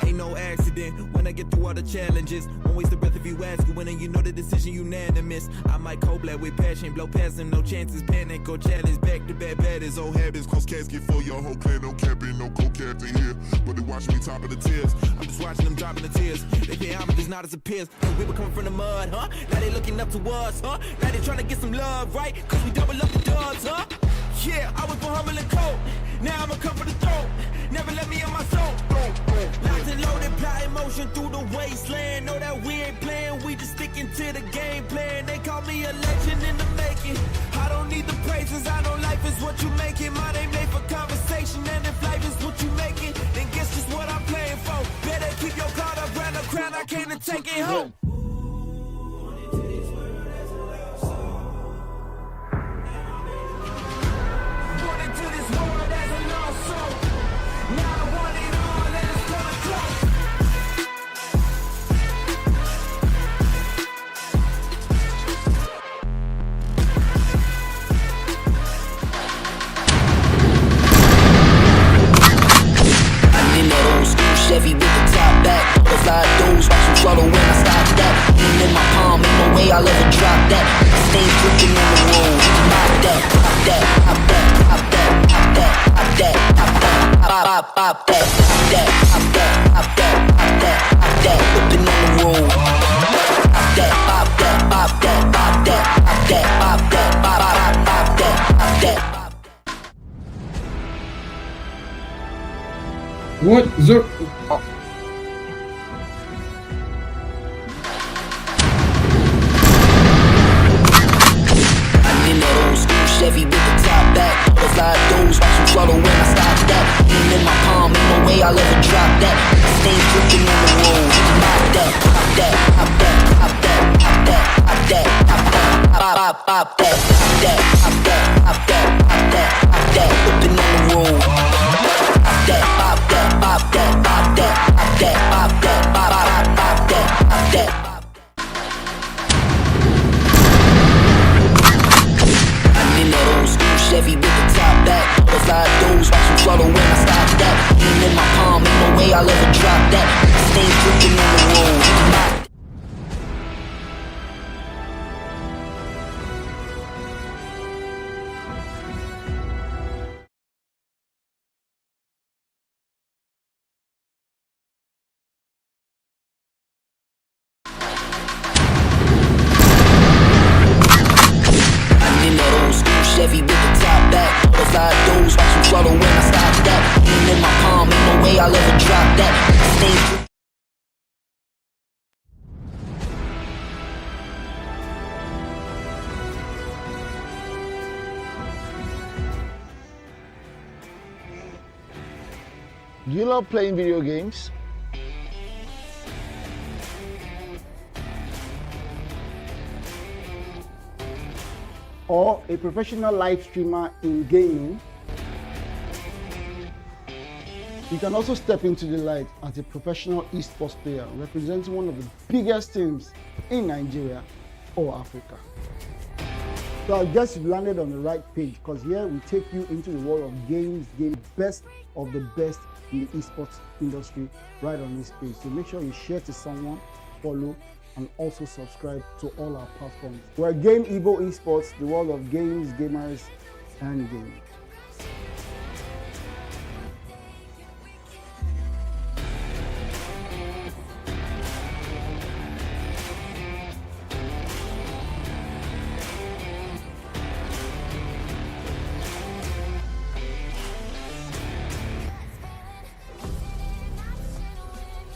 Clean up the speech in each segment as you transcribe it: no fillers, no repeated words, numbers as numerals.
Ain't no accident when I get through all the challenges. Won't waste a breath if you ask when, and you know the decision unanimous. I might cold black with passion, blow past him, no chances, panic or challenge. Back to back baddest, old habits, cause casket for your whole clan. No capping, no co-captain here, but they watch me top of the tears. I'm just watching them dropping the tears. They pay homage, it's not as appears. Cause we were coming from the mud, huh? Now they looking up to us, huh? Now they trying to get some love, right? Cause we double up the dubs, huh? Yeah, I was for humble and cold. Now I'ma come for the throat. Never let me in my soul. Locked and loaded, plotting motion through the wasteland. Know that we ain't playing, we just sticking to the game plan. They call me a legend in the making. I don't need the praises, I know life is what you making. My name made for conversation, and if life is what you making, then guess just what I'm playing for. Better keep your guard up, round the crown, I came to take it home. Chevy with the top back, butterfly doors, watch them swallow when I stop that. Lean in my palm, ain't no way I'll ever drop that. Stains dripping on the road, pop that, pop that, pop that, pop that, pop that, pop that, pop that, pop, pop that, pop that, pop that, pop that, pop that, pop that, whipping on the road. Pop that, pop that, pop that, pop that, pop that, pop that, pop, pop, pop that, pop that. What? Zor? I'm in that old school Chevy with the top back, butterfly doors, watch them swallow when I stop that. Lean in my palm, ain't no way I'll ever drop that. Stains dripping on the road, pop that, pop that, pop that, pop that, pop that, pop that, pop that, pop, pop that, pop that, pop that, pop that, pop that, pop that, whipping on the road. Pop that, pop that, pop that, pop that, pop that, pop that, pop, pop, pop that, pop that. I'm in that old school Chevy with the top back, butterfly doors, watch them swallow when I stop that. Lean in my palm, ain't no way I'll ever drop that. Stains dripping on the road. Chevy with the top back, butterfly doors, watch them swallow when I stop that. Lean in my palm, ain't no way I'll ever drop that. Stains. Do you love playing video games? Or a professional live streamer in gaming? You can also step into the light as a professional esports player representing one of the biggest teams in Nigeria or Africa. So I guess you've landed on the right page, because here we take you into the world of games, best of the best in the esports industry right on this page. So make sure you share to someone, follow, and also subscribe to all our platforms. We're Game Evo Esports, the world of games, gamers, and gaming.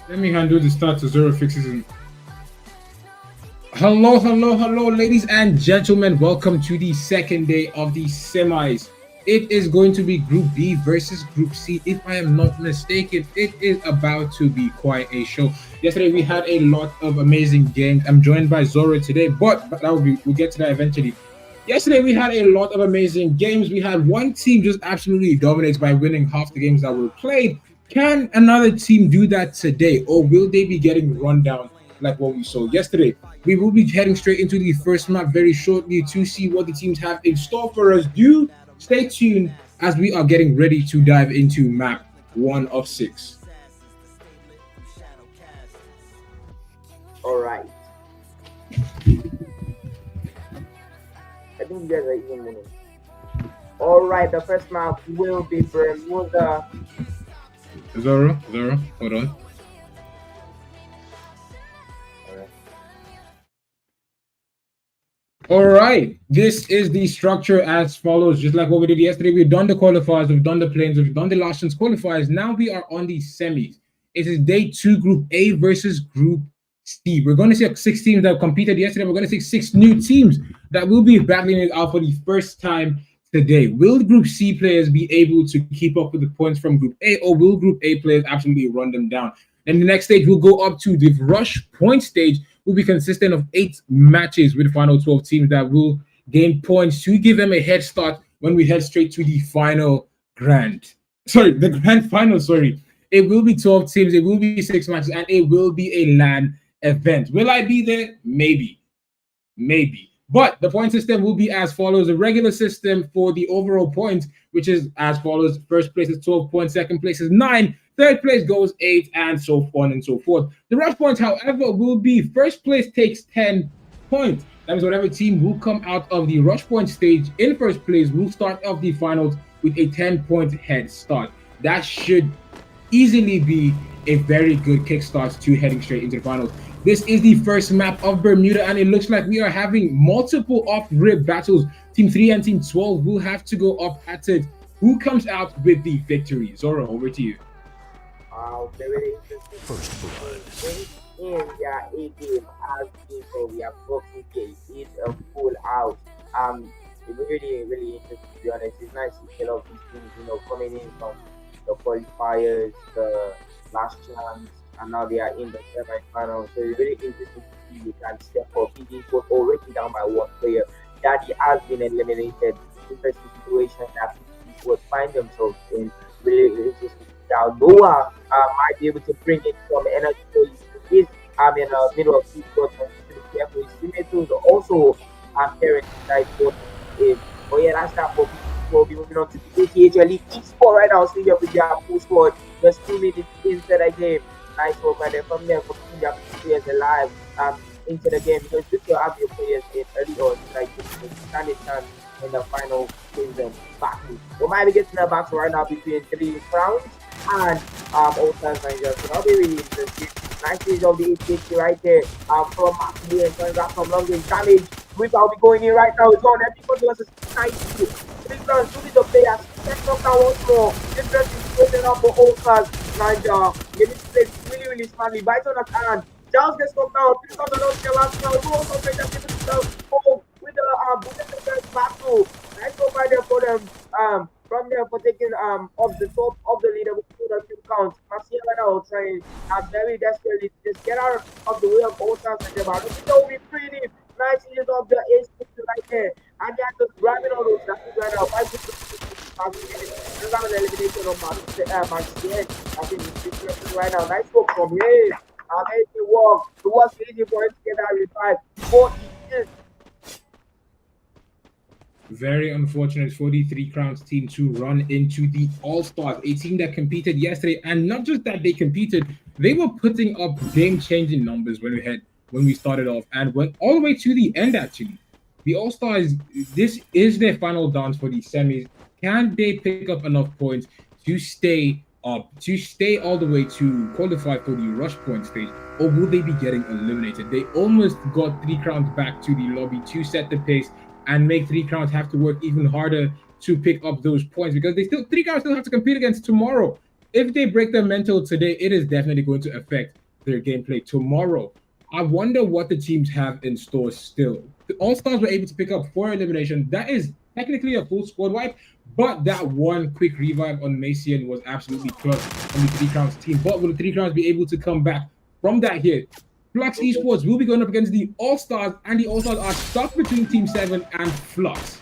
Let me handle the start to zero fixes. Hello, ladies and gentlemen. Welcome to the second day of the semis. It is going to be Group B versus Group C. If I am not mistaken, it is about to be quite a show. Yesterday we had a lot of amazing games. I'm joined by Zoro today, but we'll get to that eventually. Yesterday we had a lot of amazing games. We had one team just absolutely dominates by winning half the games that were played. Can another team do that today, or will they be getting run down like what we saw yesterday? We will be heading straight into the first map very shortly to see what the teams have in store for us. Do stay tuned as we are getting ready to dive into map 1 of 6. All right. I think you guys are even winning. All right, the first map will be Bermuda. Zoro, hold on. All right, this is the structure as follows. Just like what we did yesterday, we've done the qualifiers, we've done the planes, we've done the last chance qualifiers. Now we are on the semis. It is day 2, Group A versus Group C. We're going to see 6 teams that competed yesterday. We're going to see 6 new teams that will be battling it out for the first time today. Will Group C players be able to keep up with the points from Group A, or will Group A players absolutely run them down? Then the next stage will go up to the rush point stage, will be consistent of 8 matches with the final 12 teams that will gain points to give them a head start when we head straight to the the grand final. It will be 12 teams, it will be 6 matches, and it will be a LAN event. Will I be there? Maybe. But the point system will be as follows. The regular system for the overall points, which is as follows. First place is 12 points, second place is 9, third place goes 8, and so on and so forth. The rush points, however, will be first place takes 10 points. That means whatever team will come out of the rush point stage in first place will start off the finals with a 10-point head start. That should easily be a very good kickstart to heading straight into the finals. This is the first map of Bermuda, and it looks like we are having multiple off-rip battles. Team 3 and Team 12 will have to go up at it. Who comes out with the victory? Zoro, over to you. Very interesting. First blood. In their A game, as people, we are boxing game is a full out. Really interesting, to be honest. It's nice to see a lot of these teams, coming in from the qualifiers, the last chance, and now they are in the semi-final. So it's really interesting to see we can step up. He was already down by 1 player. That he has been eliminated. Interesting situation that people would find themselves in. Really interesting. Now Noah might be able to bring in some energy. So he is in the middle of 2 scores, and he's careful. His teammates will also parents inside both is. But yeah, that's that for people. We'll be moving on to the ATH League eSport right now. Seeing with their full squad, just 2 minutes into the game. Nice work by them from there for keeping their players alive into the game, because if you have your players in early on, like stand a chance in the final season battle. We might be getting a battle right now between 3 Crowns and All Stars Rangers. So that'll be really interesting. Nice stage of the 850 right there from Matthew and turns out from long range damage. Which I'll be going in right now. It's on everybody versus 92. 3 Crowns, 2 the players. Let's knock down once more. This dress is opening up for All Stars Ranger. They need to play really smartly. Bites on the hand. Charles gets knocked out. 3 Crowns are not the last now. Who also played that home with the first battle. Nice go by there for them. From there for taking off the top of the leader with 2 count. Marcia right now trying very desperately to just get out of the way of All Stars and them. I don't think that will be pretty nice use of the ace right there. And they are just grabbing all those dashes right now. 5 there's an elimination of Marcia. I think it's right now. Nice work from him. Amazing work. It was easy for him to get that revive. 40 years. Very unfortunate for the 3 Crowns team to run into the All-Stars, a team that competed yesterday. And not just that they competed, they were putting up game-changing numbers when we started off and went all the way to the end, actually. The All-Stars, this is their final dance for the semis. Can they pick up enough points to stay up, to stay all the way to qualify for the rush point stage, or will they be getting eliminated? They almost got 3 Crowns back to the lobby to set the pace and make 3 Crowns have to work even harder to pick up those points, because 3 Crowns still have to compete against tomorrow. If they break their mental today, it is definitely going to affect their gameplay tomorrow. I wonder what the teams have in store still. The All-Stars were able to pick up 4 eliminations. That is technically a full squad wipe, but that one quick revive on Macian was absolutely clutch on the 3 Crowns team. But will the 3 Crowns be able to come back from that here? Flux Esports will be going up against the All-Stars, and the All-Stars are stuck between Team 7 and Flux.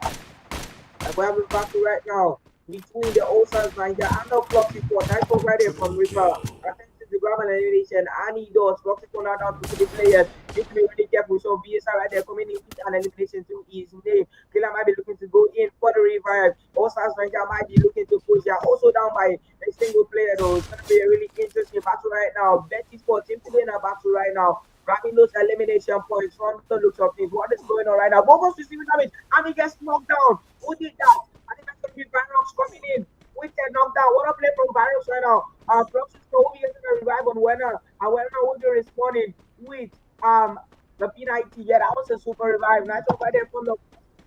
And we're having a battle right now between the All-Stars Ranger and the Flux Esports. Nice work right there from River. to grab an elimination, and he does. Fox is going down to the players. Need to be really careful. So BSR right there coming in with an elimination to his name. Killer might be looking to go in for the revive. Also, Ranger might be looking to push. They are also down by a single player though. It's gonna be a really interesting battle right now. Betty Sports seems to be in a battle right now. Grabbing those elimination points from the looks of things. What is going on right now? Bobo's receiving damage and he gets knocked down. Who did that? I think that's gonna be Barox coming in with a knockdown. What a play from Barox right now. Props is going to revive on Werner. And Werner will be responding with the P90. Yeah, that was a super revive. Nice over there from the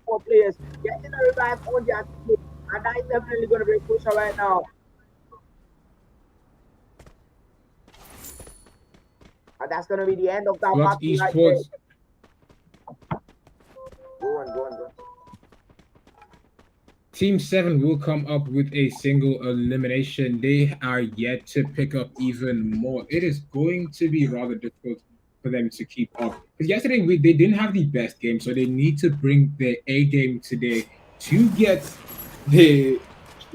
4 players. Getting a revive on their team. And that is definitely going to be crucial right now. And that's going to be the end of that What battle right esports? there. Go on. Team 7 will come up with a single elimination. They are yet to pick up even more. It is going to be rather difficult for them to keep up. Because yesterday they didn't have the best game, so they need to bring their A game today to get the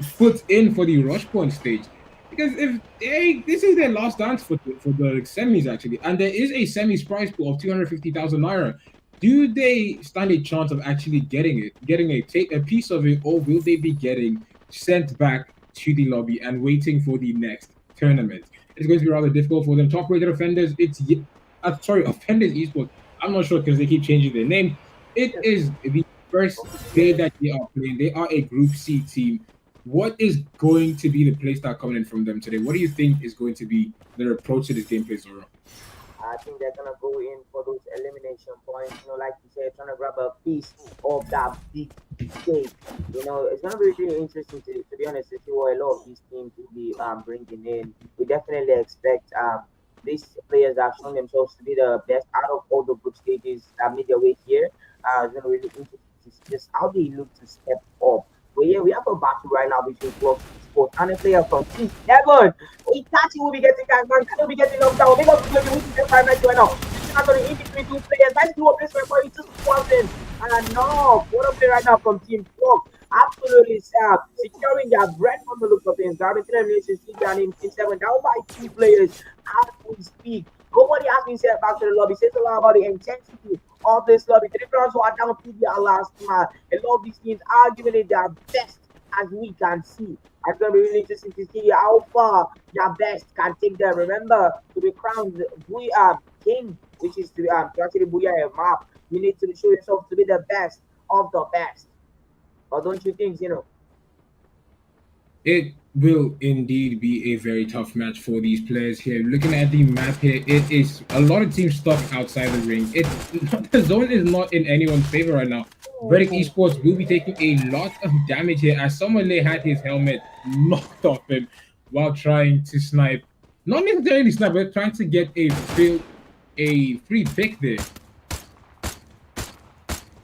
foot in for the rush point stage. Because if this is their last dance for the semis actually, and there is a semis prize pool of 250,000 naira. Do they stand a chance of actually getting a piece of it, or will they be getting sent back to the lobby and waiting for the next tournament? It's going to be rather difficult for them. Top rated offenders, offenders esports. I'm not sure because they keep changing their name. It is the first day that they are playing. They are a Group C team. What is going to be the play style coming in from them today? What do you think is going to be their approach to this gameplay, Zoro? I think they're gonna go in for those elimination points. Like you said, trying to grab a piece of that big cake. It's gonna be really interesting to be honest to see what a lot of these teams will be bringing in. We definitely expect these players that have shown themselves to be the best out of all the group stages that made their way here. It's gonna be really interesting to see just how they look to step up. Well, yeah, we have a battle right now between Club Sports and a player from Team 7. Itachi will be getting that man, will be getting knocked down. Maybe we'll be getting 5 right now. This is actually in between 2 players. Nice do a placement for it, just one thing. And no, what a play right now from Team 4. Absolutely securing their bread from the looks of things. Grabbing 3 eliminations, in Team 7, down by 2 players as we speak. Nobody has been sent back to the lobby. Says a lot about the intensity of this lobby. The difference who are down to their last man. A lot of these teams are giving it their best, as we can see. It's going to be really interesting to see how far their best can take them. Remember, to be crowned king, which is to actually booyah a map, you need to show yourself to be the best of the best. Or don't you think, It will indeed be a very tough match for these players here. Looking at the map here, it is a lot of teams stuck outside the ring. The zone is not in anyone's favor right now. Verdict Esports will be taking a lot of damage here as someone had his helmet knocked off him while trying to snipe. Not necessarily snipe, but trying to get a free pick there.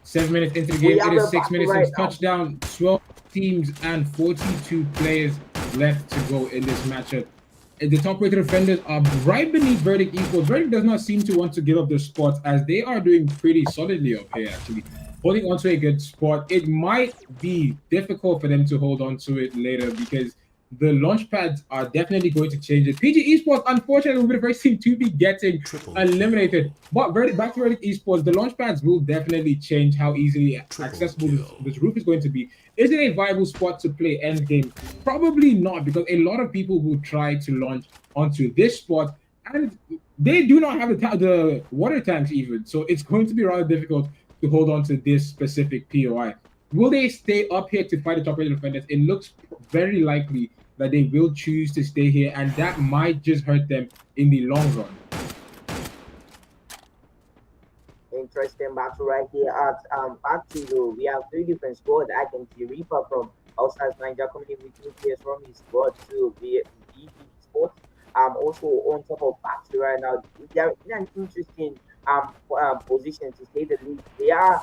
7 minutes into the game, it is 6 minutes since touchdown. 12 teams and 42 players left to go in this matchup. The top rated offenders are right beneath Verdict Esports. Verdict does not seem to want to give up their spots as they are doing pretty solidly up here actually. Holding onto a good spot. It might be difficult for them to hold on to it later because the launch pads are definitely going to change it. PG Esports, unfortunately, will be the first team to be getting eliminated. But back to Verdict Esports, the launch pads will definitely change how easily accessible this roof is going to be. Is it a viable spot to play end game? Probably not, because a lot of people will try to launch onto this spot, and they do not have the water tanks even. So it's going to be rather difficult to hold on to this specific POI. Will they stay up here to fight the top rated offenders? It looks very likely that they will choose to stay here, and that might just hurt them in the long run. Interesting battle right here at back to you. We have 3 different squads. I can see Reaper from outside Nigeria coming in with 2 players from his squad to be Sports. Also on top of Battery right now. They are in an interesting position to say the least. They are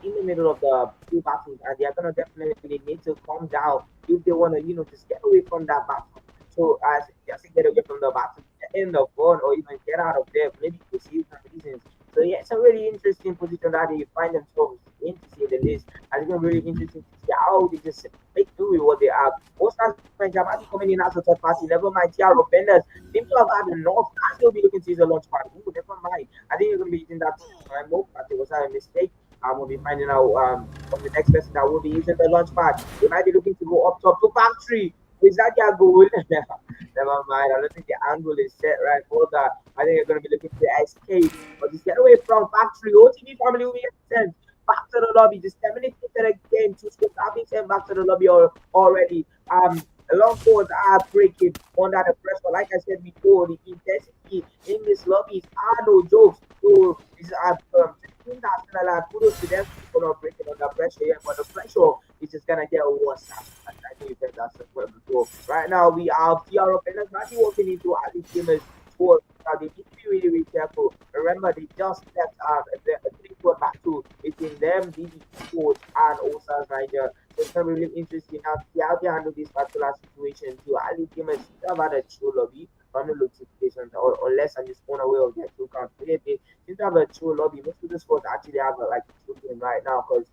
in the middle of the 2 battles, and they are gonna definitely need to calm down if they want to, just get away from that battle. So just to get away from the battle, end the fun, or even get out of there, maybe to see some reasons. So yeah, it's a really interesting position that they find themselves in, to say the least. And it's gonna be really interesting to see how they just make do do with what they have. Most times when Jamati coming in as a third party, never mind TR offenders, seem to have had enough. I still be looking to use a launch pad. Ooh, never mind. I think you're going to be using that time move, but it was a mistake. We'll be finding out from the next person that will be using the launch pad. They might be looking to go up top to factory. Is that your goal? Never mind. I don't think the angle is set right for that. I think they're going to be looking to escape. But just get away from factory. OTV family will be sent back to the lobby. Just 10 minutes into the game. Two scores have been sent back to the lobby already. The long forwards are breaking under the pressure. Like I said before, the intensity in this lobby is no jokes. So this kudos to them for not breaking under pressure yet, but the pressure is just gonna get worse. I think you said that's the point before. Right now we have TR offenders might be walking into at least gamers for they need to be really, really careful. Remember they just left the 3-4 battle between them, DD Sports and Osas Niger. So it's gonna be really interesting now to see how they handle this particular situation too. At least gamers have had a true lobby on the notifications or unless I'm just on away of their two count. They seem to have a true lobby. Most of the squads actually have like a true game right now because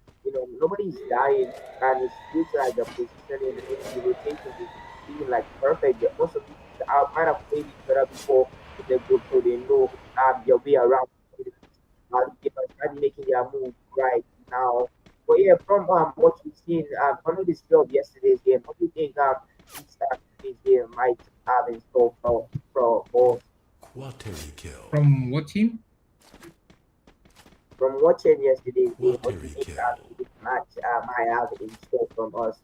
nobody's dying and it's due to like the positioning in the rotation is being like perfect. Most of these might have played each other before in the group so they know their way around. They're making their move right now. But yeah, from what you've seen, from this field yesterday's game, what do you think this game might have in store for From what team? From watching yesterday's game, what do you think this match might have in store from us?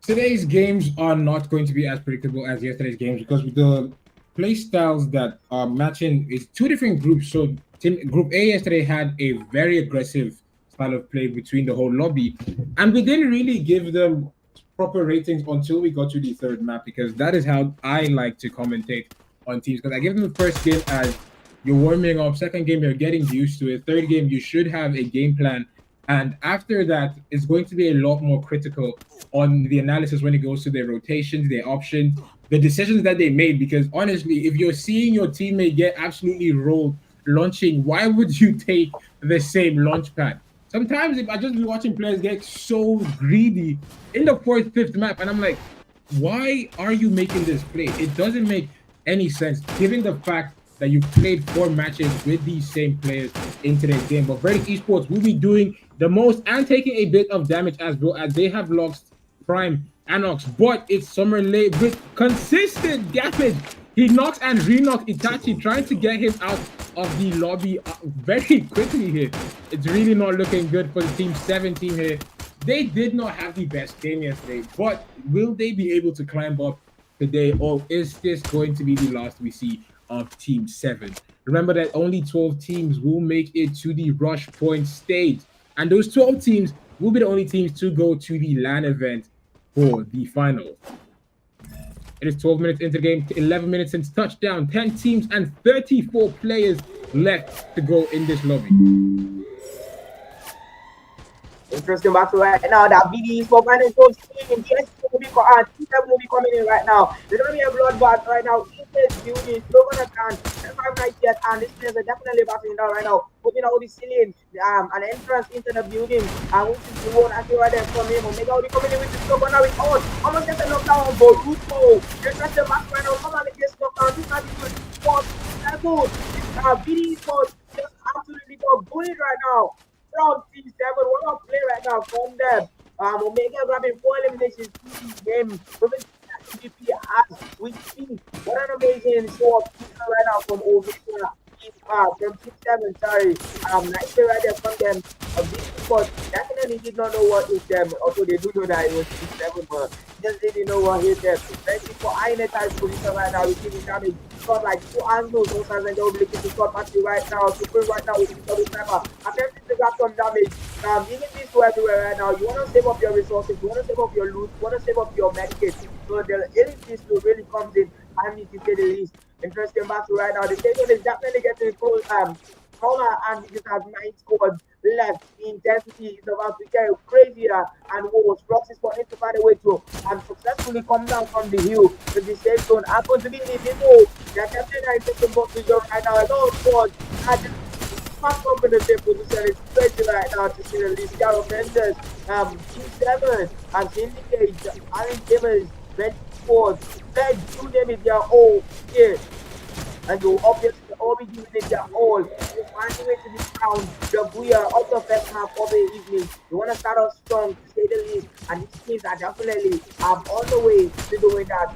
Today's games are not going to be as predictable as yesterday's games because with the play styles that are matching is two different groups. So Group A yesterday had a very aggressive style of play between the whole lobby, and we didn't really give them proper ratings until we got to the third map because that is how I like to commentate on teams because I give them the first game as you're warming up, second game you're getting used to it, third game you should have a game plan, and after that it's going to be a lot more critical on the analysis when it goes to their rotations, their options, the decisions that they made. Because honestly, if you're seeing your teammate get absolutely rolled launching, why would you take the same launch pad? Sometimes if I just be watching players get so greedy in the fourth, fifth map, and I'm like, why are you making this play? It doesn't make any sense, given the fact that you played 4 matches with these same players in today's game. But Verdict Esports will be doing the most and taking a bit of damage as well, as they have lost Prime Anox, but it's Summer late with consistent damage. He knocks and re-knocks Itachi, trying to get him out of the lobby very quickly here. It's really not looking good for the Team 7 team here. They did not have the best game yesterday, but will they be able to climb up today, or is this going to be the last we see of Team 7? Remember that only 12 teams will make it to the Rush Point stage, and those 12 teams will be the only teams to go to the LAN event for the final. It is 12 minutes into the game, 11 minutes since touchdown, 10 teams and 34 players left to go in this lobby. Interesting battle right now. That BD is for finding those teams. Yes, will be coming in right now. There's gonna be a bloodbath right now. This building, no one can. And 5 yet, and this players are definitely battling down right now. Putting out the ceiling, an entrance into the building. Which is the one actually right there from him. Omega will be coming in with the scope, and now it's on. Almost gets a knockdown on Boruto. Just the back right now. Come on, it gets knocked down. This might be good. That's good. BD is just absolutely good right now. From Team 7, what a play right now from them. Omega grabbing 4 eliminations in this game. Moving to MVP as we see. What an amazing show of right now from Omega. From Team 7, sorry. Nice play right there from them. This spot definitely did not know what hit them. Although they do know that it was Team 7, but just didn't know what hit them. Thank you for Inett's position right now. Receiving damage. Got like 2 angles. Those are the ability to stop Matthew right now. Super right now with the double sniper. Attempting to grab some damage. Even this go everywhere right now. You want to save up your resources. You want to save up your loot. You want to save up your medikits. So the elite loot really comes in handy to say the least. Interesting battle right now. The station is definitely getting close. Corner and we just have 9 squads left. The intensity is about to get crazier and worse. Proxy spot needs to find a way to successfully come down from the hill to the safe zone. Happens to be in the middle. They're definitely not taking both to right now. A lot of squads are just fast up in the same position. It's crazy right now to see the least. Garo Mendes, G7, and Syndicate, Allen Gamers, Red Sports, Red, you name it, they're all here. And you obviously all be giving it their all. You find a way to this round. We are of the first half of the evening. You want to start off strong, to say the least. And these teams are definitely on the way to doing that.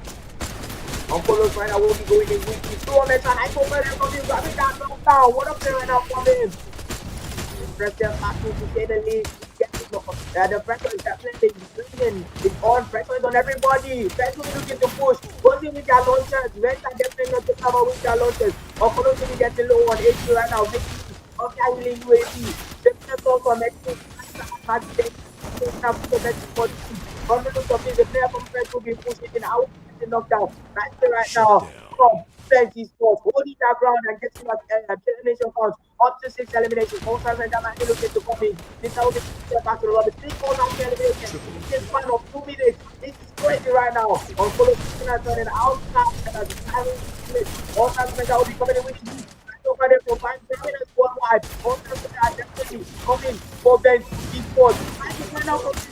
Uncle Los right now will be going in weekly tournaments. And I go for them from him, grabbing that knockdown. What up there right now from him? Pressure battle, to say the least. The pressure is definitely bringing. It's on. Pressure is on everybody. Pressure is looking to push. Goes in with their launchers. Reds are definitely not to cover with their launchers. Uncle Los getting low on HP right now. Okay, I will UAV. The pressure also Mexico. On the look of this, the player from French will be pushing in out the knockdown. Right now, from Fancy Sports, holding that ground and getting that elimination count up to 6 eliminations. Most times, and that looking to come in. This will be back to the lobby. 3 calls after elimination. This span of 2 minutes. This is crazy right now. On follow turning outside as the all times, and will be coming in with this. Over there for 5 minutes worldwide. All times, are definitely coming for Ben Esports. I think right now from this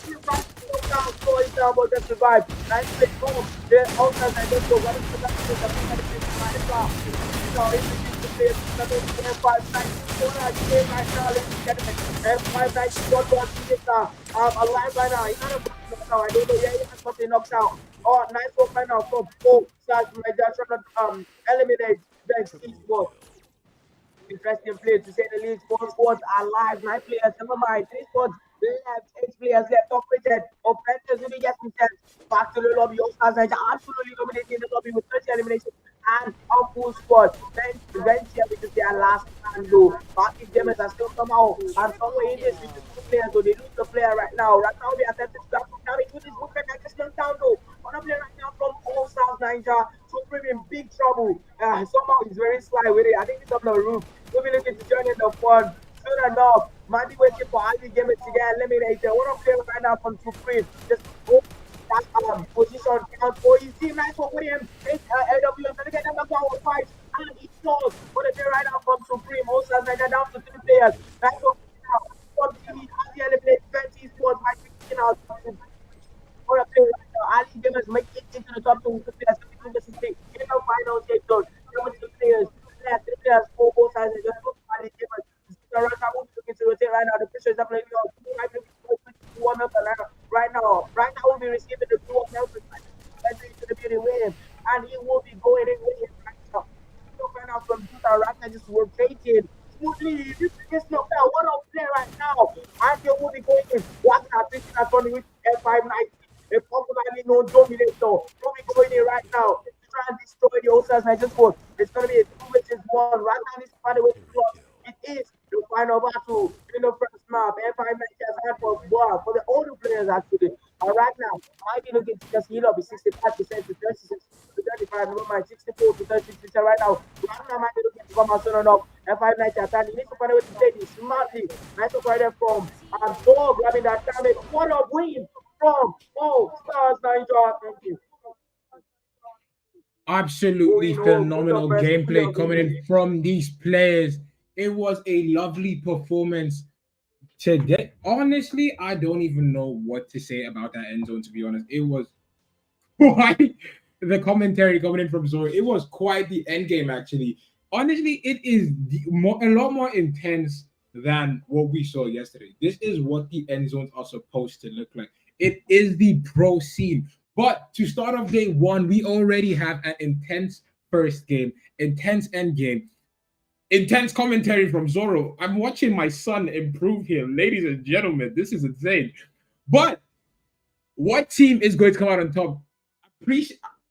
down, so it's about to survive. Nice play home. They're outside and just go running to the back. So it's the play. F5 night. Right now, ladies and gentlemen. F5 night. Don't want to get alive right now. He's not a knockdown. I don't know. Yeah, he has something knockdown. Oh, nice work right now from both sides. My dad trying to eliminate Ben Esports. Interesting play to say the least. 4 squads are live. 9 players, never mind. 3 squads left. 8 players left. Operated. Offenders will be getting sent back to the lobby. Oscars are absolutely dominating the lobby with 30 eliminations and a full squad. Then Ventia, which is their last man low. Party Demons are still come out. And somewhere in this, with the 2 players, so they lose the player right now. Right now, we are attempting to grab down into this movement. I just went down though. One player right now from All South Niger. Supreme in big trouble. Somehow he's very sly with it. I think he's up on the roof. We'll be looking to join in the fun. Soon enough, might be waiting for Ivy Gamer to get eliminated. What I'm playing right now from Supreme. Just go that position count for his team. Nice work with him. It's AWM going to get them down with 5. And he scores. What a play right now from Supreme. Also, down to 3 players. Nice work now. From TV, as he eliminates 20 scores by 16 out. What a play right now. Ali Gamers make it into the top 2 players. In the final sector, 7 players. 3 players, 4 both sides, and just look at the difference. Looking to rotate right now. The pressure is definitely on. Right now, we'll be receiving the 2 of Nelson. That's going to be with him, and he will be going in with him right now. So right now from Utah, right now just rotating smoothly. This is not bad. What a play right now, and they will be going in. Wagner picking up on with F590. A popularly known dominator will be going in right now. Try and destroy the Osas I just scored. It's going to be a 2 versus 1. Right now, this find a way to close. It is the final battle in the first map. F5 has had for the older players actually. Right now, I be looking to just heal up 65% to 36 to 35. Never mind, 64 to 36 right now. Right now, I be looking to come out soon enough. F5 attack. He needs to find a way to play this smartly. Nice to find it from Dog grabbing that damage. What a win from All Stars Niger. Thank you. Absolutely phenomenal gameplay coming in from these players. It was a lovely performance today. Honestly, I don't even know what to say about that end zone, to be honest. It was quite the commentary coming in from Zoro. It was quite the end game, actually. Honestly, it is a lot more intense than what we saw yesterday. This is what the end zones are supposed to look like. It is the pro scene. But to start off day 1, we already have an intense first game, intense end game, intense commentary from Zoro. I'm watching my son improve here, ladies and gentlemen. This is insane. But what team is going to come out on top?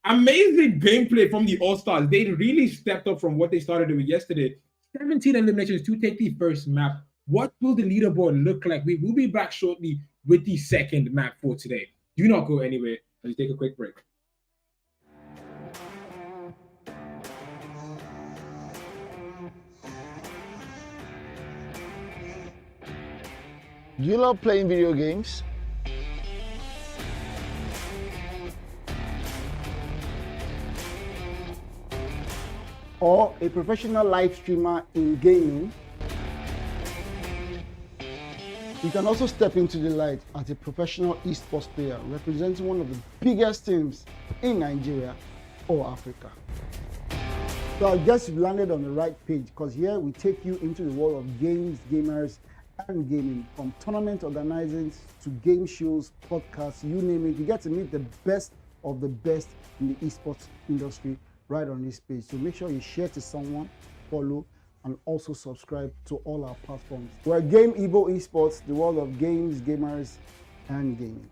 Amazing gameplay from the All-Stars. They really stepped up from what they started with yesterday. 17 eliminations to take the first map. What will the leaderboard look like? We will be back shortly with the second map for today. Do not go anywhere. Let's take a quick break. Do you love playing video games? Or a professional live streamer in gaming? You can also step into the light as a professional esports player representing one of the biggest teams in Nigeria or Africa. So I guess you've landed on the right page, because here we take you into the world of games, gamers, and gaming. From tournament organizing to game shows, podcasts, you name it. You get to meet the best of the best in the esports industry right on this page. So make sure you share to someone, follow, and also subscribe to all our platforms. We're Game Evo Esports, the world of games, gamers, and gaming.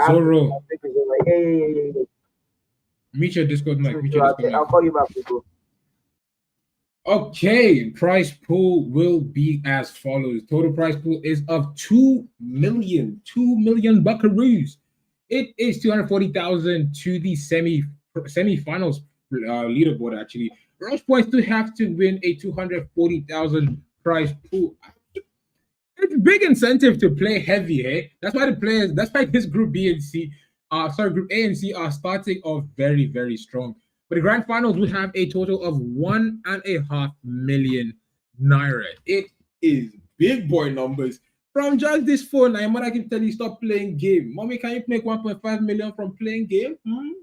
Zoro, Yeah. meet your Discord mic. Meet your Sure, Discord I'll mic. call you back, people. Okay, prize pool will be as follows. Total prize pool is of 2 million buckaroos. It is 240,000 to the semi-finals leaderboard. Actually, Rush Points do have to win a 240,000 prize pool. It's a big incentive to play heavy, eh? That's why this group B and C, group A and C are starting off very, very strong. But the grand finals will have a total of 1.5 million naira. It is big boy numbers. From just this phone, I'm I can tell you stop playing game. Mommy, can you make 1.5 million from playing game?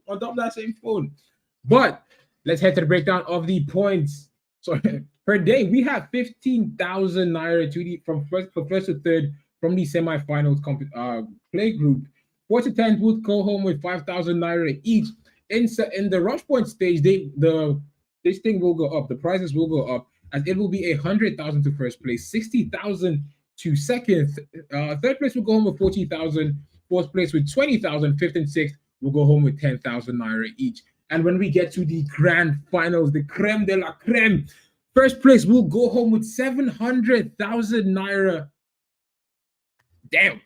On top of that same phone. But let's head to the breakdown of the points. So per day, we have 15,000 naira from first to third from the semi-finals play group. 4 to 10 would go home with 5,000 naira each. In the rush point stage, this thing will go up. The prizes will go up, as it will be 100,000 to first place, 60,000 to second. Third place will go home with 40,000. Fourth place with 20,000. Fifth and sixth will go home with 10,000 naira each. And when we get to the grand finals, the creme de la creme, first place will go home with 700,000 naira. Damn.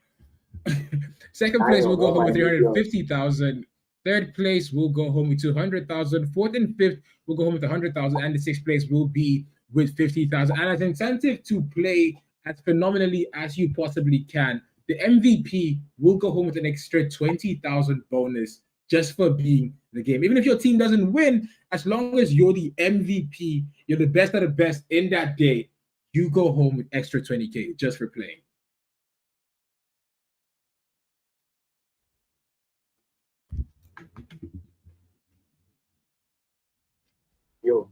Second place will go home with 350,000. Third place will go home with 200,000. Fourth and fifth will go home with 100,000. And the sixth place will be with 50,000. And as incentive to play as phenomenally as you possibly can, the MVP will go home with an extra 20,000 bonus just for being the game. Even if your team doesn't win, as long as you're the MVP, you're the best of the best in that day, you go home with extra 20K just for playing. Yo.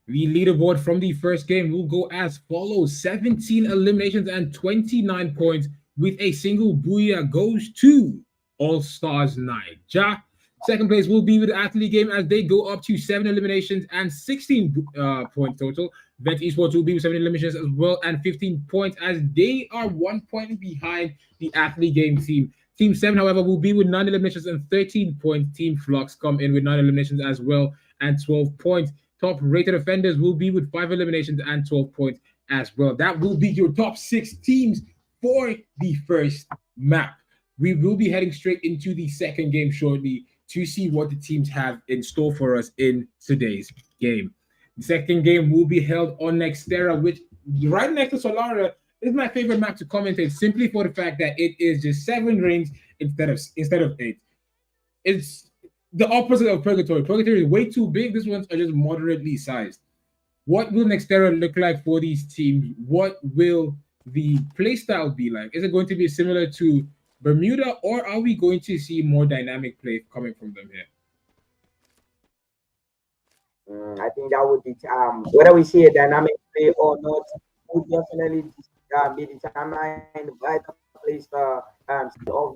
The leaderboard from the first game will go as follows: 17 eliminations and 29 points, with a single booyah goes to All Stars 9. Second place will be with the athlete game, as they go up to 7 eliminations and 16 points total. Vent Esports will be with 7 eliminations as well and 15 points, as they are 1 point behind the athlete game team. Team 7, however, will be with 9 eliminations and 13 points. Team Flux come in with 9 eliminations as well and 12 points. Top rated offenders will be with 5 eliminations and 12 points as well. That will be your top 6 teams for the first map. We will be heading straight into the second game shortly to see what the teams have in store for us in today's game. The second game will be held on Nextera, which right next to Solara is my favorite map to commentate, simply for the fact that it is just 7 rings instead of 8. It's the opposite of Purgatory. Purgatory is way too big. These ones are just moderately sized. What will Nextera look like for these teams? What will the playstyle be like? Is it going to be similar to Bermuda, or are we going to see more dynamic play coming from them here? I think that would be whether we see a dynamic play or not would definitely be determined by the place of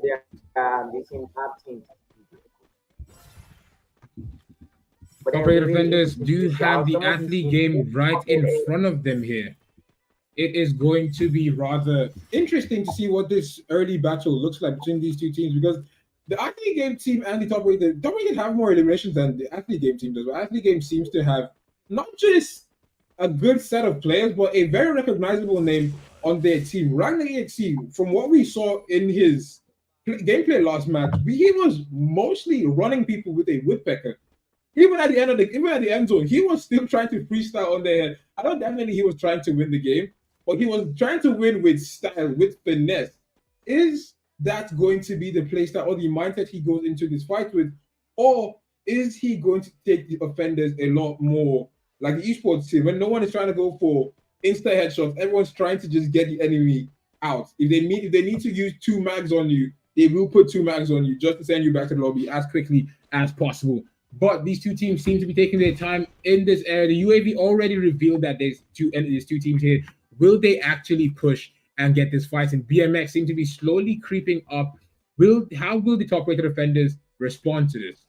their the team captain. Operator defenders do have the athlete game right in front of them here. It is going to be rather interesting to see what this early battle looks like between these two teams, because the athlete game team and the top rated have more eliminations than the athlete game team does. But athlete game seems to have not just a good set of players, but a very recognizable name on their team. Ragnar EXE, from what we saw in his gameplay last match, he was mostly running people with a woodpecker. Even at the end zone, he was still trying to freestyle on their head. I know definitely he was trying to win the game, but he was trying to win with style, with finesse. Is that going to be the place that or the mindset he goes into this fight with, or is he going to take the offenders a lot more like the esports team when no one is trying to go for insta headshots? Everyone's trying to just get the enemy out. If they need to use two mags on you, they will put two mags on you just to send you back to the lobby as quickly as possible. But these two teams seem to be taking their time in this area. The UAV already revealed that there's two teams here. Will they actually push and get this fight? And BMX seem to be slowly creeping up. How will the top rated offenders respond to this?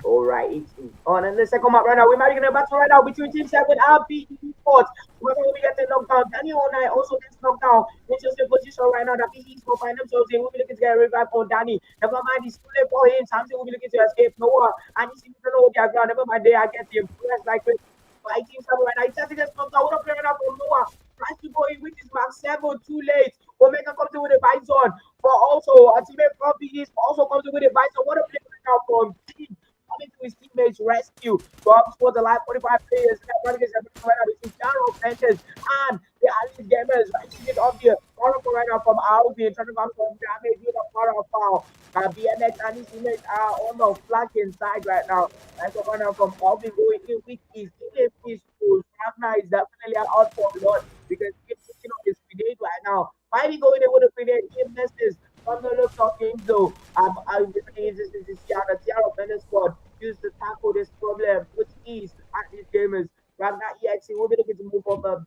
All right, it's on. And the second map right now, we're getting a battle right now between Team 7 and PE Sports. We're going to be getting knocked down. Danny Onai also gets knocked down. It's just a position right now that PE Sports find themselves in. We'll be looking to get a revive on Danny. Never mind, he's too late for him. Samson will be looking to escape. Noah, and he's to know their ground. Never mind, they are getting pressed like this. By Team 7 right now, it's just against knocked down. What a player right now from Noah. Tries to go in with his mark 7, too late. Omega comes in with a bison. But also, a teammate from PE also comes in with a bison. What a player right now from Team coming to his teammates' rescue. Bob scores a live 45 players. Right now between Charo Sanchez and the Alice Gamers. Right it off here. Oracle right now from Alvin. Trying to come from damage with a power foul. BMX and his teammates are on the flanking side right now. That's a runner from Alvin going in with his teammates. Ragnar is definitely an out for blood because he's picking up his grenade right now. Might be going in with a grenade. He misses. From the looks of things, though, I'm really interested to see how the Tiara Bennett squad used to tackle this problem with ease at these gamers. Ragnar EXE will be looking to move on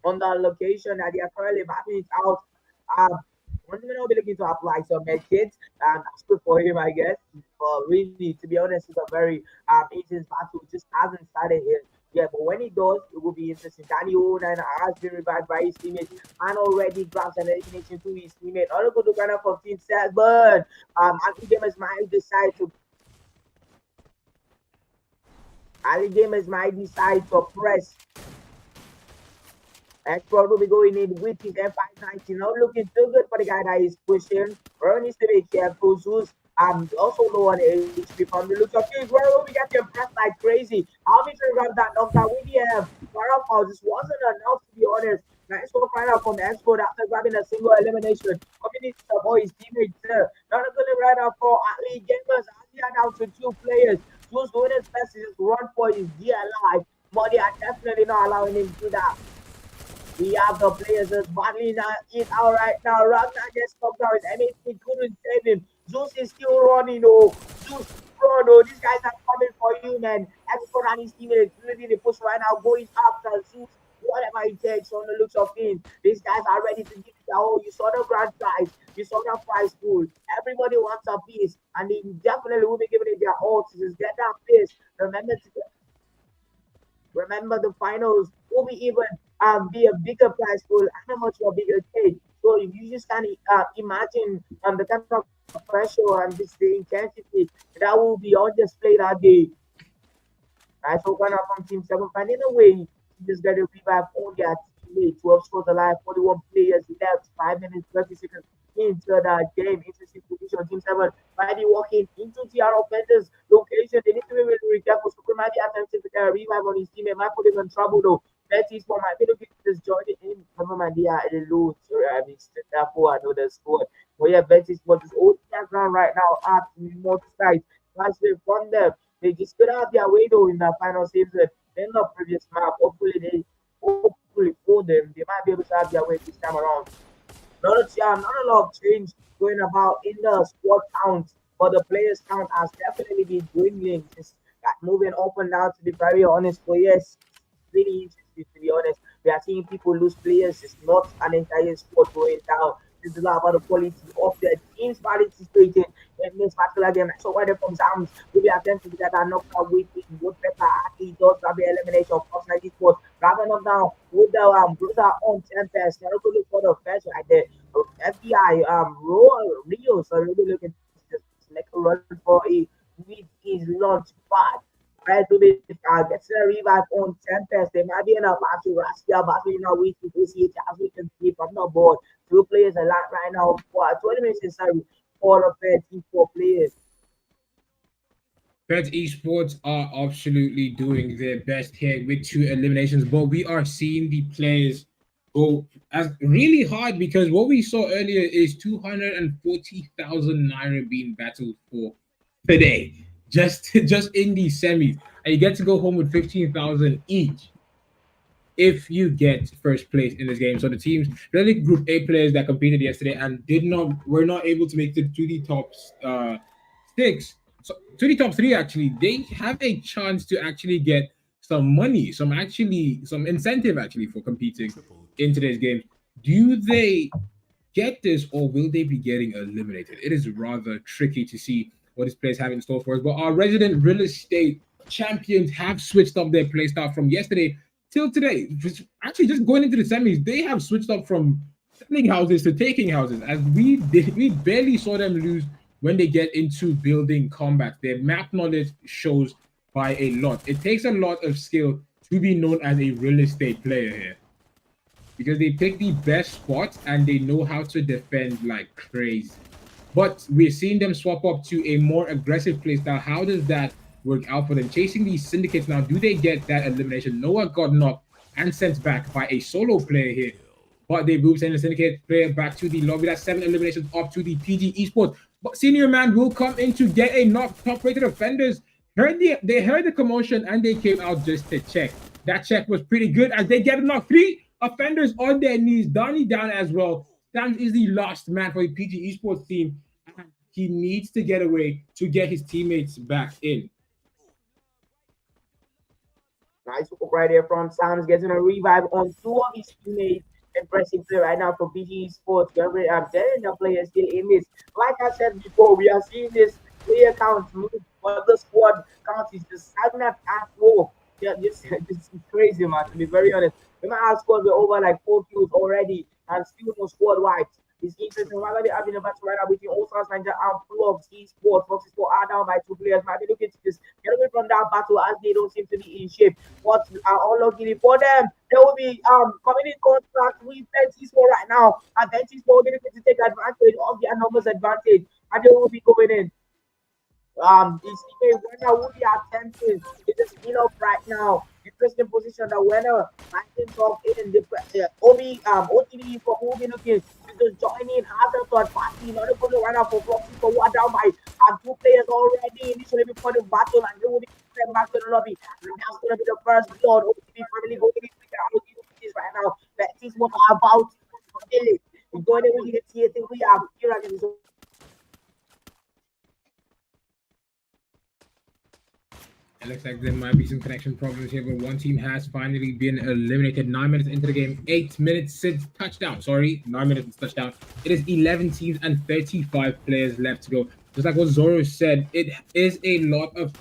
on the location that they are currently mapping it out. One thing I'll be looking to apply some med kits, and that's good for him, I guess. But really, to be honest, it's a very intense battle. It just hasn't started yet. Yeah, but when he does, it will be interesting. Danny Owen has been revived by his teammates and already grabs an elimination to his teammate. All go to Ghana from Team 7. Ali Gamers might decide to press. Export will be going in with his F590. Not looking too good for the guy that is pushing. Ron needs to be careful. Zeus also low on HP from the looks of things. Where will we get him pressed like crazy? How many to grab that knockdown with the Farafal? This wasn't enough, to be honest. Nice work right out from the Export after grabbing a single elimination. Coming to support his teammates there. Not a good right out for Ali Gamers. Ali are down to 2 players. Zeus doing his best to just run for his dear life. But they are definitely not allowing him to do that. We have the players just battling it out right now. Ragnar gets knocked out. His MHP couldn't save him. Zeus is still running. Oh, Zeus, run. Oh, these guys are coming for you, man. Export and his teammates really the push right now, going after Zeus. Whatever it takes on the looks of things. These guys are ready to give it the whole. You saw the grand prize. You saw the prize pool. Everybody wants a piece, and they definitely will be giving it their all to just get that piece. Remember the finals will be even be a bigger prize pool and a much more bigger cake. So if you just can imagine the kind of pressure and this the intensity that will be on display that day. Right, so going from Team 7 finding a way to just get a revive on their teammate. 12 scores alive, 41 players left, 5 minutes, 30 seconds into the game. Interesting position. Team 7 might be walking into TR offenders location. They need to be really careful. So might be attempting to get a revive on his teammate. Might put him in trouble though. Betis for might be looking to just join in. Never mind, they are in the loot. I mean, therefore, I know the score. But yeah, Betis for this old background right now at remote side. That's from them. They just could have their way though in the final season in the previous map. Hopefully for them, they might be able to have their way this time around. Not a lot of change going about in the squad count, but the players count has definitely been dwindling. Just moving up and down to be very honest. But yes, really interesting to be honest. We are seeing people lose players. It's not an entire squad going down. This is about the quality of the teams participating in this particular game. So where they from Zams will be attempting to get a knockout with both better athletes, does grab the elimination of course like this was grabbing them down with the bruiser on Tempest. They're looking for the first right there. FBI Rio, so really looking to just make a run for it with his launch pad. Right to be gets a revive on Tempest. They might be in a battle. Rascal battling now with the ACH as we can see from the board. 2 players a lot right now for 20 minutes sorry for the 34 players. Bet Esports are absolutely doing their best here with 2 eliminations, but we are seeing the players go as really hard because what we saw earlier is 240,000 naira being battled for today, just in these semis, and you get to go home with 15,000 each if you get first place in this game. So the teams, really Group A players that competed yesterday and were not able to make it to the top six, so to the top three actually, they have a chance to actually get some money, some incentive actually for competing in today's game. Do they get this or will they be getting eliminated? It is rather tricky to see what this players have in store for us. But our resident real estate champions have switched up their play style from yesterday till today. Just going into the semis, they have switched up from selling houses to taking houses. As we barely saw them lose when they get into building combat. Their map knowledge shows by a lot. It takes a lot of skill to be known as a real estate player here, because they pick the best spots and they know how to defend like crazy. But we're seeing them swap up to a more aggressive playstyle. How does that work out for them? Chasing these syndicates now, do they get that elimination? Noah got knocked and sent back by a solo player here. But they will send the syndicate player back to the lobby. That's 7 eliminations up to the PG Esports. But Senior Man will come in to get a knock. Top-rated offenders they heard the commotion and they came out just to check. That check was pretty good as they get a knock. 3 offenders on their knees. Donnie down as well. Sam is the last man for the PG Esports team. And he needs to get away to get his teammates back in. Nice hook right there from Sam's, getting a revive on 2 of his teammates. Impressive play right now for PG Sports. I'm telling the players still in this. Like I said before, we are seeing this player count move, but the squad count is just stagnant at 4. Yeah, this is crazy, man. To be very honest, we might have scored with over like 4 kills already, and still no squad wipes. It's interesting. We're going to be having a battle right now between All-Stars Nigeria and Flux Esports. Flux Esports are down by 2 players. Might be looking to just get away from that battle as they don't seem to be in shape. But unluckily for them, they will be coming in contact with FET Esports right now. And FET Esports will be looking to take advantage of their numbers advantage. And they will be going in. This teammate winner will be attempting to just heal up right now. Interesting position. The winner might himself in the OTV for who will be looking to just join in as a third party. Not a good runner for Floxy for who are down by 2 players already initially before the battle, and they will be sent back to the lobby. And that's going to be the first blood. OTV family going in this right now. That is what I'm about. We're going to really see it. We have here again. It looks like there might be some connection problems here, but one team has finally been eliminated. 9 minutes into the game, 8 minutes since touchdown. 9 minutes since touchdown. It is 11 teams and 35 players left to go. Just like what Zoro said, it is a lot of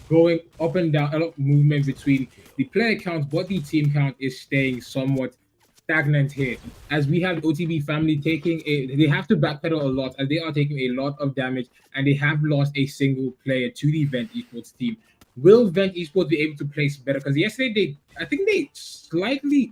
going up and down, a lot of movement between the player count, but the team count is staying somewhat stagnant here. As we have OTB family they have to backpedal a lot as they are taking a lot of damage, and they have lost a single player to the Vent Esports team. Will Vent Esports be able to place better? Because yesterday they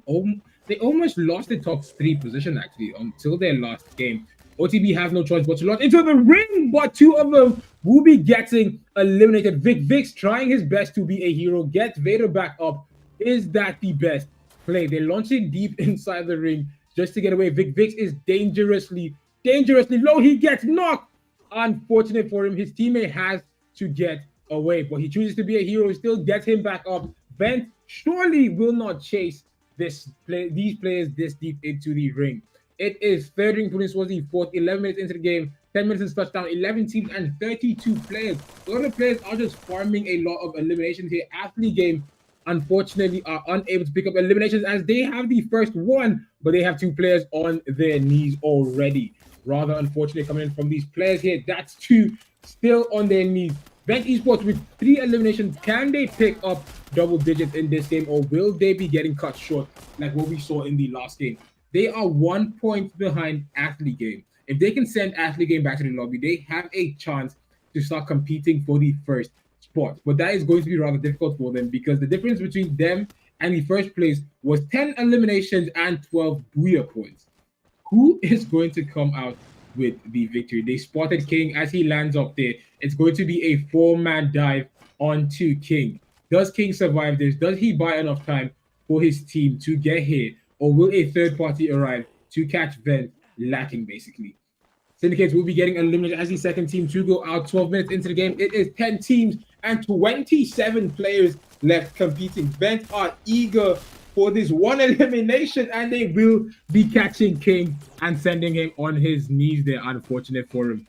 almost lost the top 3 position actually until their last game. OTB have no choice but to launch into the ring, but 2 of them will be getting eliminated. Vic's trying his best to be a hero, get Vader back up. Is that the best play? They're launching deep inside the ring just to get away. Vix is dangerously low. He gets knocked. Unfortunate for him, his teammate has to get away, but he chooses to be a hero. Still gets him back up. Vent surely will not chase these players this deep into the ring. It is third ring police was the 4th, 11 minutes into the game, 10 minutes into touchdown, 11 teams and 32 players. A lot of players are just farming a lot of eliminations here. Athlete game, unfortunately, are unable to pick up eliminations as they have the first one, but they have 2 players on their knees already. Rather unfortunate coming in from these players here. That's 2 still on their knees. Vent Esports with 3 eliminations. Can they pick up double digits in this game, or will they be getting cut short like what we saw in the last game? They are 1 point behind Athlete Game. If they can send Athlete Game back to the lobby, they have a chance to start competing for the first spot. But that is going to be rather difficult for them because the difference between them and the first place was 10 eliminations and 12 Booyah points. Who is going to come out with the victory? They spotted King as he lands up there. It's going to be a 4-man dive onto King. Does King survive this? Does he buy enough time for his team to get here? Or will a third party arrive to catch Vent lacking, basically? Syndicates will be getting eliminated as the second team to go out 12 minutes into the game. It is 10 teams and 27 players left competing. Vent are eager for this one elimination, and they will be catching King and sending him on his knees there. Unfortunate for him.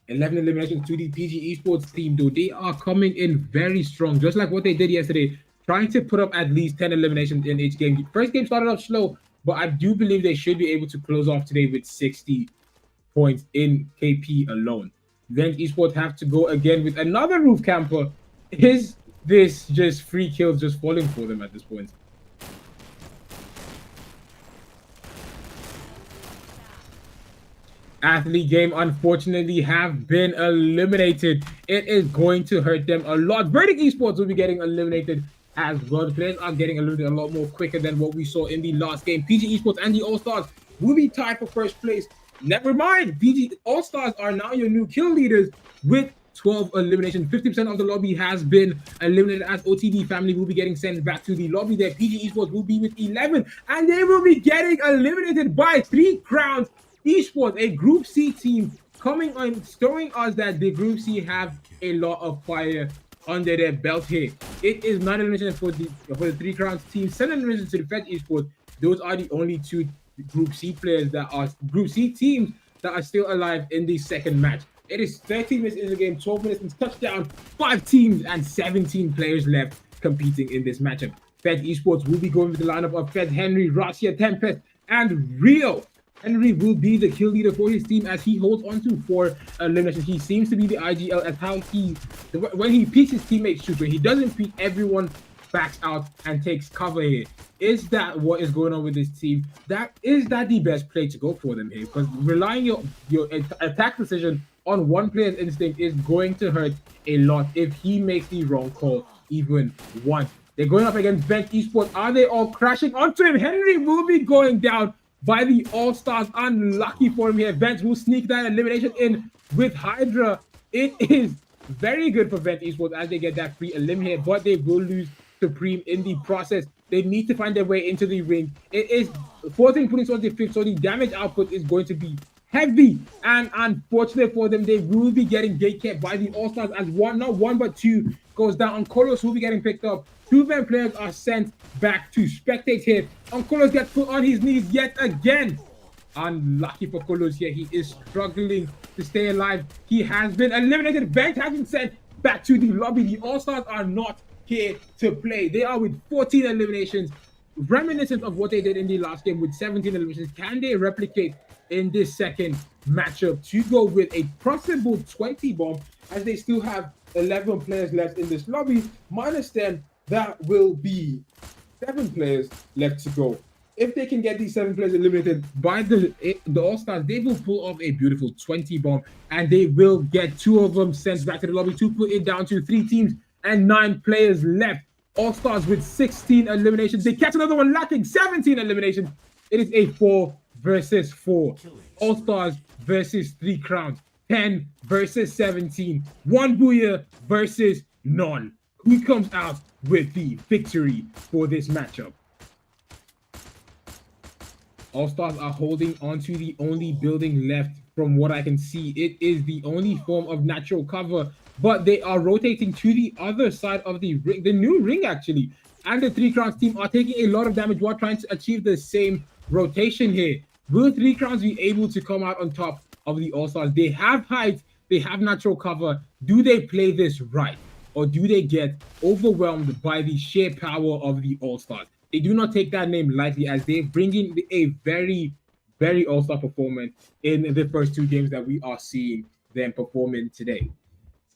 11 eliminations to the PG Esports team, though. They are coming in very strong, just like what they did yesterday, trying to put up at least 10 eliminations in each game. First game started off slow, but I do believe they should be able to close off today with 60 points in KP alone. Then Esports have to go again with another roof camper. Is this just free kills just falling for them at this point? Athlete game unfortunately have been eliminated. It is going to hurt them a lot. Verdict Esports will be getting eliminated as well. The players are getting eliminated a lot more quicker than what we saw in the last game. PG Esports and the All-Stars will be tied for first place. Never mind, PG All-Stars are now your new kill leaders with 12 eliminations. 50% of the lobby has been eliminated, as OTD family will be getting sent back to the lobby there. PG Esports will be with 11, and they will be getting eliminated by 3 crowns. Esports, a Group C team, coming on, showing us that the Group C have a lot of fire under their belt here. It is 9 eliminations for the 3 crowns team, 7 eliminations to the Fed Esports. Those are the only 2 Group C players that are Group C teams that are still alive in the second match. It is 13 minutes in the game, 12 minutes in touchdown, 5 teams and 17 players left competing in this matchup. Fed Esports will be going with the lineup of Fed, Henry, Rasia, Tempest, and Rio. Henry will be the kill leader for his team as he holds on to 4 eliminations. He seems to be the IGL at how when he peeks, his teammates shoot. When he doesn't peek, everyone backs out and takes cover here. Is that what is going on with this team? Is that the best play to go for them here? Because relying your attack decision on one player's instinct is going to hurt a lot if he makes the wrong call even once. They're going up against Vent Esports. Are they all crashing onto him? Henry will be going down by the All-Stars. Unlucky for him here. Vent will sneak that elimination in with Hydra. It is very good for Vent Esports as they get that free elim here, but they will lose Supreme in the process. They need to find their way into the ring. It is 14 points on the 5th, so the damage output is going to be heavy, and unfortunate for them, they will be getting gate kept by the All-Stars as not one but 2 goes down. Onkolos will be getting picked up. 2 Vent players are sent back to spectate here. Onkolos gets put on his knees yet again. Unlucky for Kolos here. He is struggling to stay alive. He has been eliminated. Vent has been sent back to the lobby. The All-Stars are not here to play. They are with 14 eliminations, reminiscent of what they did in the last game with 17 eliminations. Can they replicate in this second matchup to go with a possible 20 bomb, as they still have 11 players left in this lobby, minus 10? That will be 7 players left to go. If they can get these 7 players eliminated by the All-Stars, they will pull off a beautiful 20 bomb, and they will get 2 of them sent back to the lobby to put it down to 3 teams and 9 players left. All-Stars with 16 eliminations. They catch another one lacking 17 eliminations. It is a 4 versus 4. All-Stars versus 3 crowns. 10 versus 17. 1 booyah versus none. Who comes out with the victory for this matchup? All-Stars are holding onto the only building left from what I can see. It is the only form of natural cover, but they are rotating to the other side of the ring, the new ring actually. And the 3 crowns team are taking a lot of damage while trying to achieve the same rotation here. Will 3 crowns be able to come out on top of the All-Stars? They have height, they have natural cover. Do they play this right? Or do they get overwhelmed by the sheer power of the All-Stars? They do not take that name lightly, as they bring in a very, very All-Star performance in the first 2 games that we are seeing them performing today.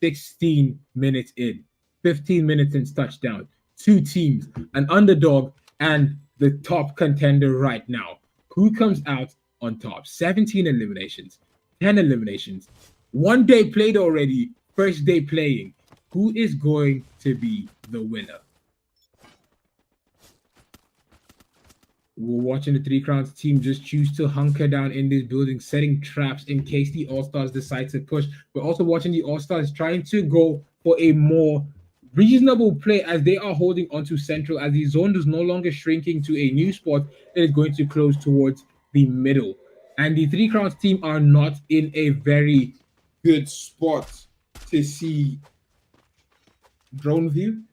16 minutes in, 15 minutes in touchdown. 2 teams, an underdog and the top contender right now. Who comes out on top? 17 eliminations, 10 eliminations. 1 day played already, first day playing. Who is going to be the winner? We're watching the Three Crowns team just choose to hunker down in this building, setting traps in case the All-Stars decide to push. We're also watching the All-Stars trying to go for a more reasonable play as they are holding onto Central, as the zone is no longer shrinking to a new spot that is going to close towards the middle. And the Three Crowns team are not in a very good spot to see drone view,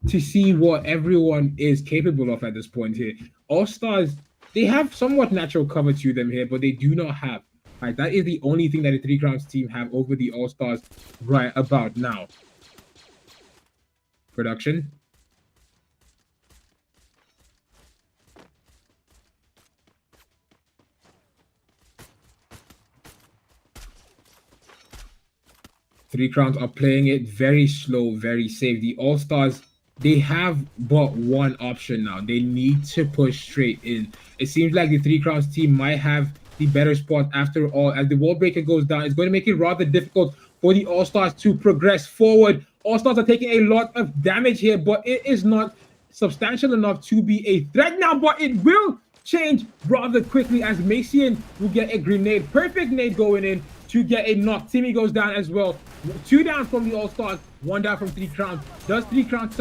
to see what everyone is capable of at this point here. All Stars, they have somewhat natural cover to them here, but they do not have. Right, that is the only thing that the Three Crowns team have over the All Stars right about now. Production. Three Crowns are playing it very slow, very safe. The All Stars, they have but one option now. They need to push straight in. It seems like the Three Crowns team might have the better spot after all. As the wall breaker goes down, it's going to make it rather difficult for the All Stars to progress forward. All Stars are taking a lot of damage here, but it is not substantial enough to be a threat now, but it will change rather quickly as Macian will get a grenade. Perfect nade going in to get a knock. Timmy goes down as well. 2 down from the All-Stars, 1 down from Three Crowns. Does Three Crowns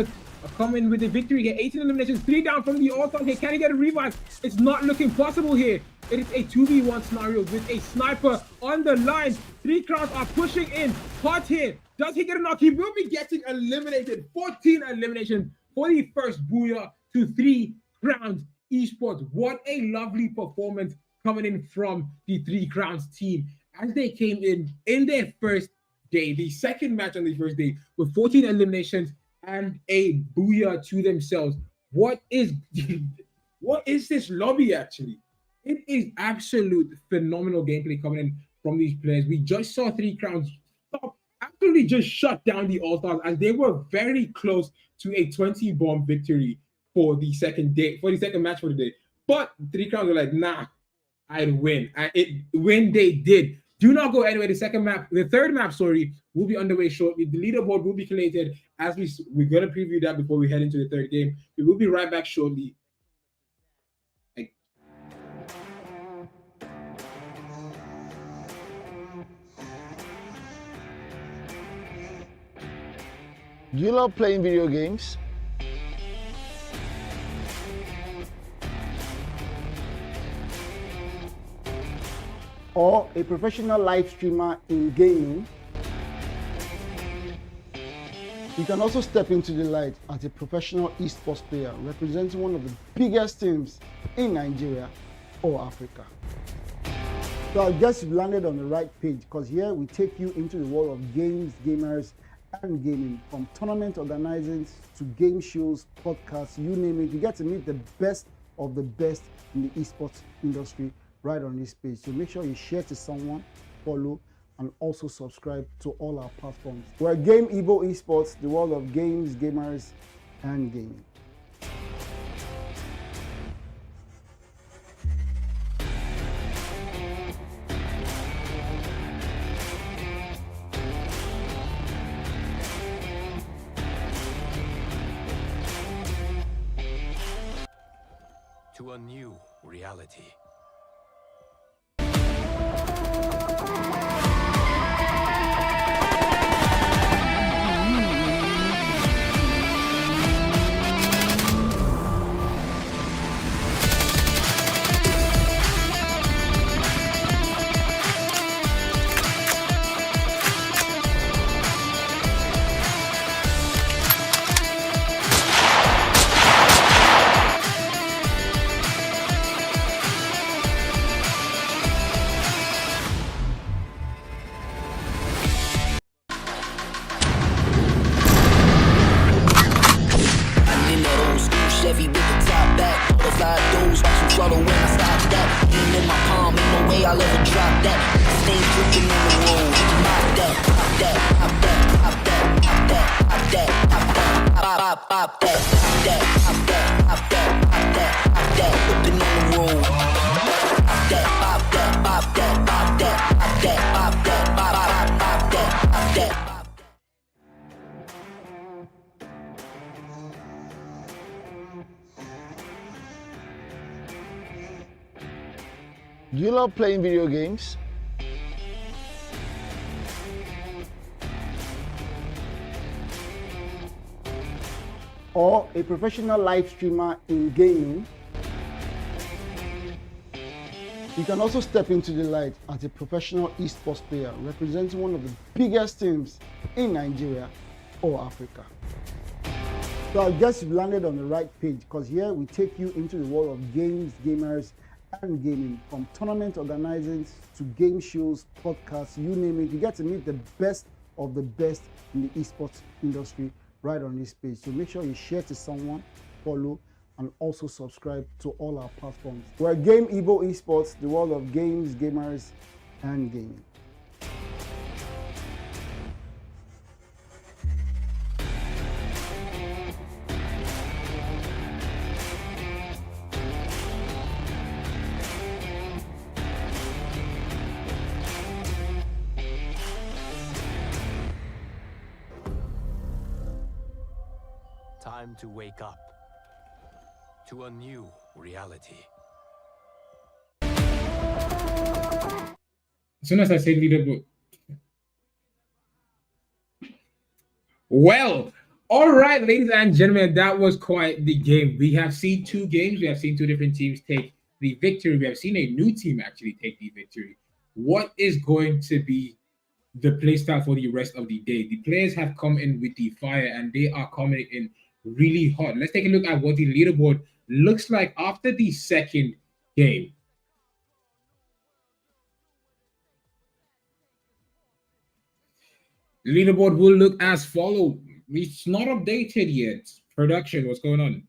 come in with the victory? Get 18 eliminations, 3 down from the All-Stars. Hey, can he get a revive? It's not looking possible here. It is a 2v1 scenario with a sniper on the line. Three Crowns are pushing in hot here. Does he get a knock? He will be getting eliminated. 14 eliminations for the first booyah to Three Crowns Esports. What a lovely performance coming in from the Three Crowns team as they came in their first day, the second match on the first day, with 14 eliminations and a booyah to themselves. What is this lobby actually? It is absolute phenomenal gameplay coming in from these players. We just saw Three Crowns absolutely just shut down the All-Stars as they were very close to a 20-bomb victory for the second match for the day. But Three Crowns were like, nah, I'd win. When they did. Do not go anywhere. The third map, will be underway shortly. The leaderboard will be collated as we're going to preview that before we head into the third game. We will be right back shortly. Do you love playing video games? Or a professional live streamer in gaming? You can also step into the light as a professional esports player representing one of the biggest teams in Nigeria or Africa. So I guess you've landed on the right page, because here we take you into the world of games, gamers, and gaming. From tournament organizing to game shows, podcasts, you name it. You get to meet the best of the best in the esports industry right on this page. So make sure you share to someone, follow, and also subscribe to all our platforms. We're Game Evo Esports, the world of games, gamers, and gaming. To a new reality. Chevy with the top back, butterfly doors, watch them flutter when I stop that. Aim in my palm, ain't no way I'll ever drop that. Stains dripping on the road, pop that, pop that, pop that, pop that, pop that, pop that, pop that, pop, pop that, pop that, pop that, pop that, pop that, pop that, whipping on the road. Pop that, pop that, pop that, pop that, pop that, pop that, pop, pop, pop that, pop that. Do you love playing video games? Or a professional live streamer in gaming? You can also step into the light as a professional esports player representing one of the biggest teams in Nigeria or Africa. So I guess you've landed on the right page, because here we take you into the world of games, gamers, and gaming. From tournament organizing to game shows, podcasts, you name it. You get to meet the best of the best in the esports industry right on this page. So make sure you share to someone, follow, and also subscribe to all our platforms. We're Game Evo Esports, the world of games, gamers, and gaming. Time to wake up to a new reality. As soon as I say leaderboard. Well, all right, ladies and gentlemen, that was quite the game. We have seen two games. We have seen two different teams take the victory. We have seen a new team actually take the victory. What is going to be the play style for the rest of the day? The players have come in with the fire, and they are coming in really hot. Let's take a look at what the leaderboard looks like after the second game. The leaderboard will look as follows. It's not updated yet. Production, what's going on?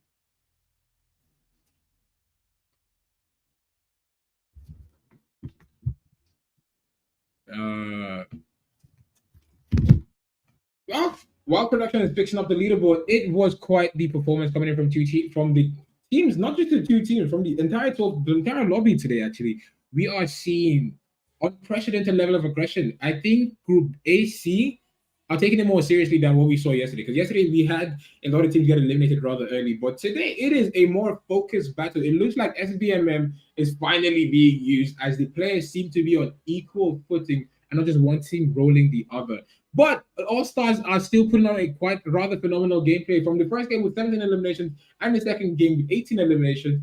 While production is fixing up the leaderboard, it was quite the performance coming in from from the teams, not just the two teams, from the entire lobby today. Actually, we are seeing unprecedented level of aggression. I think Group AC are taking it more seriously than what we saw yesterday. Because yesterday we had a lot of teams get eliminated rather early, but today it is a more focused battle. It looks like SBMM is finally being used, as the players seem to be on equal footing and not just one team rolling the other. But All Stars are still putting on a quite rather phenomenal gameplay. From the first game with 17 eliminations and the second game with 18 eliminations,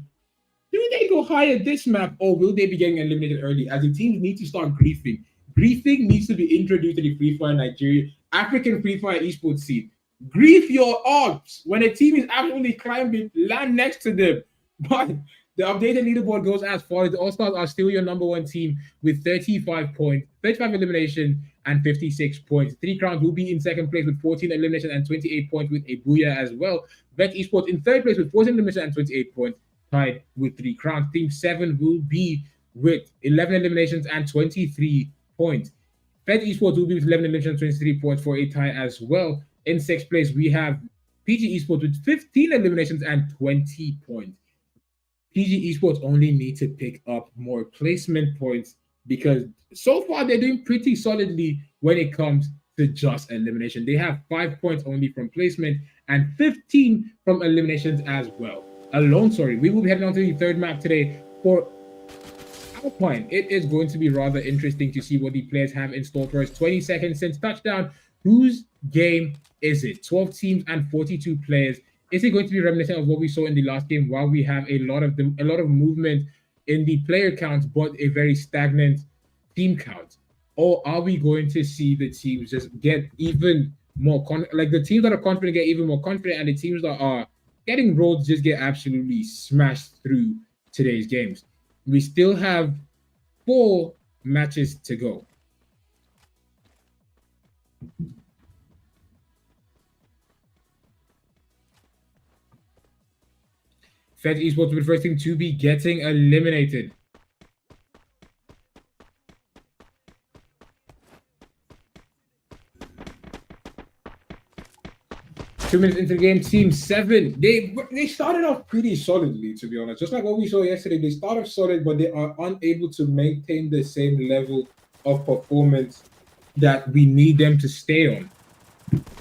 do they go higher this map, or will they be getting eliminated early? As the teams need to start griefing. Griefing needs to be introduced to the Free Fire Nigeria African Free Fire esports scene. Grief your odds when a team is absolutely climbing, land next to them. But the updated leaderboard goes as follows. The All-Stars are still your number one team with 35 points, 35 elimination and 56 points. 3 Crowns will be in second place with 14 elimination and 28 points with a Booyah as well. Vet Esports in third place with 14 elimination and 28 points, tied with 3 Crowns. Team 7 will be with 11 eliminations and 23 points. Fed Esports will be with 11 eliminations and 23 points for a tie as well. In sixth place, we have PG Esports with 15 eliminations and 20 points. PG Esports only need to pick up more placement points, because so far they're doing pretty solidly when it comes to just elimination. They have 5 points only from placement and 15 from eliminations as well. We will be heading on to the third map today for Alpine. It is going to be rather interesting to see what the players have in store for us. 20 seconds since touchdown. Whose game is it? 12 teams and 42 players. Is it going to be reminiscent of what we saw in the last game, while we have a lot of movement in the player counts, but a very stagnant team count? Or are we going to see the teams just get even more the teams that are confident get even more confident, and the teams that are getting rolled just get absolutely smashed through today's games? We still have 4 matches to go. Fed Esports will be the first team to be getting eliminated. Two minutes into the game, Team 7, they started off pretty solidly, to be honest. Just like what we saw yesterday, they start off solid, but they are unable to maintain the same level of performance that we need them to stay on.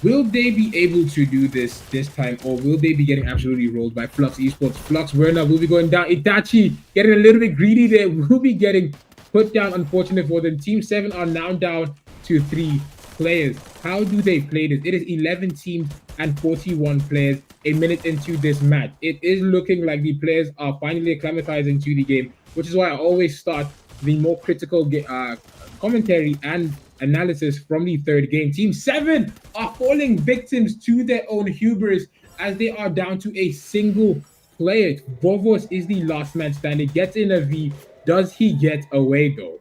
Will they be able to do this time, or will they be getting absolutely rolled by Flux Esports? Flux Werner will be going down. Itachi getting a little bit greedy there. Will be getting put down. Unfortunate for them. Team 7 are now down to 3 players. How do they play this? It is 11 teams and 41 players a minute into this match. It is looking like the players are finally acclimatizing to the game, which is why I always start the more critical commentary and analysis from the third game. Team 7 are falling victims to their own hubris as they are down to a single player. Vovos is the last man standing, gets in a V. Does he get away though?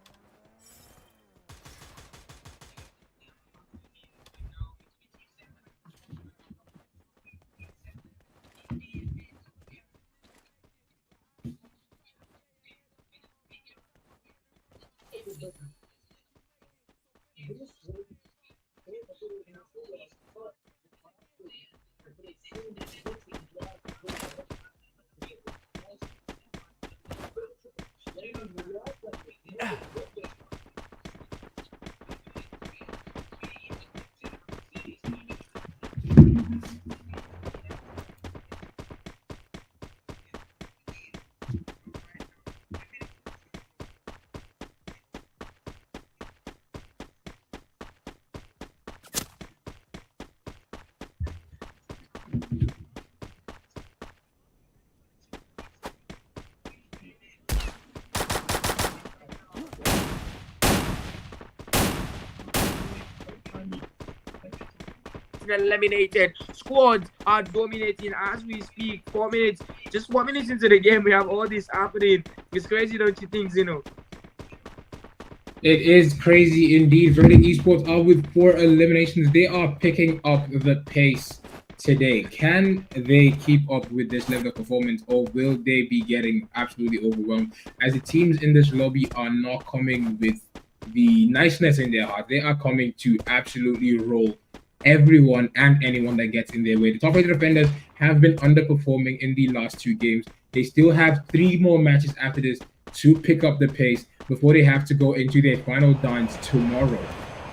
Eliminated. Squads are dominating as we speak. 4 minutes, just 4 minutes into the game, we have all this happening. It's crazy, don't you think, Zeno? It is crazy indeed. Verdict Esports are with 4 eliminations. They are picking up the pace today. Can they keep up with this level of performance, or will they be getting absolutely overwhelmed as the teams in this lobby are not coming with the niceness in their heart? They are coming to absolutely roll everyone and anyone that gets in their way. The top rated defenders have been underperforming in the last 2 games. They still have 3 more matches after this to pick up the pace before they have to go into their final dance tomorrow.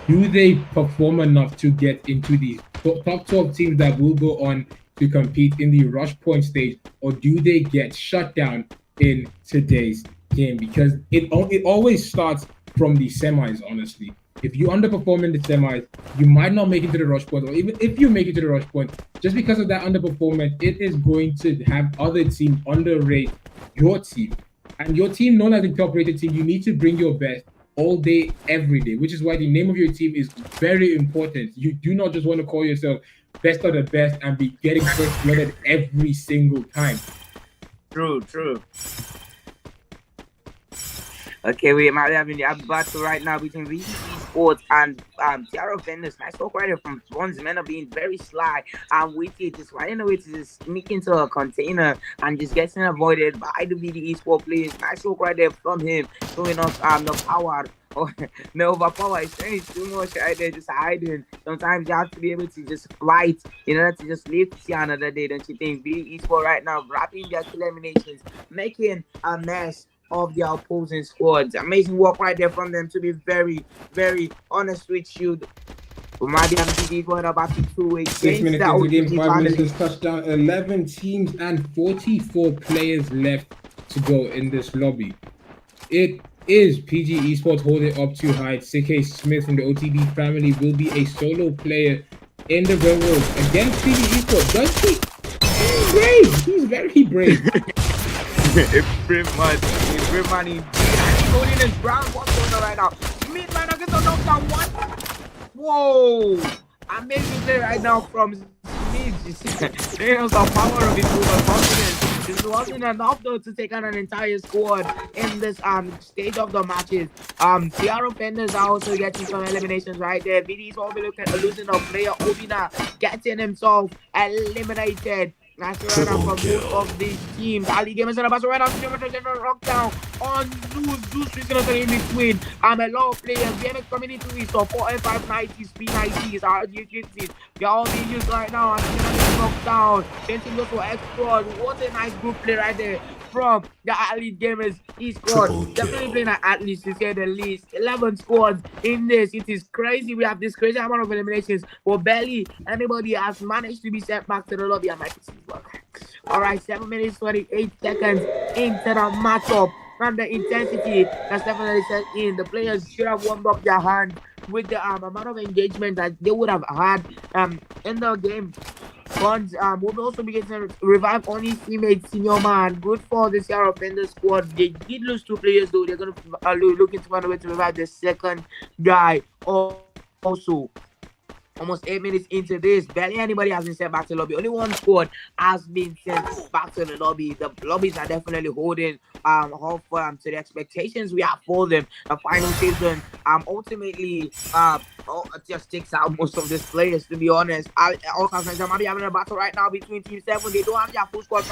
Do they perform enough to get into the top 12 teams that will go on to compete in the rush point stage, or do they get shut down in today's game? Because it always starts from the semis, honestly. If you underperform in the semis, you might not make it to the rush point, or even if you make it to the rush point, just because of that underperformance, it is going to have other teams underrate your team. And your team, known as the top-rated team, you need to bring your best all day, every day, which is why the name of your team is very important. You do not just want to call yourself best of the best and be getting first blooded every single time. True. Okay, we might be having a battle right now between VC Sports and Tiara Vendors. Nice talk right here from Swans. Men are being very sly and witty, just finding a way to just sneak into a container and just getting avoided by the VD Sport players. Nice talk right there from him, showing us the power. Oh, no overpower. It's showing too much right there, just hiding. Sometimes you have to be able to just flight in order to just live to see another day, don't you think? VD Sport right now wrapping their eliminations, making a mess of their opposing squads. Amazing work right there from them, to be very, very honest with you. We might be MTV going about to 2 6 minutes into the game, 5 minutes touchdown, 11 teams and 44 players left to go in this lobby. It is PG Esports holding up too high. CK Smith from the OTB family will be a solo player in the railroad against PG Esports. Does he? He's brave. He's very brave. Pretty much. He's pretty money. He's going in his ground. What's going on right now? Midman gets a knockdown. What? Whoa! Amazing play right now from Smith. There's the power of his confidence. This wasn't enough though to take on an entire squad in this stage of the matches. CR offenders are also getting some eliminations right there. VD's all be looking at losing a player. Obina getting himself eliminated. That's right now for both of these teams. Ali Gamers and Abbas right now. Lockdown on Zeus is gonna in between. A lot of players. BMX coming into it. So 4 and 5 90s, P90s, RG50s. They're all being used right now. And they're gonna be knocked down. Changing goes for Export. What a nice group play right there from the Athlete Gamers eSquad. Definitely playing at Athlete to say the least. 11 squads in this. It is crazy. We have this crazy amount of eliminations, but barely anybody has managed to be sent back to the lobby. I might see well. Alright, 7 minutes 28 seconds into the matchup. And the intensity that's definitely set in. The players should have warmed up their hand with the amount of engagement that they would have had in the game. Funds will also be getting to revive only teammate Senior Man. Good for the Sierra Offender squad. They did lose 2 players though. They're gonna looking to find a way to revive the second guy also. Almost 8 minutes into this, barely anybody has been sent back to the lobby. Only one squad has been sent back to the lobby. The lobbies are definitely holding off to the expectations we have for them. The final season ultimately it just takes out most of these players, to be honest. Also, might be having a battle right now between Team 7. They don't have their full squad.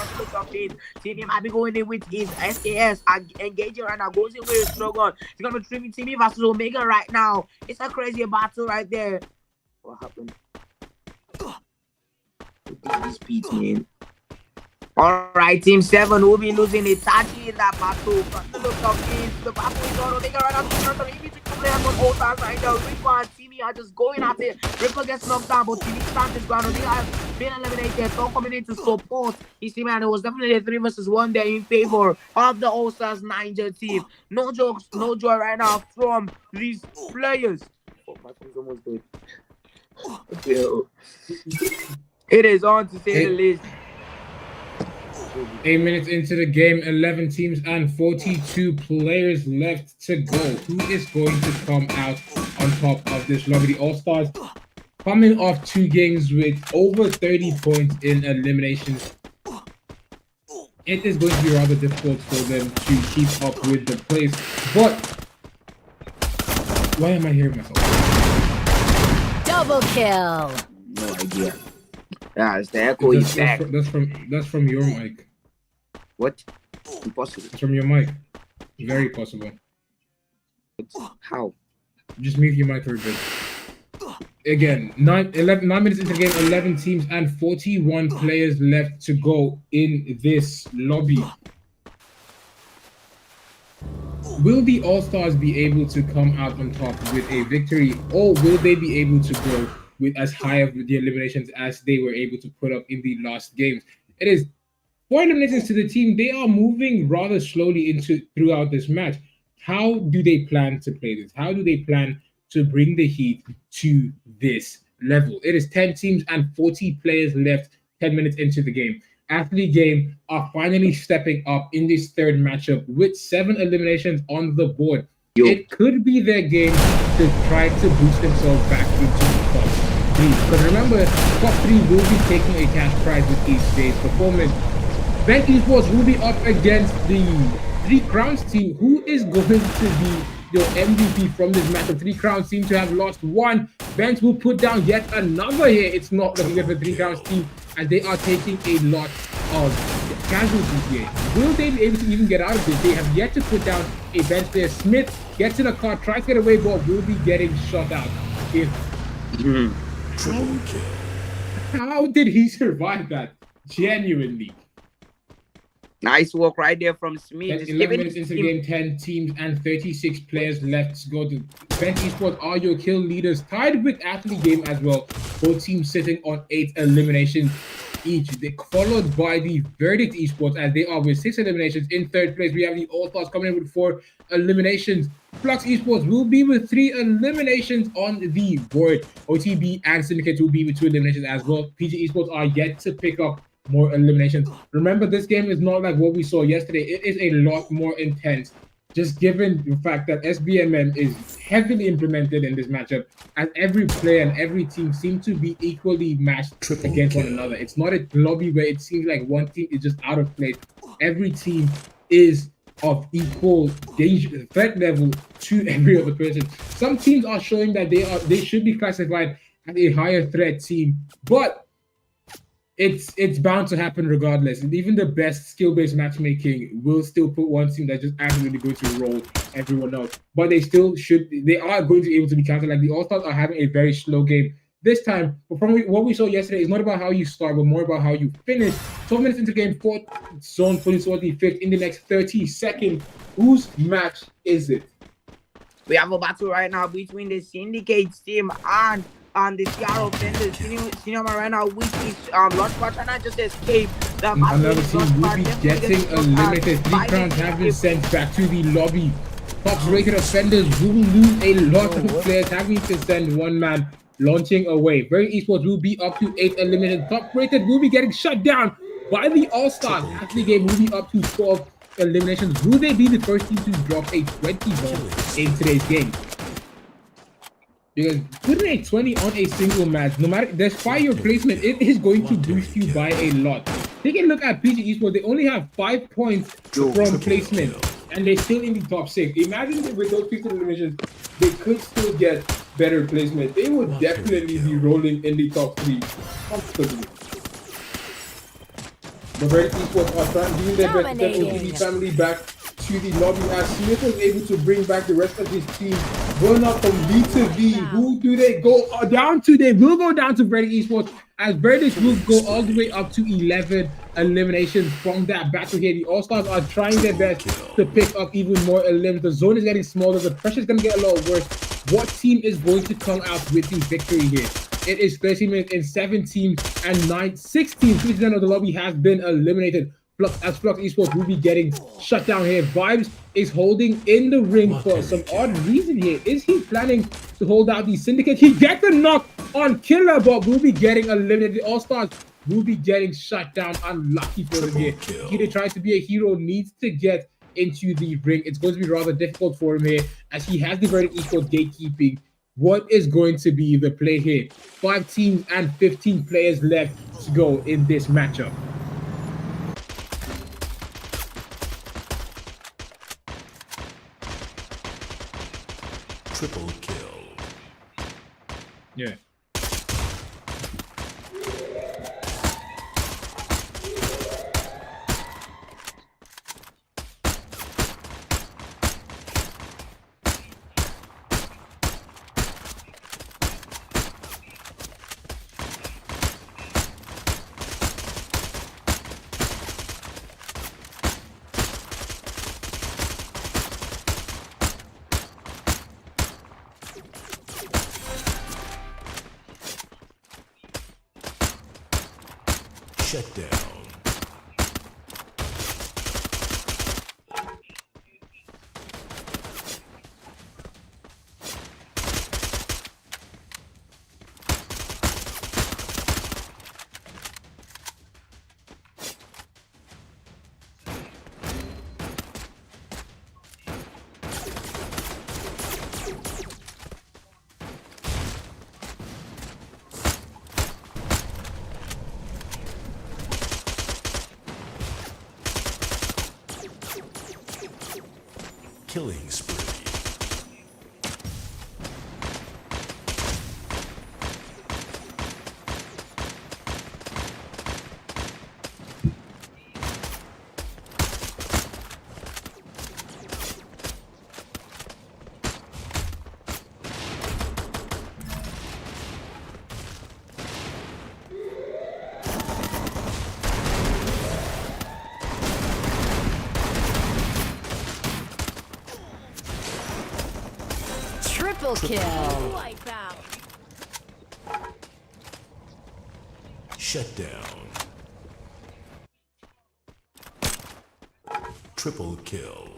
Team might be going in with his SKS engaging right now. Goes in with his Shogun. He's gonna be Team versus Omega right now. It's a crazy battle right there. What happened? These beats, man. Alright, Team 7 will be losing Itachi in that battle. From the look of things, the battle is on Omega right now. Reaper and Timmy are just going at it. Reaper gets knocked down, but Timmy stands his ground. Omega has been eliminated. Don't coming in to support his team, and it was definitely a 3 versus 1 there in favor of the All-Stars Ninja team. No jokes, no joy right now from these players. Oh, my phone's almost dead. It is on to say the least. 8 minutes into the game, 11 teams and 42 players left to go. Who is going to come out on top of this lobby? The All-Stars coming off 2 games with over 30 points in eliminations. It is going to be rather difficult for them to keep up with the pace. But why am I hearing myself? Double kill. No idea. Yeah, it's the echo effect. That's from your mic. What? Impossible. It's from your mic. Very possible. How? Just mute your mic for a bit. Again, 9 minutes into the game, 11 teams and 41 players left to go in this lobby. Will the All-Stars be able to come out on top with a victory, or will they be able to go with as high of the eliminations as they were able to put up in the last games? It is 4 eliminations to the team. They are moving rather slowly throughout this match. How do they plan to play this? How do they plan to bring the heat to this level? It is 10 teams and 40 players left 10 minutes into the game. Athlete Game are finally stepping up in this third matchup with 7 eliminations on the board. It could be their game to try to boost themselves back into the top 3. Because remember, top 3 will be taking a cash prize with each day's performance. Ben Esports will be up against the 3 Crowns team, who is going to be your MVP from this match. The 3 Crowns seem to have lost 1. Bench will put down yet another here. It's not looking good for the 3 Crowns team, as they are taking a lot of casualties here. Will they be able to even get out of this? They have yet to put down a bench player. Smith gets in a car, tries to get away, but will be getting shot out. How did he survive that? Genuinely. Nice work right there from Smith. 11 minutes into the game, 10 teams and 36 players left to go. To Bench Esports are your kill leaders, tied with Athlete Game as well. Both teams sitting on 8 eliminations each. They're followed by the Verdict Esports, as they are with 6 eliminations. In third place, we have the All-Stars coming in with 4 eliminations. Flux Esports will be with 3 eliminations on the board. OTB and Syndicate will be with 2 eliminations as well. PG Esports are yet to pick up more eliminations. Remember, this game is not like what we saw yesterday. It is a lot more intense, just given the fact that SBMM is heavily implemented in this matchup, and every player and every team seem to be equally matched against one another. It's not a lobby where it seems like one team is just out of place. Every team is of equal danger, threat level to every other person. Some teams are showing that they should be classified as a higher threat team, but it's bound to happen regardless. And even the best skill-based matchmaking will still put one team that just absolutely going to roll everyone else. But they are going to be able to be counted. Like the All-Stars are having a very slow game this time. But from what we saw yesterday, it's not about how you start, but more about how you finish. 12 minutes into game 4, zone pulling towards the 5th in the next 30 seconds. Whose match is it? We have a battle right now between the Syndicates team and the CR offenders. Cinema right now, which is Launchpad trying to just escape. The Another team will be getting eliminated. 3 crowns have been sent back to the lobby. Top-rated offenders will lose a lot of players, having to send one man launching away. Very Esports will be up to 8 eliminated. Top-rated will be getting shut down by the All-Stars. After the game will be up to 12 eliminations. Will they be the first team to drop a 20 bomb in today's game? Because putting a 20 on a single match, no matter despite your placement, it is going to boost you by a lot. Take a look at PG Esports. They only have 5 points from placement, and they're still in the top 6. Imagine if with those 15 eliminations, they could still get better placement. They would definitely be rolling in the top 3 comfortably. The Red Esports are trying to do their best to get OTV family back to the lobby as Smith was able to bring back the rest of his team. Going up from B to V. Who do they go down to? They will go down to Verdict Esports as Verdict will go all the way up to 11 eliminations from that battle here. The All-Stars are trying their best to pick up even more eliminations. The zone is getting smaller. The pressure is going to get a lot worse. What team is going to come out with the victory here? It is 30 minutes in 7 teams and 6 teams. 50% of the lobby has been eliminated. Flux Esports will be getting shut down here. Vibes is holding in the ring for some odd reason here. Is he planning to hold out the Syndicate? He gets a knock on Killer, but will be getting eliminated. The All-Stars will be getting shut down. Unlucky for him here. He tries to be a hero, needs to get into the ring. It's going to be rather difficult for him here as he has the Verdict Esports gatekeeping. What is going to be the play here? 5 teams and 15 players left to go in this matchup. Triple kill. Yeah. Shut down. Killing spree. Triple kill. Shut down. Triple kill.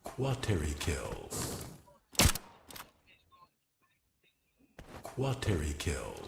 Quateri kill. Quateri kill.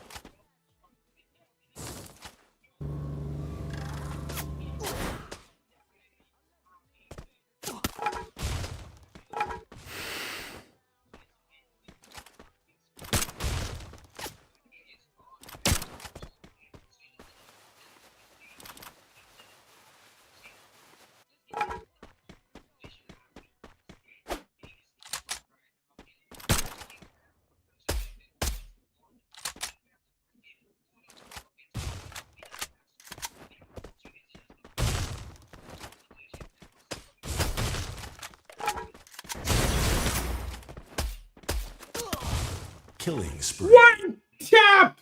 Killing spree. One tap.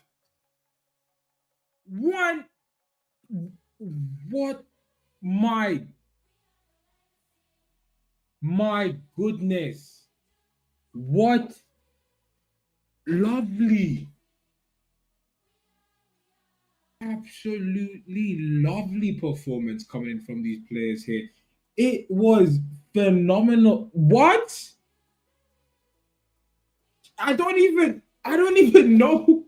One. What? My goodness. What lovely. Absolutely lovely performance coming in from these players here. It was phenomenal. What? I don't even know.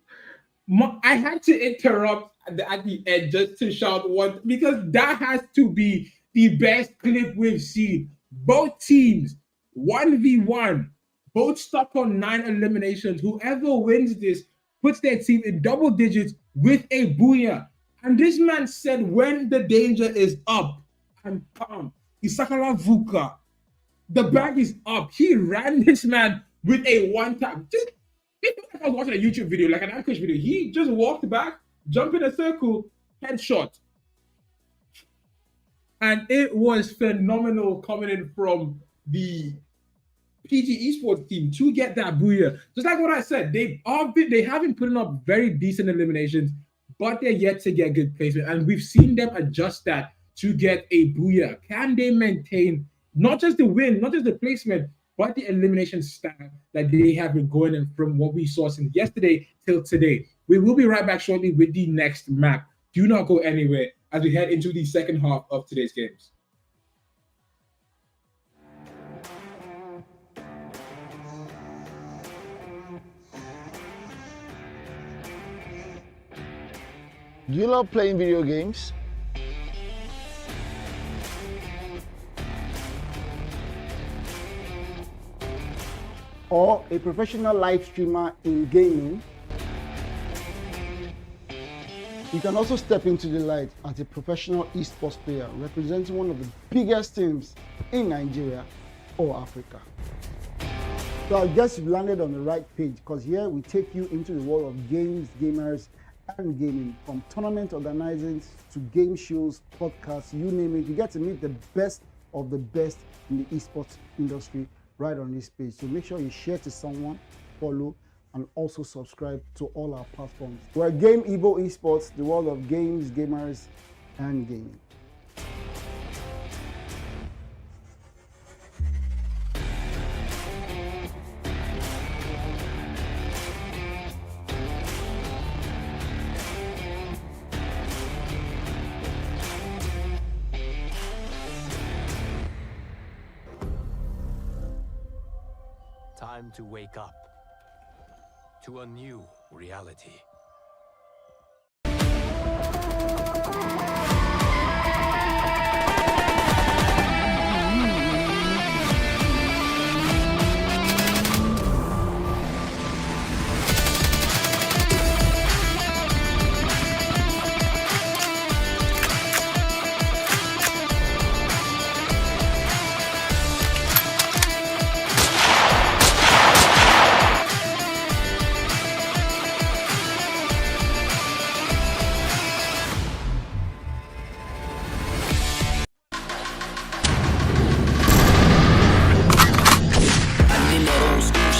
I had to interrupt at the end just to shout one because that has to be the best clip we've seen. Both teams, 1v1, both stop on 9 eliminations. Whoever wins this puts their team in double digits with a booyah. And this man said when the danger is up and calm, Isakala Vuka, the bag is up. He ran this man with a one tap. Just it felt like I was watching a YouTube video, like an Anchorage video. He just walked back, jumped in a circle, headshot. And it was phenomenal coming in from the PG Esports team to get that booyah. Just like what I said, they haven't put up very decent eliminations, but they're yet to get good placement. And we've seen them adjust that to get a booyah. Can they maintain not just the win, not just the placement, but the elimination style that they have been going in from what we saw since yesterday till today? We will be right back shortly with the next map. Do not go anywhere as we head into the second half of today's games. Do you love playing video games? Or a professional live streamer in gaming? You can also step into the light as a professional esports player representing one of the biggest teams in Nigeria or Africa. So I guess you've landed on the right page because here we take you into the world of games, gamers, and gaming, from tournament organizing to game shows, podcasts, you name it. You get to meet the best of the best in the esports industry right on this page. So make sure you share to someone, follow, and also subscribe to all our platforms. We're Game Evo Esports, the world of games, gamers, and gaming. Time to wake up to a new reality.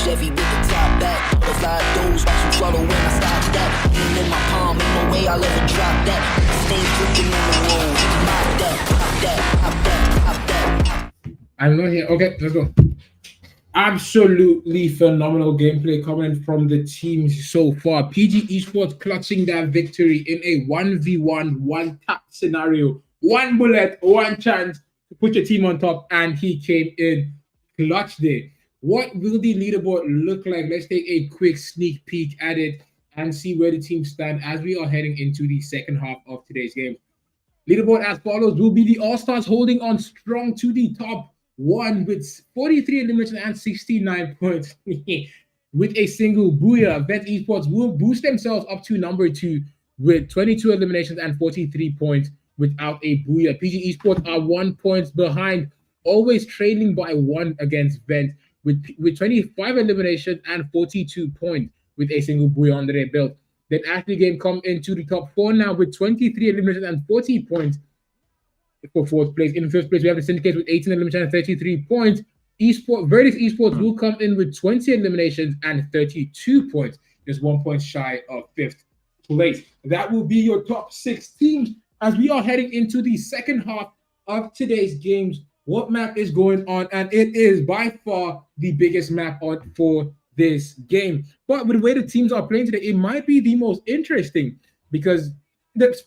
Chevy with the top back, butterfly doors, watch them swallow when I stop that. Aim in my palm, ain't no way I'll ever drop that. Stay cooking on the road, pop that, pop that, pop that, pop that. I'm not here. Okay, let's go. Absolutely phenomenal gameplay coming from the teams so far. PG Esports clutching that victory in a 1v1, one tap scenario. One bullet, one chance to put your team on top, and he came in clutch there. What will the leaderboard look like? Let's take a quick sneak peek at it and see where the teams stand as we are heading into the second half of today's game. Leaderboard as follows will be the All-Stars holding on strong to the top one with 43 eliminations and 69 points with a single booyah. Vet Esports will boost themselves up to number 2 with 22 eliminations and 43 points without a booyah. PG Esports are 1 point behind, always trailing by 1 against Vent with 25 eliminations and 42 points with a single booyah under their belt. Then Ashley Game come into the top 4 now with 23 eliminations and 40 points for 4th place. In 5th place, we have the Syndicate with 18 eliminations and 33 points. Verdict Esports will come in with 20 eliminations and 32 points, just 1 point shy of fifth place. That will be your top 6 teams as we are heading into the second half of today's games. What map is going on? And it is by far the biggest map on for this game. But with the way the teams are playing today, it might be the most interesting because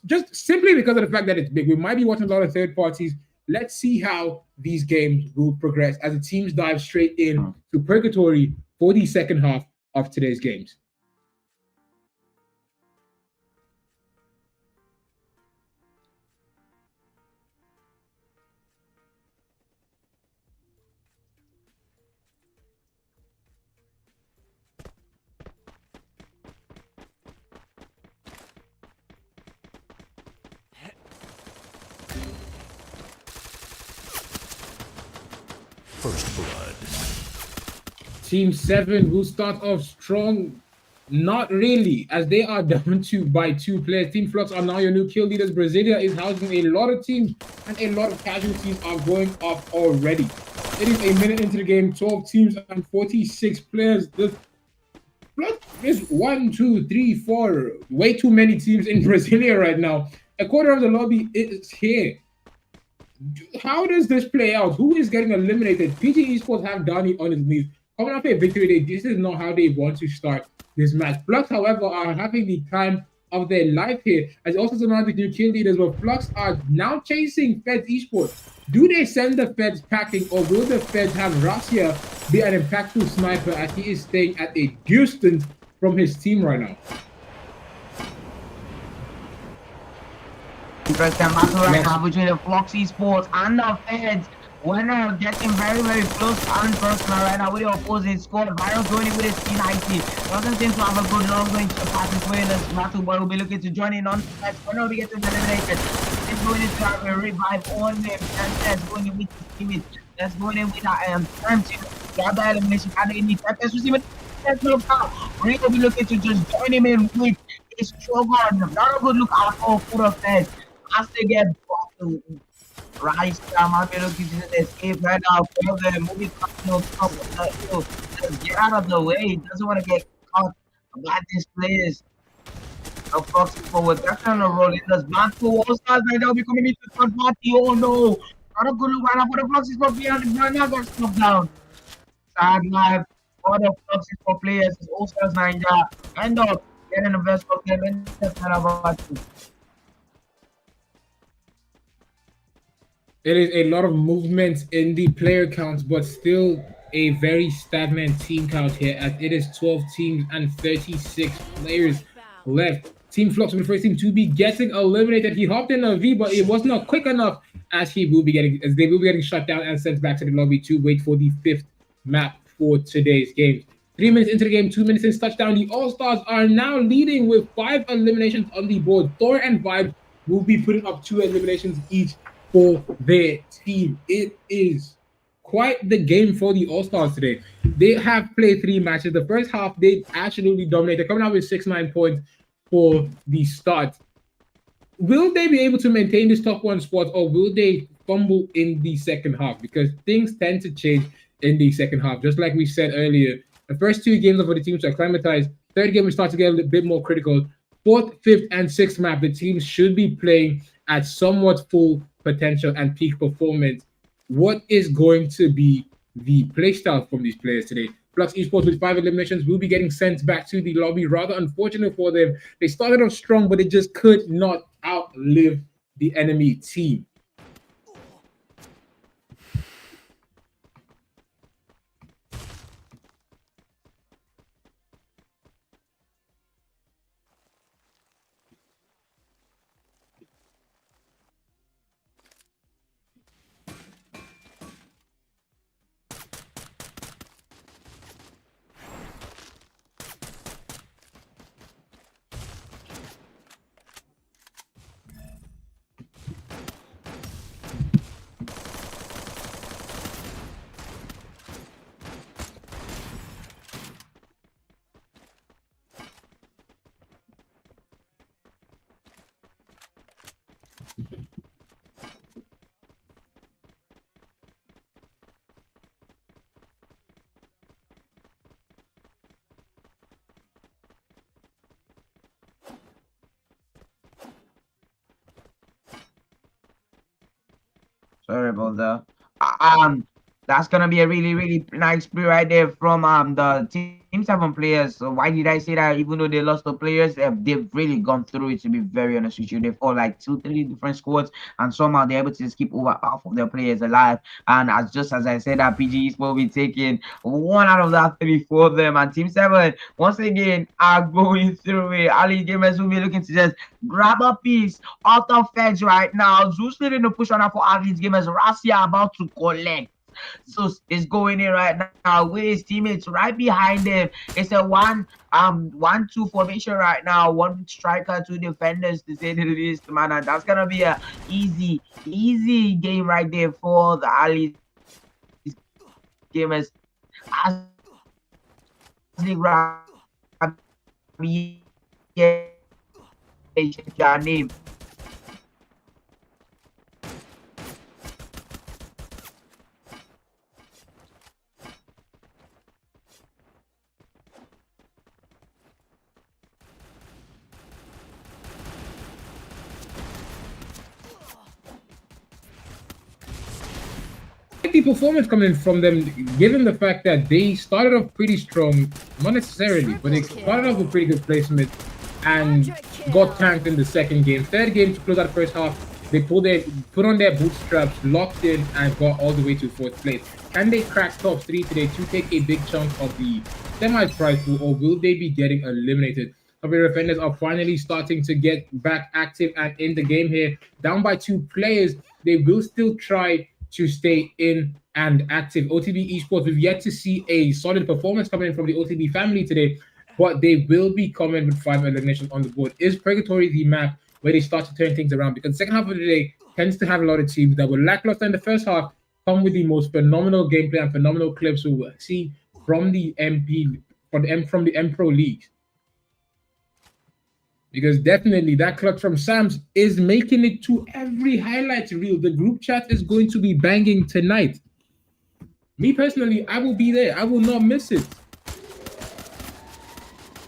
just simply because of the fact that it's big. We might be watching a lot of third parties. Let's see how these games will progress as the teams dive straight in to purgatory for the second half of today's games. First blood. Team 7 will start off strong. Not really, as they are down by 2 players. Team Flux are now your new kill leaders. Brasilia is housing a lot of teams, and a lot of casualties are going up already. It is a minute into the game, 12 teams and 46 players. There's 1, 2, 3, 4, way too many teams in Brasilia right now. A quarter of the lobby is here. How does this play out? Who is getting eliminated? PG Esports have Donnie on his knees. Coming off a victory, this is not how they want to start this match. Flux, however, are having the time of their life here, as also some of the new kill leaders, but Flux are now chasing Feds Esports. Do they send the Feds packing, or will the Feds have Rasia be an impactful sniper as he is staying at a distance from his team right now? Interesting battle right now between the Flux Esports and the Feds. Winner getting very, very close and personal right now with the opposing squad. Byron going in with his P90. Doesn't seem to have a good long range to participate in this battle, but will be looking to join in on the Feds. Winner will be getting eliminated. He's going in to have a revive on him, and Feds going in with his teammates. Let's go in with that time to grab the elimination. And they need Feds receiving. Feds knocked out. Ray will be looking to just join him in with a struggle. Not a good look out for the Feds as they get blocked. Rice might be looking to escape right now. The movie let's get out of the way. He doesn't want to get caught by these players. Of course, forward. That's on the roll. It does not go all stars right now. Becoming into third party. Oh no! Not a good look right now for the Foxes for behind the right now. Got snuffed down. Sad life for the Foxes for players. All stars Ninja end up getting the best of them in the Fenerbahce. There is a lot of movement in the player counts, but still a very stagnant team count here, as it is 12 teams and 36 players left. Team Flux will be the first team to be getting eliminated. He hopped in a V, but it was not quick enough, as they will be getting shut down and sent back to the lobby to wait for the 5th map for today's game. 3 minutes into the game, 2 minutes since touchdown, the All-Stars are now leading with 5 eliminations on the board. Thor and Vibe will be putting up 2 eliminations each for their team. It is quite the game for the All-Stars today. They have played 3 matches. The first half, they absolutely dominated, coming out with 6-9 points for the start. Will they be able to maintain this top 1 spot, or will they fumble in the second half? Because things tend to change in the second half. Just like we said earlier, the first 2 games for the teams to acclimatize. Third game, we start to get a little bit more critical. 4th, 5th, and 6th map, the teams should be playing at somewhat full potential and peak performance. What is going to be the playstyle from these players today? Flux Esports with 5 eliminations will be getting sent back to the lobby. Rather unfortunate for them. They started off strong, but they just could not outlive the enemy team. Sorry about that. That's gonna be a really nice play right there from the Team 7 players. So why did I say that? Even though they lost the players, they've really gone through it. To be very honest with you, they've all like 2, 3 different squads, and somehow they're able to just keep over half of their players alive. And as I said, that PG will be taking one out of that three for them. And Team 7 once again are going through it. Ali Gamers will be looking to just grab a piece out of Feds right now. Zeus leading the push on for Ali's Gamers. Rasia about to collect. Zeus is going in right now with his teammates right behind him. It's a 1-2 formation right now. One striker, two defenders to say the least, man. And that's gonna be a easy game right there for the Ali Gamers. As they grab your name. The performance coming from them, given the fact that they started off pretty strong, not necessarily, but they started off with pretty good placement and got tanked in the second game. Third game to close out the first half, they put on their bootstraps, locked in, and got all the way to fourth place. Can they crack top 3 today to take a big chunk of the semi-prize pool, or will they be getting eliminated? Some of the defenders are finally starting to get back active and in the game here. Down by 2 players, they will still try to stay in and active. OTB Esports, we've yet to see a solid performance coming in from the OTB family today, but they will be coming with 5 eliminations on the board. Is Purgatory the map where they start to turn things around? Because the second half of the day tends to have a lot of teams that were lackluster in the first half come with the most phenomenal gameplay and phenomenal clips we will see from the from the M Pro leagues. Because definitely that clutch from Sam's is making it to every highlight reel. The group chat is going to be banging tonight. Me personally, I will be there. I will not miss it.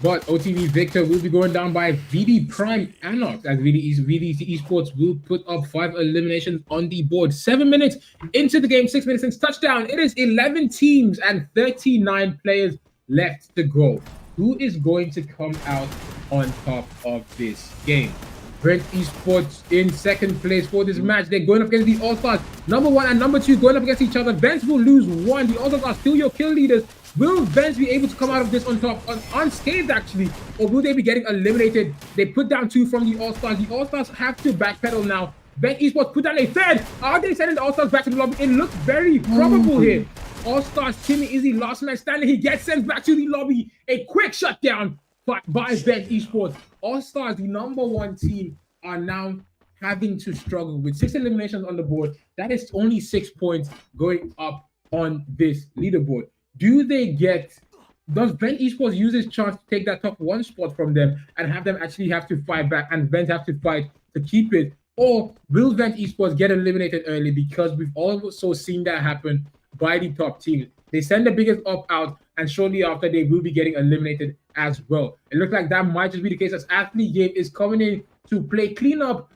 But OTV Victor will be going down by VD Prime Anox, as VD Esports will put up 5 eliminations on the board. 7 minutes into the game, 6 minutes since touchdown. It is 11 teams and 39 players left to go. Who is going to come out on top of this game? Brent Esports in second place for this match. They're going up against the All-Stars. Number 1 and number 2 going up against each other. Vents will lose 1. The All-Stars are still your kill leaders. Will Vents be able to come out of this on top, unscathed actually, or will they be getting eliminated? They put down 2 from the All-Stars. The All-Stars have to backpedal now. Brent Esports put down a third. Are they sending the All-Stars back to the lobby? It looks very probable here. All-Stars, Timmy Izzy, last man standing. He gets sent back to the lobby. A quick shutdown by Brent Esports. All-Stars, the number 1 team, are now having to struggle with 6 eliminations on the board. That is only 6 points going up on this leaderboard. Does Brent Esports use this chance to take that top 1 spot from them and have them actually have to fight back and Vent have to fight to keep it? Or will Vent Esports get eliminated early? Because we've also seen that happen by the top teams. They send the biggest up out, and shortly after they will be getting eliminated as well. It looks like that might just be the case as Athlete Game is coming in to play cleanup,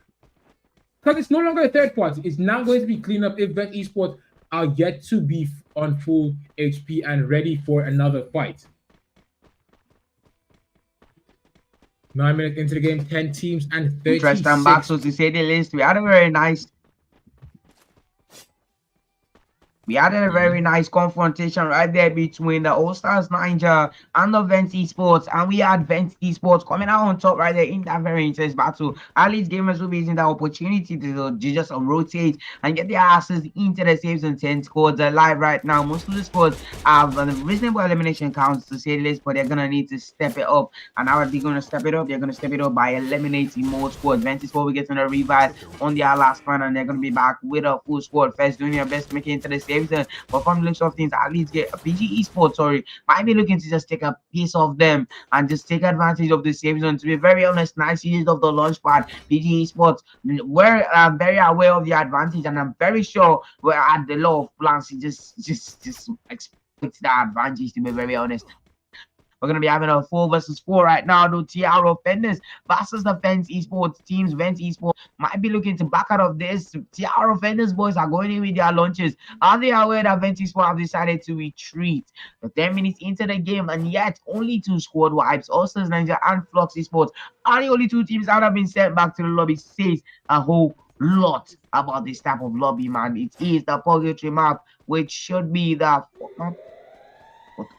because it's no longer a third party. It's now going to be cleanup if Vent Esports are yet to be on full HP and ready for another fight. 9 minutes into the game, 10 teams and 36. Interesting battles to say the least. We had a very nice confrontation right there between the All-Stars Ninja and the Vent Esports, and we had Vent Esports coming out on top right there in that very intense battle. At least gamers will be using the opportunity to just rotate and get their asses into the saves and 10 squads alive right now. Most of the squads have reasonable elimination counts to say the least, but they're gonna need to step it up. And how are they gonna step it up? They're gonna step it up by eliminating more squads. Vent Esports will get on a revive on their last run, and they're gonna be back with a full squad. First doing their best to make it into the saves. But from the looks of things, at least get a PG Esports, might be looking to just take a piece of them and just take advantage of the save zone. To be very honest, nice use of the launch pad. PG Esports were very aware of the advantage, and I'm very sure we're at the low of plans. Just expect that advantage, to be very honest. We're going to be having a 4 versus 4 right now. The TR Offenders versus the Fence Esports teams. Vent Esports might be looking to back out of this. TR Offenders boys are going in with their launches. Are they aware that Vent Esports have decided to retreat? The 10 minutes into the game, and yet only 2 squad wipes. Ulsters Ninja and Flux Esports are the only 2 teams that have been sent back to the lobby. Says a whole lot about this type of lobby, man. It is the purgatory map, which should be the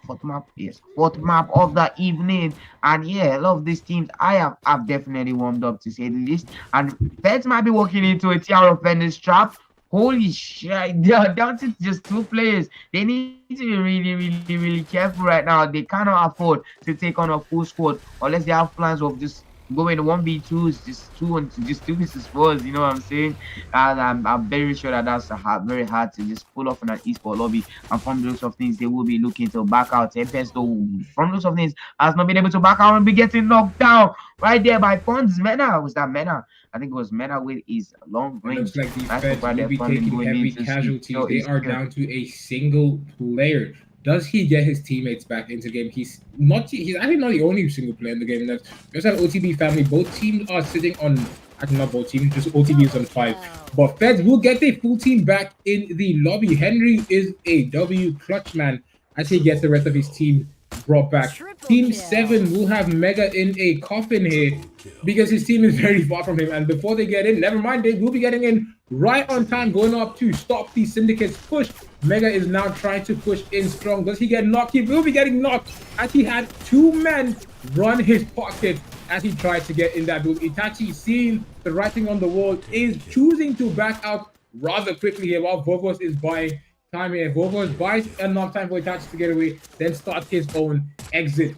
fourth map, yes, fourth map of the evening. And yeah, a lot of these teams I've definitely warmed up, to say the least. And Feds might be walking into a TR Offenders trap. Holy shit, they're down to just 2 players. They need to be really careful right now. They cannot afford to take on a full squad unless they have plans of just going 1v2s, just 2 versus 4s, you know what I'm saying? And I'm very sure that that's very hard to just pull off in an esport lobby. And from those of things, they will be looking to back out. Tempest, though, from those of things, has not been able to back out and be getting knocked down right there by Fonz Mena. Was that Mena? I think it was Mena with his long range. It looks like the Feds will be taking heavy casualties. They are down to a single player. Does he get his teammates back into the game? He's actually not the only single player in the game left. We also have OTB family. Both teams are sitting on, actually not both teams, just OTB is on 5. But Feds will get their full team back in the lobby. Henry is a W clutch man as he gets the rest of his team brought back. Team 7 will have Mega in a coffin here because his team is very far from him. And before they get in, never mind, they will be getting in right on time, going up to stop the Syndicate's push. Mega is now trying to push in strong. Does he get knocked? He will be getting knocked as he had 2 men run his pocket as he tried to get in that duel. Itachi, seeing the writing on the wall, is choosing to back out rather quickly here while Vovos is buying time here. Vovos buys enough time for Itachi to get away, then start his own exit.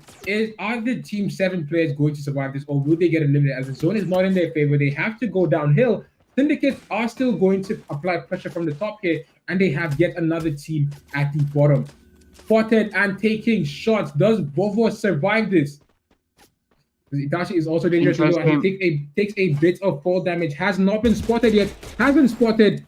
Are the Team 7 players going to survive this, or will they get eliminated? As the zone is not in their favor, they have to go downhill. Syndicates are still going to apply pressure from the top here, and they have yet another team at the bottom. Spotted and taking shots. Does Vovos survive this? Itachi is also dangerous. He takes a bit of fall damage. Has not been spotted yet. Has been spotted.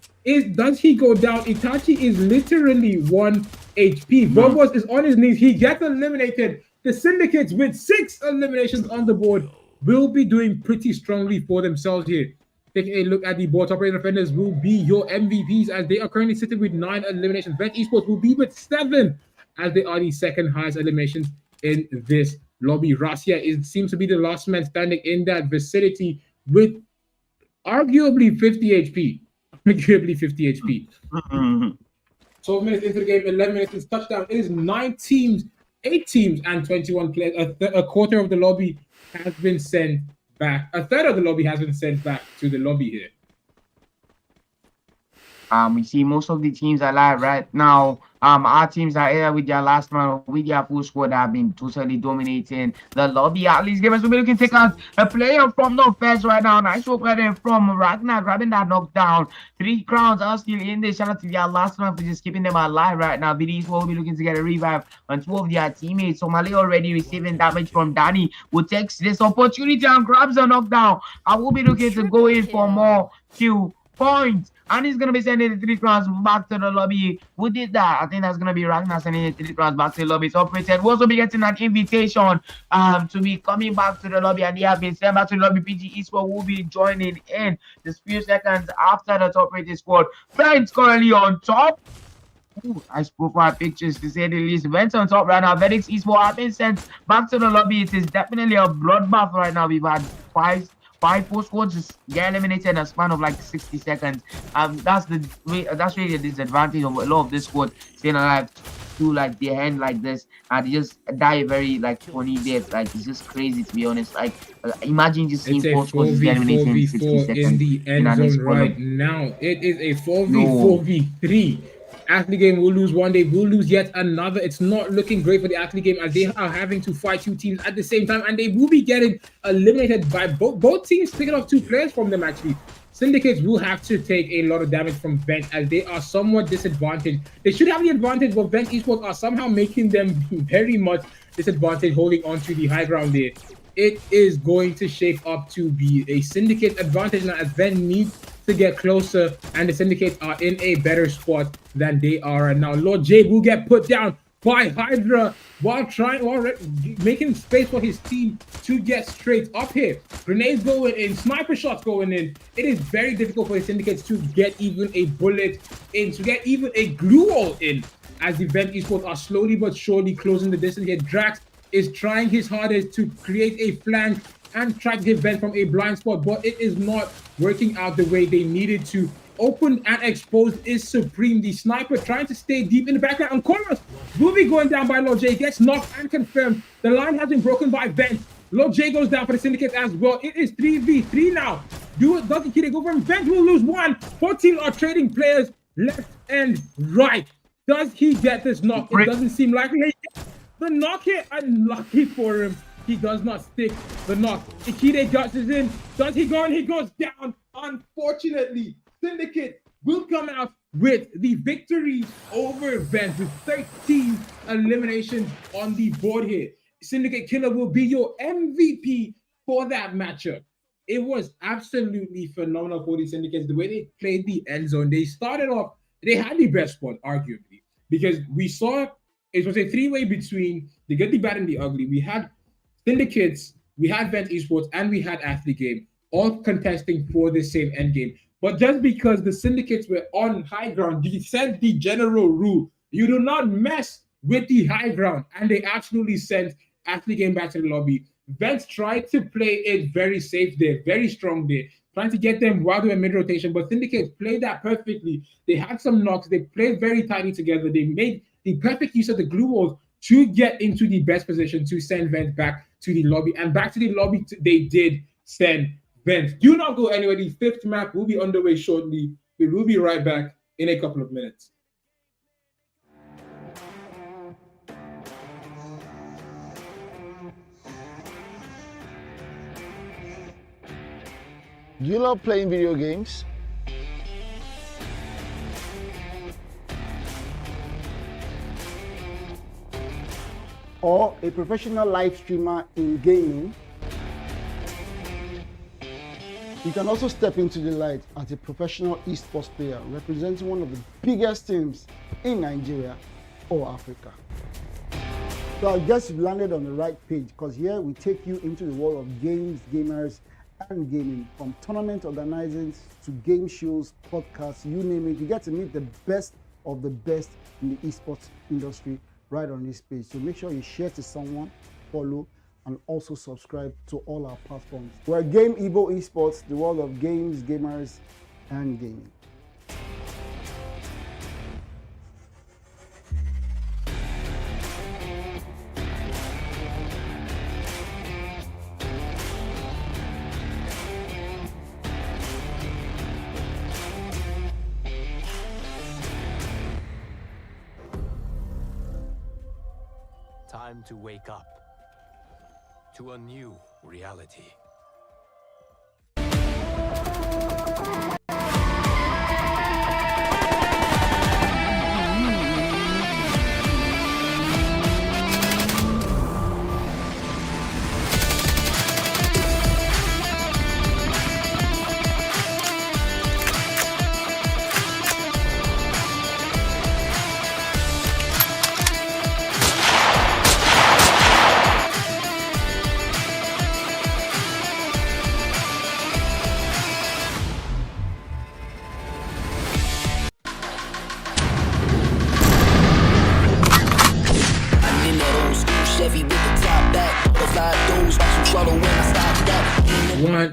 Does he go down? Itachi is literally 1 HP. Vovos is on his knees. He gets eliminated. The Syndicates, with 6 eliminations on the board, will be doing pretty strongly for themselves here. Taking a look at the board, top rated offenders will be your MVPs as they are currently sitting with 9 eliminations. Vet Esports will be with 7 as they are the second highest eliminations in this lobby. Rasia seems to be the last man standing in that vicinity with arguably 50 HP. Arguably 50 HP. 12 minutes into the game, 11 minutes is touchdown. It is 9 teams, 8 teams, and 21 players. A quarter of the lobby has been sent back. A third of the lobby has been sent back to the lobby here. We see most of the teams alive right now. Our teams are either with their last man or with their full squad that have been totally dominating the lobby. At least gamers will be looking to take out a player from the Feds right now. Nice work right there from Ragnar, grabbing that knockdown. 3 crowns are still in there. Shout out to their last man for just keeping them alive right now. BDs will be looking to get a revive on 2 of their teammates. Somali already receiving damage from Danny, who takes this opportunity and grabs a knockdown. I will be looking to go in for more Q points, and he's gonna be sending the 3 crowns back to the lobby. Who did that? I think that's gonna be Ragnar sending the 3 crowns back to the lobby. So operated will also be getting an invitation to be coming back to the lobby, and they have been sent back to the lobby. PG Esports will be joining in just few seconds after the top rated squad. Friends currently on top. Ooh, nice profile pictures to say the least. Vents on top right now. Vedix Esports have been sent back to the lobby. It is definitely a bloodbath right now. We've had 5 full squads just get eliminated in a span of like 60 seconds. That's really the disadvantage of a lot of this squad staying alive to like the end like this, and they just die very like funny death. Like, it's just crazy, to be honest. Like, imagine just seeing 4 squads get eliminated in 60 seconds in the end zone right now. It is a 4v4v3. Athlete game will lose one, they will lose yet another. It's not looking great for the athlete game as they are having to fight 2 teams at the same time, and they will be getting eliminated by both teams, picking off 2 players from them actually. Syndicates will have to take a lot of damage from Vent as they are somewhat disadvantaged. They should have the advantage, but Vent Esports are somehow making them very much disadvantaged, holding on to the high ground there. It is going to shape up to be a Syndicate advantage now as Vent needs to get closer, and the Syndicates are in a better spot than they are right now. Lord J will get put down. by Hydra while making space for his team to get straight up here. Grenades going in, sniper shots going in. It is very difficult for the Syndicates to get even a bullet in, to get even a glue wall in, as the Vent Esports are slowly but surely closing the distance here. Drax is trying his hardest to create a flank and try to get Vent from a blind spot, but it is not working out the way they needed to. Open and exposed is Supreme. The sniper trying to stay deep in the background. And Chorus will be going down by Lord J. Gets knocked and confirmed. The line has been broken by Vent. Lord J goes down for the Syndicate as well. It is 3v3 now. Doesn't Kid go from Vent will lose one. 14 are trading players left and right. Does he get this knock? It doesn't seem likely. The knock here, unlucky for him. He does not stick the knock. Ikide guts is in. Does he go? And he goes down. Unfortunately, Syndicate will come out with the victory over Vent with 13 eliminations on the board here. Syndicate Killer will be your MVP for that matchup. It was absolutely phenomenal for the Syndicates. The way they played the end zone, they started off, they had the best spot, arguably, because we saw it was a three-way between the good, the bad, and the ugly. We had Syndicates, we had Vent Esports, and we had Athlete Game, all contesting for the same end game. But just because the Syndicates were on high ground, they sent the general rule. You do not mess with the high ground. And they absolutely sent Athlete Game back to the lobby. Vents tried to play it very safe there, very strong there, trying to get them while they were mid-rotation. But Syndicates played that perfectly. They had some knocks. They played very tightly together. They made the perfect use of the glue walls to get into the best position to send Vent back to the lobby. And back to the lobby, they did send Vent. Do not go anywhere. The fifth map will be underway shortly. We will be right back in a couple of minutes. Do you love playing video games? Or a professional live streamer in gaming? You can also step into the light as a professional esports player representing one of the biggest teams in Nigeria or Africa. So I guess you've landed on the right page, because here we take you into the world of games, gamers, and gaming. From tournament organizing to game shows, podcasts, you name it, you get to meet the best of the best in the esports industry right on this page. So make sure you share to someone, follow, and also subscribe to all our platforms. We're Game Evo Esports, the world of games, gamers, and gaming. Time to wake up to a new reality.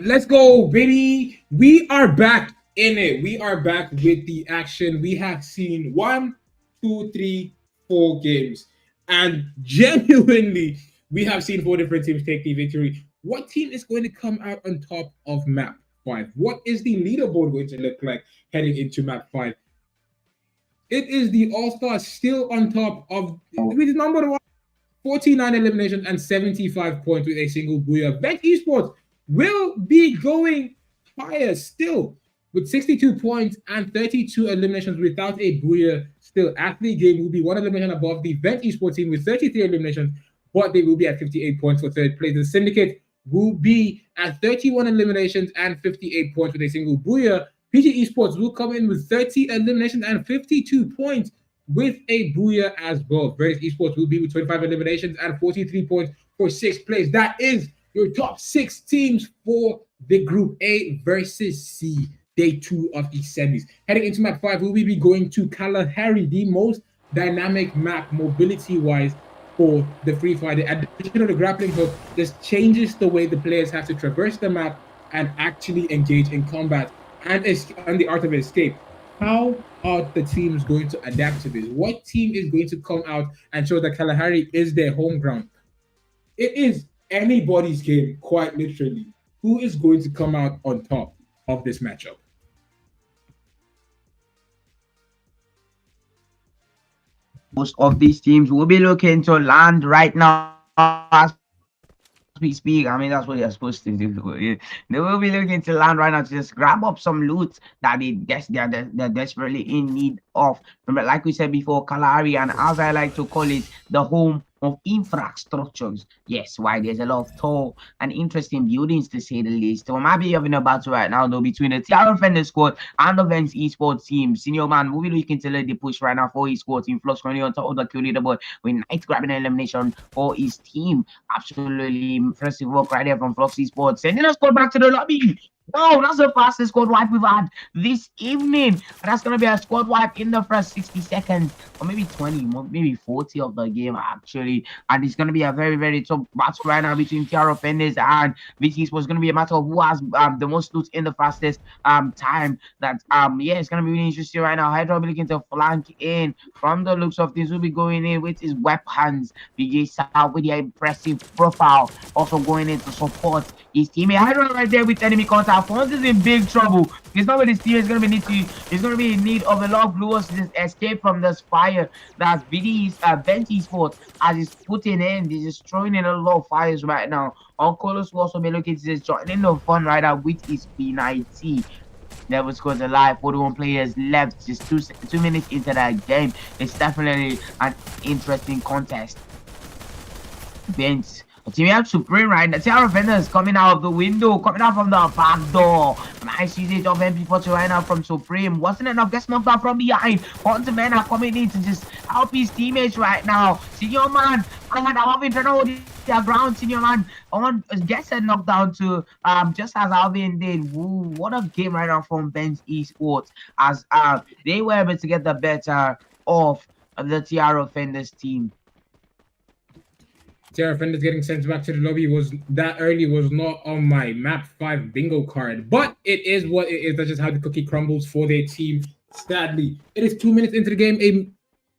Let's go, baby. We are back in it. We are back with the action. We have seen 1, 2, 3, 4 games. And genuinely, we have seen 4 different teams take the victory. What team is going to come out on top of map 5? What is the leaderboard going to look like heading into map 5? It is the All-Stars still on top of with number 1, 49 eliminations and 75 points with a single booyah. Vent Esports will be going higher still with 62 points and 32 eliminations without a booyah. Still, Athlete Game will be 1 elimination above the Vent Esports team with 33 eliminations, but they will be at 58 points for third place. The Syndicate will be at 31 eliminations and 58 points with a single booyah. PG Esports will come in with 30 eliminations and 52 points with a booyah as well. Versus Esports will be with 25 eliminations and 43 points for 6 plays. That is your top 6 teams for the Group A versus C, day 2 of the semis. Heading into map 5, we'll be going to Kalahari, the most dynamic map mobility-wise for the Free Fire. The addition of the grappling hook just changes the way the players have to traverse the map and actually engage in combat and the art of escape. How are the teams going to adapt to this? What team is going to come out and show that Kalahari is their home ground? It is anybody's game, quite literally. Who is going to come out on top of this matchup? Most of these teams will be looking to land right now as we speak. I mean, that's what you're supposed to do. They will be looking to land right now to just grab up some loot that they're desperately in need of. Remember, like we said before, Kalahari, and as I like to call it, the home of infrastructures. Yes, why there's a lot of tall and interesting buildings to say the least. So we might be having a battle right now though between the TR Fender squad and the Vents esports team. Senior man will be looking to let the push right now for esports team. Flux currently on top of the kill leaderboard with Knight grabbing an elimination for his team. Absolutely impressive work right there from Flux esports. Sending a squad back to the lobby. Wow, that's the fastest squad wipe we've had this evening. And that's going to be a squad wipe in the first 60 seconds, or maybe 20, maybe 40 of the game, actually. And it's going to be a very, very tough battle right now between TR Offenders and VTs. Was going to be a matter of who has the most loot in the fastest time. That, yeah, it's going to be really interesting right now. Hydra will be looking to flank in. From the looks of this, will be going in with his weapons. BJ Sal with the impressive profile, also going in to support his teammate. Hydra right there with enemy contact. Fons is in big trouble. It's not with his team. He's gonna be in need of a lot of gluers to just escape from this fire that Venti Sports as he's putting in. He's just throwing in a lot of fires right now. Uncolos will also be looking to just join in the fun right now with his P90. Never scores alive. 41 players left. Just two minutes into that game. It's definitely an interesting contest. Vince. Team up Supreme right now. Terra Vendors coming out of the window, coming out from the back door. Nice usage of MP40 right now from Supreme. Wasn't enough, gets knocked out from behind. Hunter men are coming in to just help his teammates right now. Senior man, I'm Alvin trying to hold their ground. Senior man, gets a knockdown to just as Alvin did. Ooh, what a game right now from Ben's Esports as they were able to get the better of the TR Offenders team. TR Offenders getting sent back to the lobby was not on my map 5 bingo card, but it is what it is. That's just how the cookie crumbles for their team. Sadly, it is 2 minutes into the game, a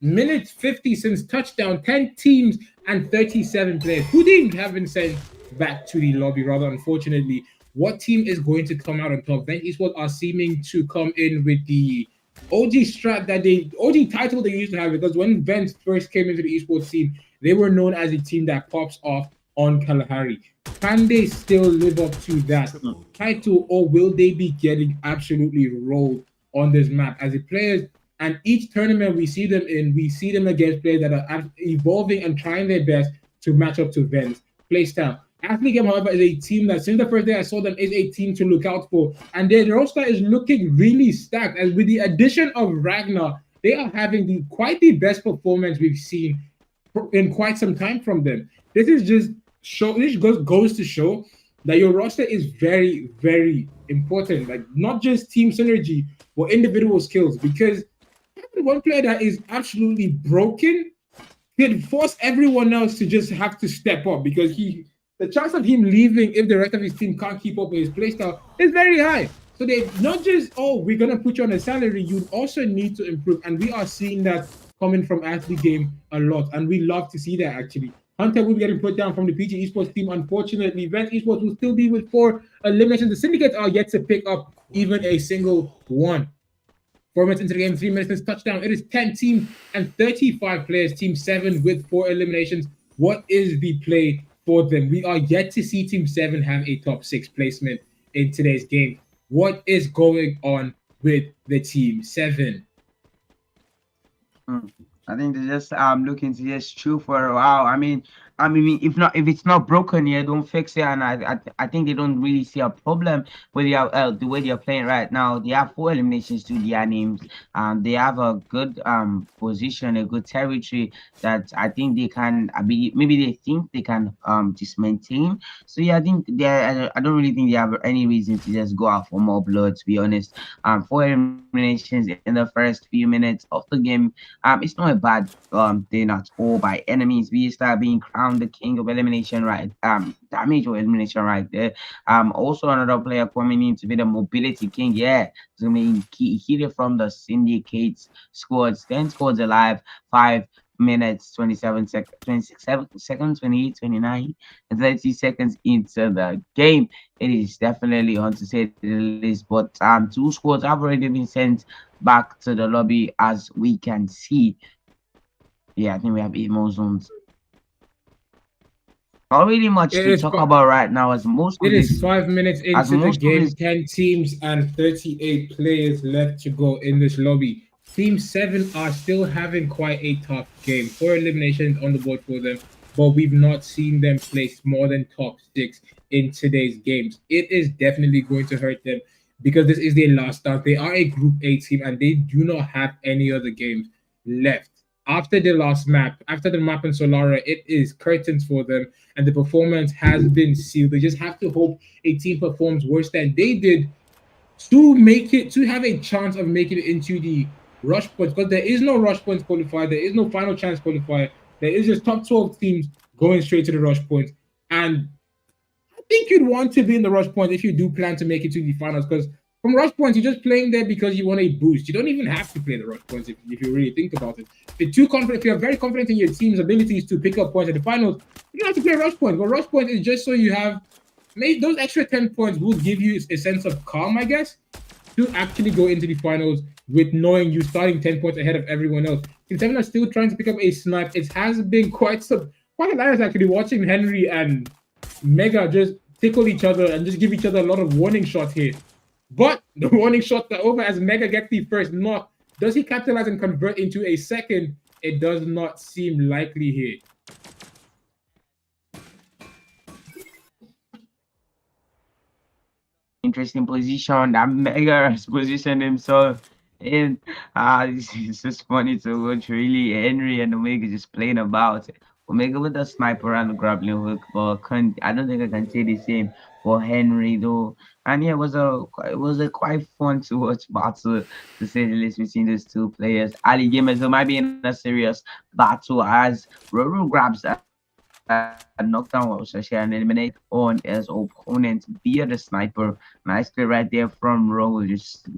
minute 50 since touchdown. 10 teams and 37 players who didn't have been sent back to the lobby. Rather, unfortunately, what team is going to come out on top? Vent Esports are seeming to come in with the OG strat that OG title they used to have, because when Vent first came into the esports team, they were known as a team that pops off on Kalahari. Can they still live up to that title, or will they be getting absolutely rolled on this map as the players? And each tournament we see them in, we see them against players that are evolving and trying their best to match up to Vent's playstyle. Athlete Game, however, is a team that since the first day I saw them is a team to look out for, and their roster is looking really stacked. And with the addition of Ragnar, they are having quite the best performance we've seen in quite some time from them. This goes to show that your roster is very, very important. Like, not just team synergy, but individual skills. Because one player that is absolutely broken could force everyone else to just have to step up, because the chance of him leaving if the rest of his team can't keep up with his playstyle is very high. So they not just, oh, we're gonna put you on a salary, you also need to improve. And we are seeing that coming from Athlete Game a lot, and we love to see that actually. Hunter will be getting put down from the PG Esports team. Unfortunately, Vent Esports will still be with 4 eliminations. The Syndicates are yet to pick up even a single one. 4 minutes into the game, 3 minutes since touchdown. It is 10 teams and 35 players. Team 7 with 4 eliminations. What is the play for them? We are yet to see Team 7 have a top 6 placement in today's game. What is going on with the Team 7? I think they're just looking to just chew for a while. I mean, I mean, if it's not broken, yeah, don't fix it. And I think they don't really see a problem with the way they're playing right now. They have 4 eliminations to their names. They have a good position, a good territory that I think they can. Maybe they think they can just maintain. So yeah, I think they. I don't really think they have any reason to just go out for more blood. To be honest, 4 eliminations in the first few minutes of the game. It's not a bad thing at all by enemies. We start being crowned the king of elimination, right? Damage or elimination right there. Also another player coming in to be the mobility king. Yeah, so I mean, he hit it from the syndicates. Scored 10 squads alive, 5 minutes, 26 seconds, 28, 29, and 30 seconds into the game. It is definitely on to say the least, but 2 squads have already been sent back to the lobby as we can see. Yeah, I think we have 8 more zones. Not really much It to is talk about right now, as most It of is this, 5 minutes as into the most of game, this 10 teams and 38 players left to go in this lobby. Team 7 are still having quite a tough game. 4 eliminations on the board for them, but we've not seen them place more than top 6 in today's games. It is definitely going to hurt them because this is their last start. They are a Group A team and they do not have any other games left. After the last map, after the map in Solara, it is curtains for them and the performance has been sealed. They just have to hope a team performs worse than they did to make it, to have a chance of making it into the rush points. Because there is no rush points qualifier, there is no final chance qualifier. There is just top 12 teams going straight to the rush points. And I think you'd want to be in the rush points if you do plan to make it to the finals. Because from rush points, you're just playing there because you want a boost. You don't even have to play the rush points if you really think about it. If you're too confident, if you're very confident in your team's abilities to pick up points at the finals, you don't have to play rush points. But rush points is just so you have maybe those extra 10 points will give you a sense of calm, I guess, to actually go into the finals with knowing you starting 10 points ahead of everyone else. Team 7 are still trying to pick up a snipe. It has been quite hilarious actually watching Henry and Mega just tickle each other and just give each other a lot of warning shots here. But the warning shots are over as Mega gets the first knock. Does he capitalize and convert into a second? It does not seem likely here. interesting position that Mega has positioned himself in. It's just funny to watch really Henry and Omega just playing about it. Omega with the sniper and the grappling hook, but I don't think I can say the same for Henry though. And yeah, it was a quite fun to watch battle to say the least between those two players. Ali Gamers might be in a serious battle as Roro grabs a knockdown or an eliminate on his opponent via the sniper. Nice play right there from Roro, just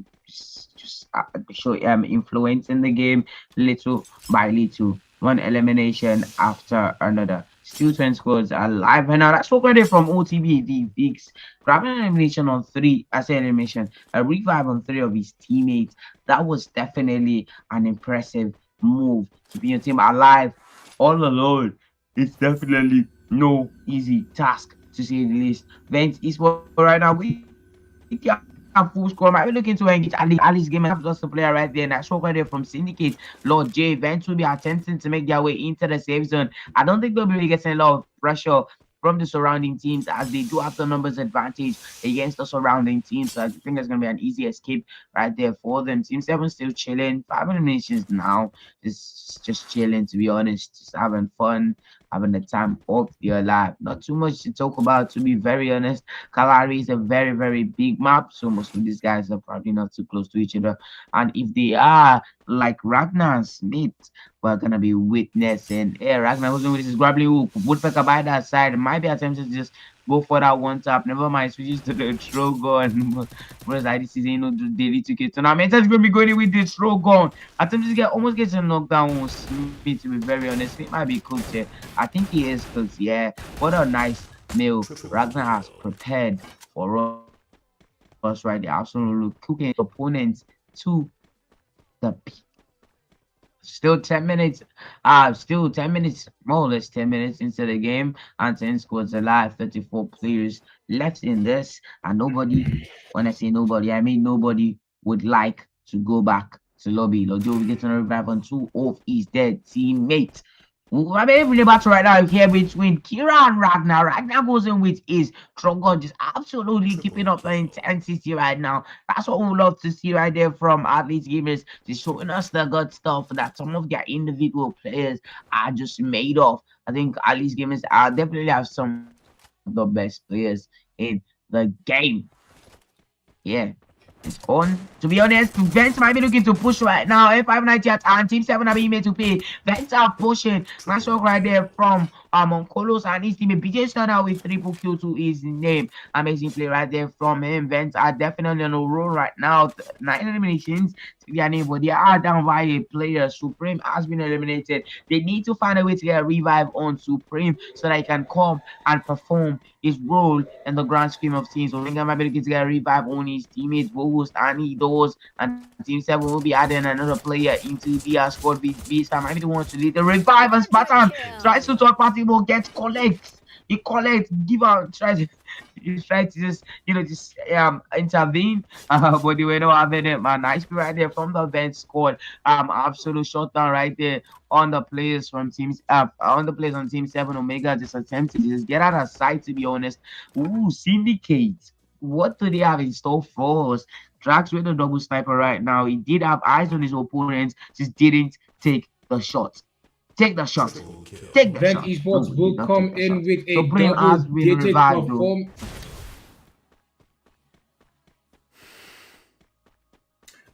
show influence in the game little by little. One elimination after another. Still 10 scores alive. And now that's what credit from OTB the Bigs. Grabbing an elimination on 3, I say elimination, a revive on 3 of his teammates. That was definitely an impressive move to be a team alive all alone. It's definitely no easy task to say the least. Vent is right now with their full score. Might be looking to engage Ali's game and have just a player right there. And that's what there from Syndicate. Lord J. Vent will be attempting to make their way into the safe zone. I don't think they'll be really getting a lot of pressure from the surrounding teams as they do have the numbers advantage against the surrounding teams. So I think there's going to be an easy escape right there for them. Team 7 still chilling. 5 eliminations now. Just chilling, to be honest. Just having fun, having the time of their life. Not too much to talk about, to be very honest. Kalari is a very, very big map. So most of these guys are probably not too close to each other. And if they are, like Ragnar and Smith, we're gonna be witnessing. Yeah, Ragnar was doing with his grappling hook. Woodpecker by that side might be attempting to just go for that one tap. Never mind, switches to the throw gun. Whereas this season, do daily ticket tournament. It's gonna be going with the throw gun. Attempting to almost get a knockdown on Smith, to be very honest. Smith might be cooked here. I think he is cooked, yeah. What a nice meal Ragnar has prepared for us right there. Absolutely cooking opponents to the peak. Still 10 minutes, more or less 10 minutes into the game, and 10 squads alive, 34 players left in this, and nobody, when I say nobody, I mean nobody would like to go back to lobby. Lojo will get another revive on 2 of his dead teammates. I mean, the battle right now here between Kira and Ragnar. Ragnar goes in with his Trogon, just absolutely keeping up the intensity right now. That's what we would love to see right there from Athletes Gamers, just showing us the good stuff that some of their individual players are just made of. I think Athletes Gamers are definitely have some of the best players in the game. Yeah. It's on. To be honest, Vents might be looking to push right now. F590 at and Team 7 are being made to pay. Vents are pushing. Nice work right there from Onkolos and his team. BJ Stunner with triple kill to his name. Amazing play right there from him. Vents are definitely on a roll right now. 9 eliminations to their name, but they are down by a player. Supreme has been eliminated. They need to find a way to get a revive on Supreme so that he can come and perform his role in the grand scheme of things. So Lincoln might be looking to get a revive on his teammates, Bogus, and he does. And Team 7 will be adding another player into the squad. Beast might be the one to lead the revive, and Spartan tries to talk party, but gets collects. He collects, give out, tries to just intervene, but they were not having it, man. Nice play right there from the bench squad. Absolute shutdown right there on the players from teams on the players on Team 7. Omega just attempted to just get out of sight, to be honest. Ooh, Syndicate. What do they have in store for us? Drax with a double sniper right now. He did have eyes on his opponents, just didn't take the shot. Take the shot. Take the Then shot. Esports No, will he did not come take the in shot. with a Supreme has been double-digit revived, though. performance.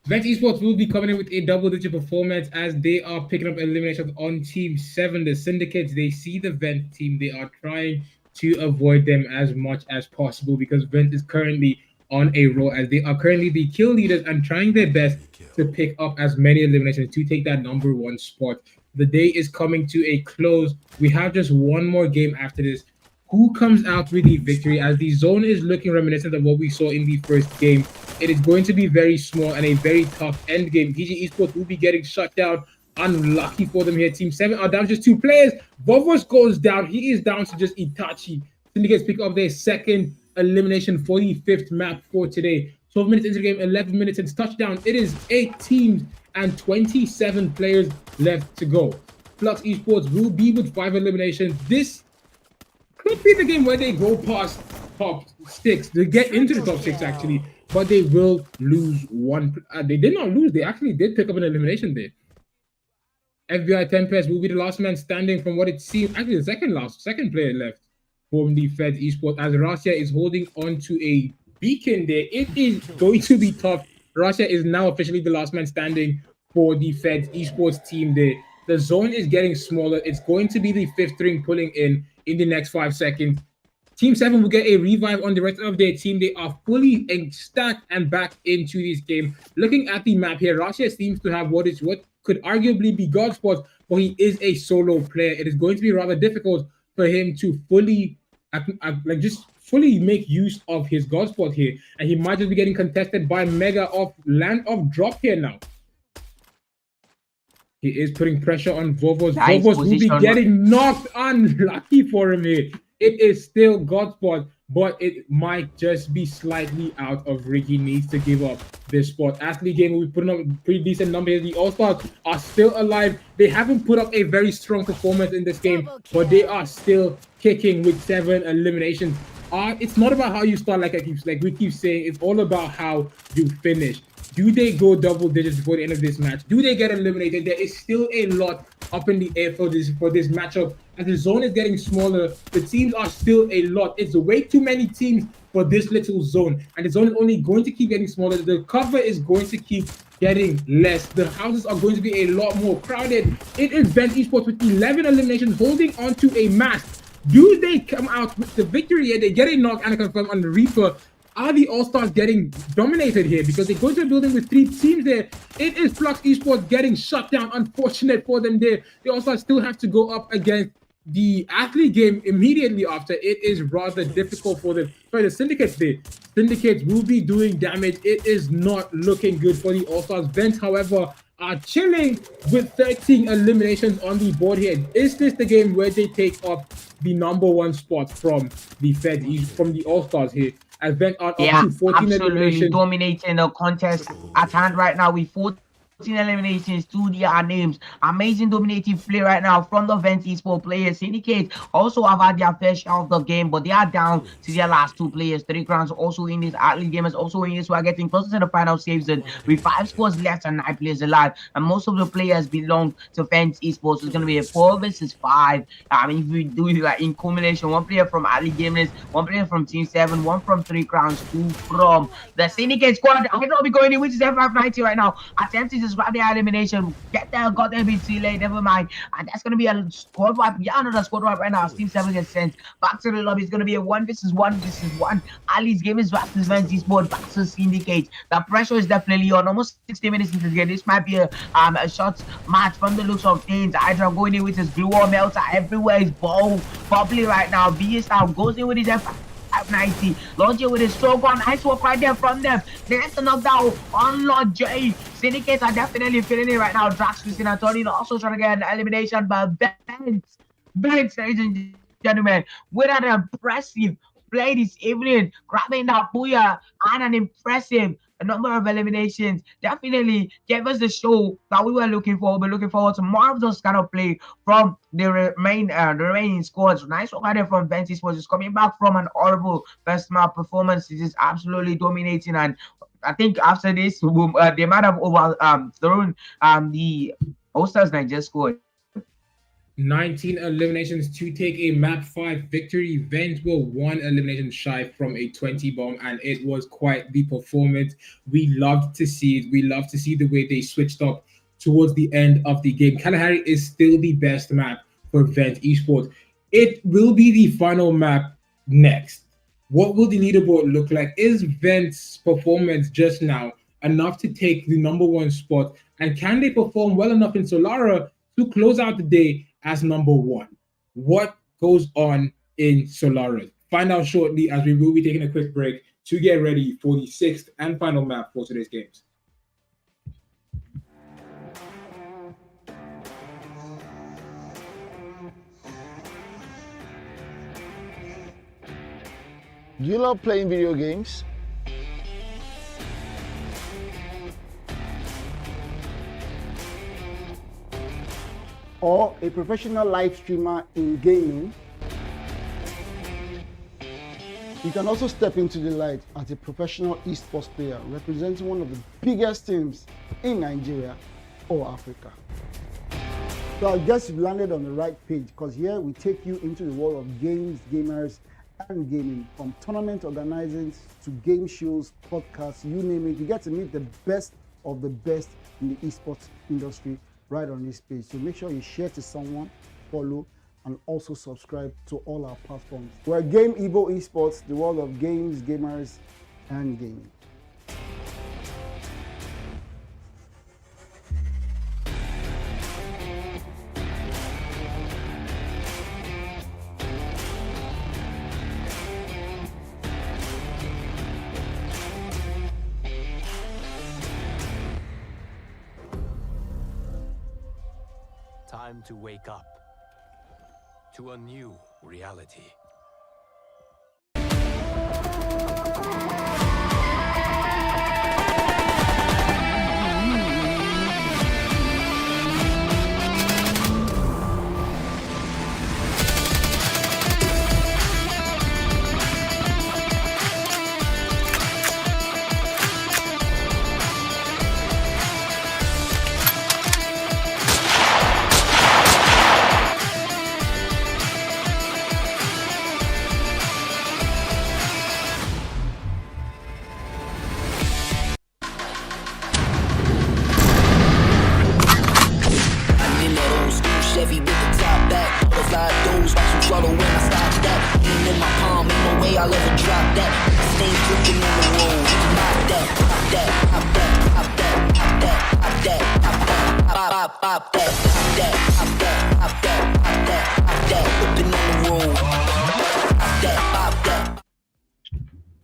Vent Esports will be coming in with a double-digit performance as they are picking up eliminations on Team 7. The Syndicates, they see the Vent team. They are trying to avoid them as much as possible because Vent is currently on a roll as they are currently the kill leaders and trying their best to pick up as many eliminations to take that #1 spot. The day is coming to a close. We have just one more game after this. Who comes out with the victory as the zone is looking reminiscent of what we saw in the first game. It is going to be very small and a very tough end game. PG Esports will be getting shut down. Unlucky for them here. Team 7 are down just 2 players. Vovos goes down. He is down to just Itachi. Syndicates pick up their second elimination for the 5th map for today. 12 minutes into the game, 11 minutes since touchdown. It is 8 teams and 27 players left to go. Flux Esports will be with 5 eliminations. This could be the game where they go past top 6. They get into the top 6 actually, but they will lose one. They did not lose. They actually did pick up an elimination there. FBI Tempest will be the last man standing from what it seems. Actually, the second player left from the Feds Esports as Russia is holding on to a beacon there. It is going to be tough. Russia is now officially the last man standing for the Feds Esports team there. The zone is getting smaller. It's going to be the 5th ring pulling in the next 5 seconds. Team 7 will get a revive on the rest of their team. They are fully stacked and back into this game. Looking at the map here, Russia seems to have what could arguably be God spots, but he is a solo player. It is going to be rather difficult for him to fully fully make use of his God spot here. And he might just be getting contested by Mega off land of drop here now. He is putting pressure on Vovos. Nice Vovos will be position. getting knocked. Unlucky for him here. It is still God spot, but it might just be slightly out of rig. He needs to give up this spot. Athlete Game will be putting up a pretty decent number here. The All-Stars are still alive. They haven't put up a very strong performance in this game, but they are still kicking with 7 eliminations. It's not about how you start, like we keep saying. It's all about how you finish. Do they go double digits before the end of this match? Do they get eliminated? There is still a lot up in the air for this matchup. As the zone is getting smaller, the teams are still a lot. It's way too many teams for this little zone. And the zone is only going to keep getting smaller. The cover is going to keep getting less. The houses are going to be a lot more crowded. It is Vent Esports with 11 eliminations holding on to a mask. Do they come out with the victory here? They get a knock and a confirm on the Reaper. Are the All-Stars getting dominated here? Because they go to a building with 3 teams there. It is Flux Esports getting shut down. Unfortunate for them there. The All-Stars still have to go up against the Athlete Game immediately after. It is rather difficult for them. Sorry, the Syndicates there. Syndicates will be doing damage. It is not looking good for the All-Stars. Vents, however, are chilling with 13 eliminations on the board here. Is this the game where they take up the #1 spot from the from the All-Stars here? As Vent are up to 14 absolutely eliminations. dominating the contest at hand right now with 14 14 eliminations to their names. Amazing dominating play right now from the Vent Esport players. Syndicate also have had their fair share of the game, but they are down to their last two players. 3 crowns also in this. Athlete Gamers also in this. We are getting closer to the final save zone with 5 scores left and 9 players alive. And most of the players belong to Vent Esports. It's going to be a 4 versus 5. I mean, if we do it like in combination, 1 player from Athlete Gamers, 1 player from Team 7, 1 from 3 crowns, 2 from the Syndicate squad. I don't be going in, which is F590 right now. Attempting to grab the elimination. Got there a bit too late. Never mind. And that's going to be a squad wipe. Yeah, another squad wipe right now. Team 7 gets sent back to the lobby. It's going to be a 1 versus 1 versus 1. Ali's game is versus Vent Esports versus Syndicate. The pressure is definitely on. Almost 60 minutes into the game. This might be a short match from the looks of things. Hydra going in with his glue or melter everywhere. Is ball bubbly right now. BS goes in with his F90, launching with his stroke on. Nice work right there from them. There's the knockdown on Lord J. Syndicates are definitely feeling it right now. Drax, Christina, Antonio also trying to get an elimination, but Benz, ladies and gentlemen, with an impressive play this evening, grabbing that booyah and an impressive number of eliminations, definitely gave us the show that we were looking for. We're looking forward to more of those kind of play from the remaining squads. Nice work right there from Vent Esports, just coming back from an horrible first match performance. It is absolutely dominating, and I think after this, they might have overthrown the All-Stars Nigeria squad. 19 eliminations to take a map 5 victory. Vent were 1 elimination shy from a 20 bomb, and it was quite the performance. We loved to see it. We love to see the way they switched up towards the end of the game. Kalahari is still the best map for Vent Esports. It will be the final map next. What will the leaderboard look like? Is Vent's performance just now enough to take the #1 spot? And can they perform well enough in Solara to close out the day as #1? What goes on in Solara? Find out shortly, as we will be taking a quick break to get ready for the 6th and final map for today's games. Do you love playing video games? Or a professional live streamer in gaming? You can also step into the light as a professional esports player representing one of the biggest teams in Nigeria or Africa. So I guess you've landed on the right page, because here we take you into the world of games, gamers, and gaming. From tournament organizing to game shows, podcasts, you name it. You get to meet the best of the best in the esports industry right on this page. So make sure you share to someone, follow, and also subscribe to all our platforms. We're Game Evo Esports, the world of games, gamers, and gaming. Time to wake up to a new reality. Chevy with the top back, butterfly doors, watch them swallow when I stop that. Aim in my palm, ain't no way I'll ever drop that. Stay dripping on the road, pop that, pop that, pop that, pop that, pop that, pop that, pop that, pop that, pop that, pop that, pop that, pop that, pop that, whipping on the road, pop that, pop that.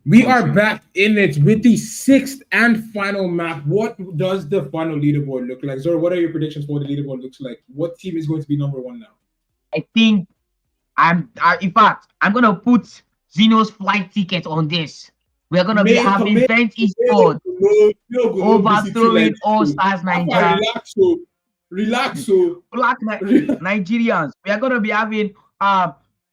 We are back in it with the 6th and final map. What does the final leaderboard look like? Zora, what are your predictions for what the leaderboard looks like? What team is going to be #1 now? I think in fact, I'm gonna put Zeno's flight ticket on this. We're gonna be having Vent Esports overthrowing All Stars Nigeria. Relax, Black Nigerians. We are gonna be having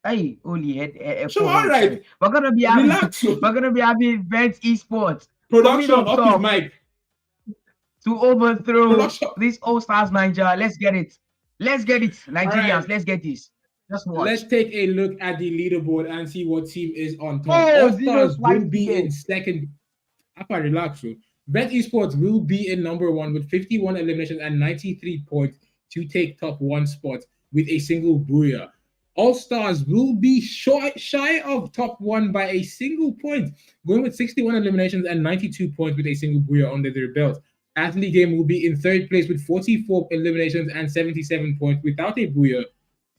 hey, holy head. So all right, we're gonna be having relax. we're gonna be having Vent Esports Production up his mic to overthrow this All Stars Nigeria. Let's get it. Nigerians, right. Let's get this. Just watch. Let's take a look at the leaderboard and see what team is on top. All Stars will be in second. After relax, Vent Esports will be in number 1 with 51 eliminations and 93 points to take top 1 spot with a single booyah. All Stars will be shy of top 1 by a single point, going with 61 eliminations and 92 points with a single booyah under their belt. Athlete Game will be in 3rd place with 44 eliminations and 77 points without a booyah.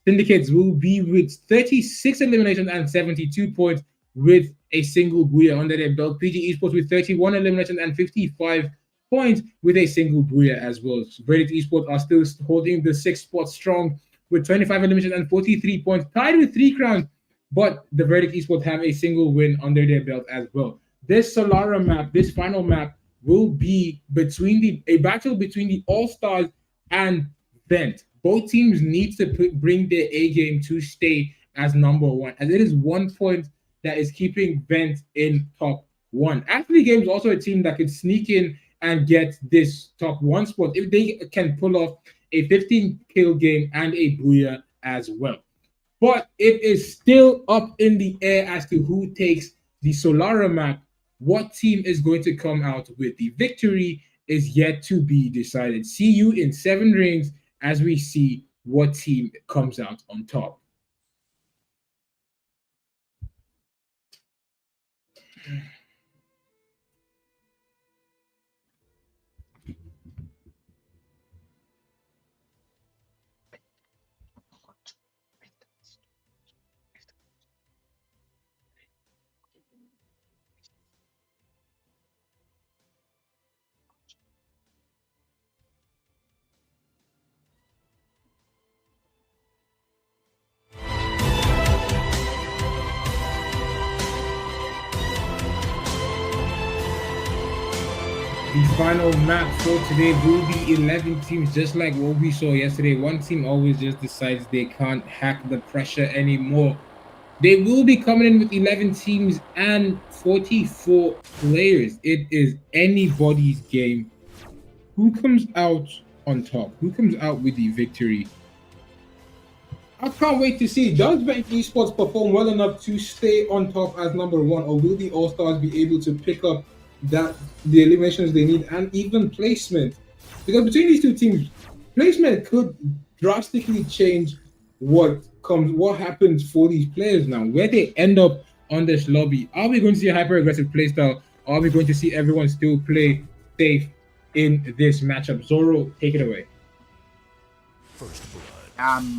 Syndicates will be with 36 eliminations and 72 points with a single booyah under their belt. PG Esports with 31 eliminations and 55 points with a single booyah as well. Verdict Esports are still holding the 6th spot strong with 25 eliminations and 43 points, tied with 3 crowns, but the Verdict Esports have a single win under their belt as well. This Solara map, this final map, will be a battle between the All Stars and Vent. Both teams need to bring their A game to stay as number 1, as it is 1 point that is keeping Vent in top 1. Athlete Games also a team that could sneak in and get this top 1 spot if they can pull off a 15-kill game and a booyah as well. But it is still up in the air as to who takes the Solara map. What team is going to come out with the victory is yet to be decided. See you in 7 rings as we see what team comes out on top. The final map for today will be 11 teams, just like what we saw yesterday. One team always just decides they can't hack the pressure anymore. They will be coming in with 11 teams and 44 players. It is anybody's game. Who comes out on top? Who comes out with the victory? I can't wait to see. Does Vent Esports perform well enough to stay on top as number 1, or will the All-Stars be able to pick up the eliminations they need and even placement? Because between these two teams, placement could drastically change what happens for these players now, where they end up on this lobby. Are we going to see a hyper-aggressive playstyle? Or are we going to see everyone still play safe in this matchup? Zoro, take it away. First blood.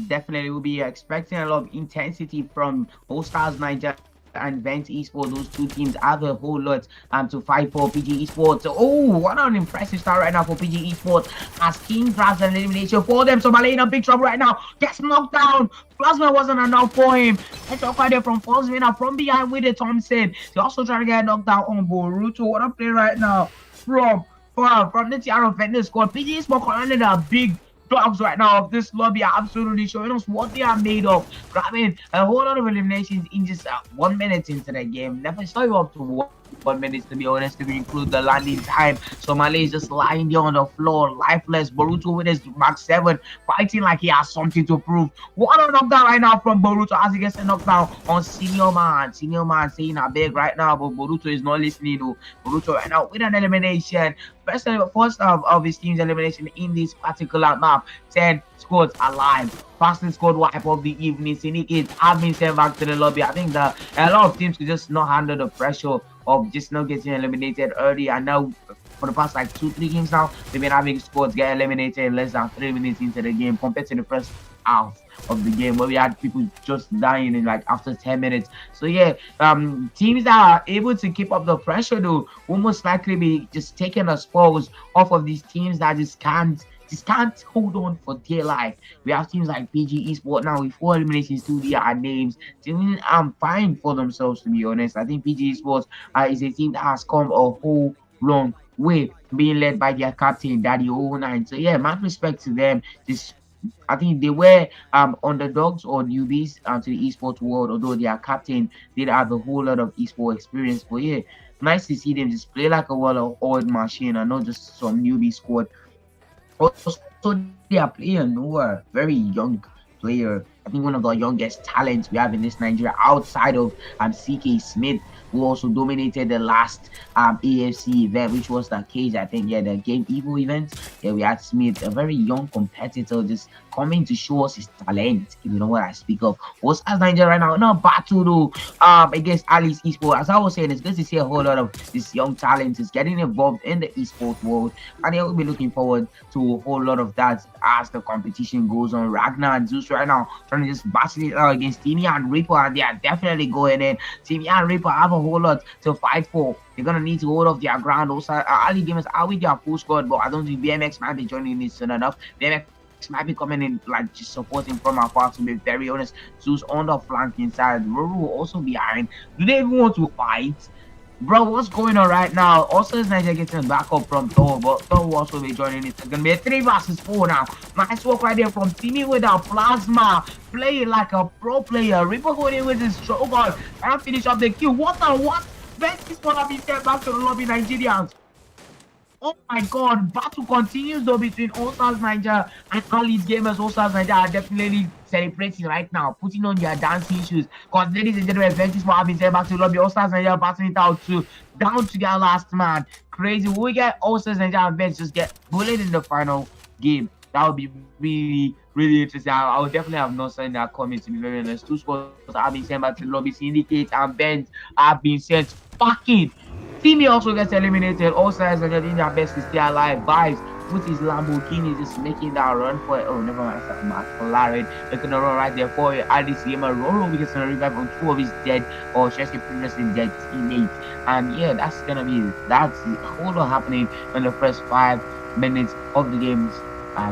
Definitely will be expecting a lot of intensity from All Stars Nigeria and Vent Esports. Those two teams have a whole lot to fight for. PG Esports, oh, what an impressive start right now for PG Esports as King grabs an elimination for them. So Malay in a big trouble right now, gets knocked down. Plasma wasn't enough for him. Let's talk right there from Fosmina from behind with it. Thompson, they're also trying to get knocked down on Boruto. What a play right now from the TR Fitness squad. PG Esports calling a big dogs right now of this lobby are absolutely showing us what they are made of, grabbing a whole lot of eliminations in just 1 minute into the game. Never saw you up to 1 minute, to be honest, if you include the landing time. So Malay is just lying there on the floor, lifeless. Boruto with his Mark 7, fighting like he has something to prove. What a knockdown right now from Boruto as he gets a knockdown on Senior Man. Senior Man saying a big right now, but Boruto is not listening to Boruto right now with an elimination. First of his team's elimination in this particular map. 10 squads alive. Fastest squad wipe of the evening. Syndicates have been sent back to the lobby. I think that a lot of teams could just not handle the pressure of just not getting eliminated early. And now for the past like 2-3 games now, they've been having squads get eliminated in less than 3 minutes into the game compared to the first half of the game where we had people just dying in like after 10 minutes. So yeah, teams that are able to keep up the pressure though will most likely be just taking the spoils off of these teams that just can't just can't hold on for dear life. We have teams like PG Esport now with 4 eliminations to their names. Teams fine for themselves, to be honest. I think PG Esports is a team that has come a whole long way, being led by their captain, Daddy 09. So yeah, much respect to them. Just I think they were underdogs or newbies to the esports world, although their captain did have a whole lot of esport experience. But yeah, nice to see them just play like a well-oiled machine and not just some newbie squad. Also, they are player Noah, very young player. I think one of the youngest talents we have in this Nigeria outside of CK Smith, who also dominated the last AFC event, which was the cage, I think, yeah, the Game Evil event. Yeah, we had Smith, a very young competitor, just coming to show us his talent, if you know what I speak of. What's as Nigeria right now? No battle though, against Alice Esports. As I was saying, it's good to see a whole lot of this young talent is getting involved in the esports world, and I will be looking forward to a whole lot of that as the competition goes on. Ragnar and Zeus right now trying to just battle it out against Timmy and Reaper, and they are definitely going in. Timmy and Reaper have a whole lot to fight for. They're gonna need to hold off their ground. Also, Ali Gamers are with their full squad, but I don't think BMX might be joining this soon enough. BMX might be coming in, like, just supporting from afar, to be very honest. Zeus on the flanking side, Ruru also behind. Do they even want to fight? Bro, what's going on right now? Also, is Nigeria getting back up from Thor, but Thor will also be joining it. It's gonna be a 3 versus 4 now. Nice work right there from Timmy with a plasma, playing like a pro player. Reaper going in with his shotgun and finish up the kill. What the what? Best is gonna be sent back to the lobby, Nigerians. Oh my god, battle continues though between All Stars Nigeria and Alice Gamers. All Stars Nigeria are definitely celebrating right now, putting on their dancing shoes. Because ladies and gentlemen, Ventus will have been sent back to the lobby. All Stars Nigeria passing it out to down to their last man. Crazy. We get All Stars Nigeria and Ventus just get bullied in the final game. That would be really, really interesting. I would definitely have not seen that coming, to be very honest. 2 scores have been sent back to the lobby. Syndicate and Benz have been sent fucking. Timmy also gets eliminated. All sides are getting their best to stay alive. Vibes with his Lamborghini just making that run for it. Oh, never mind. McLaren making a run right there for it. Alice Gamer Roro gets a revive on 2 of his dead or just previously dead teammates. And yeah, that's a whole lot happening in the first 5 minutes of the games.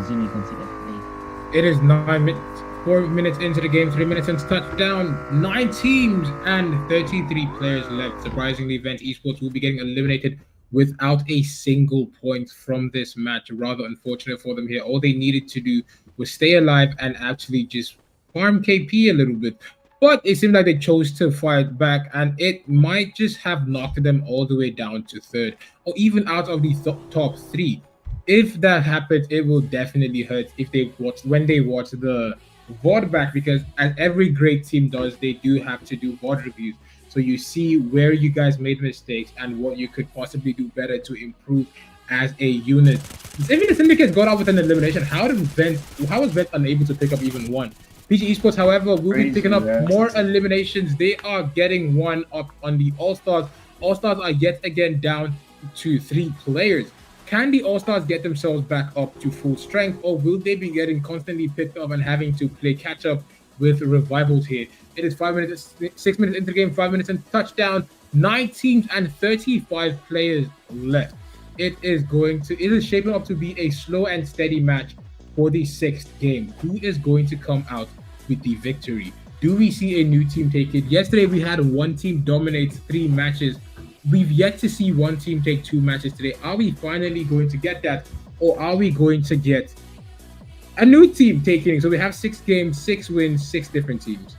Jimmy, consider today. It is 9 minutes. 4 minutes into the game, 3 minutes since touchdown. 9 teams and 33 players left. Surprisingly, Vent Esports will be getting eliminated without a single point from this match. Rather unfortunate for them here. All they needed to do was stay alive and actually just farm KP a little bit. But it seemed like they chose to fight back, and it might just have knocked them all the way down to 3rd, or even out of the top 3. If that happens, it will definitely hurt when they watch the VOD back, because as every great team does, they do have to do VOD reviews. So you see where you guys made mistakes and what you could possibly do better to improve as a unit. Even the Syndicate got out with an elimination. How was Vent unable to pick up even one? PG Esports, however, will be picking up more eliminations. They are getting one up on the All-Stars. All-Stars are yet again down to 3 players. Can the All-Stars get themselves back up to full strength, or will they be getting constantly picked up and having to play catch-up with revivals here? It is 6 minutes into the game, 5 minutes and touchdown, 9 teams and 35 players left. It is shaping up to be a slow and steady match for the 6th game. Who is going to come out with the victory? Do we see a new team take it? Yesterday, we had one team dominate 3 matches. We've yet to see one team take 2 matches today. Are we finally going to get that? Or are we going to get a new team taking it? So we have 6 games, 6 wins, 6 different teams.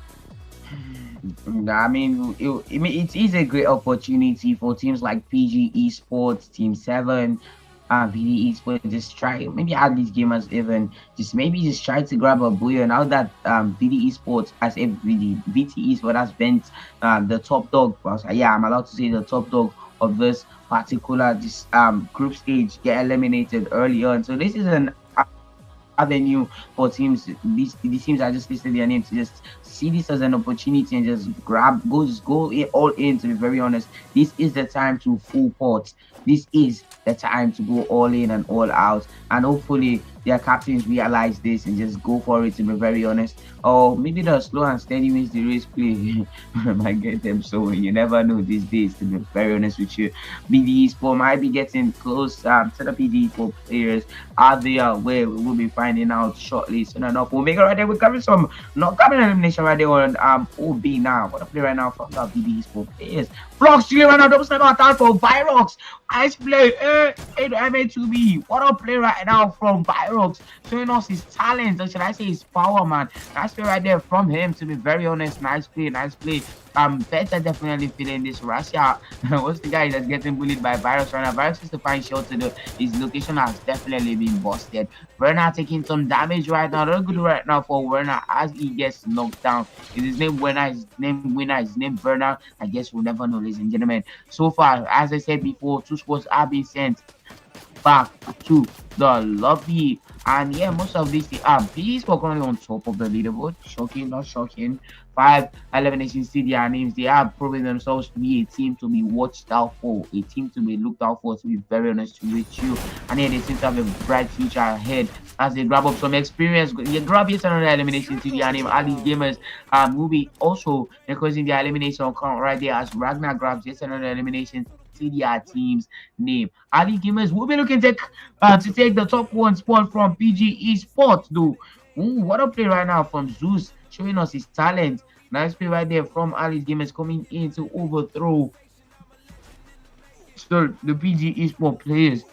I mean, it is a great opportunity for teams like PG Esports, Team 7, VD Esports. Just try, maybe add these gamers even, just try to grab a booyah. Now that VD Esports, as if VT Esports has been the top dog. Yeah, I'm allowed to say the top dog of this particular group stage, get eliminated early on. So this is an avenue for teams. These teams I just listed their names to just see this as an opportunity and just go all in. To be very honest, this is the time to full port. This is the time to go all in and all out, and hopefully their captains realize this and just go for it, to be very honest. Or maybe the slow and steady wins the race play might get them. So you never know these days, to be very honest with you. BDE Sport might be getting close to the BDE Sport players. Are they aware? We will be finding out shortly. Soon enough, Omega right there. We're covering some not coming elimination right there on OB now. What a play right now from the BDE Sport players. Flux Chile right now, double snap attack for Virox. Nice play. MA2B. What a play right now from Virox, showing us his talent, or should I say his power, man. Nice play right there from him, to be very honest. Nice play, nice play. Better definitely feeling this Russia. What's the guy that's getting bullied by Virus right now? Virus is to find shot to do. His location has definitely been busted. Werner taking some damage right now. Not good right now for Werner as he gets knocked down. Is his name Werner? His name Winner? His name Werner? I guess we'll never know, ladies and gentlemen. So far, as I said before, 2 squads are being sent back to the lobby. And yeah, most of these PGs were currently on top of the leaderboard. Shocking, not shocking. 5 eliminations see their names. They are proving themselves to be a team to be watched out for, a team to be looked out for, to be very honest with you. And yeah, they seem to have a bright future ahead as they grab up some experience. They grab yet another elimination to their name. Ali Gamers will be also requesting their elimination account right there as Ragnar grabs yet another elimination to their team's name. Ali Gamers will be looking to take the top 1 spot from PG Esports, though. Ooh, what a play right now from Zeus, showing us his talent. Nice play right there from Ali Gamers, coming in to overthrow the PG Esports players.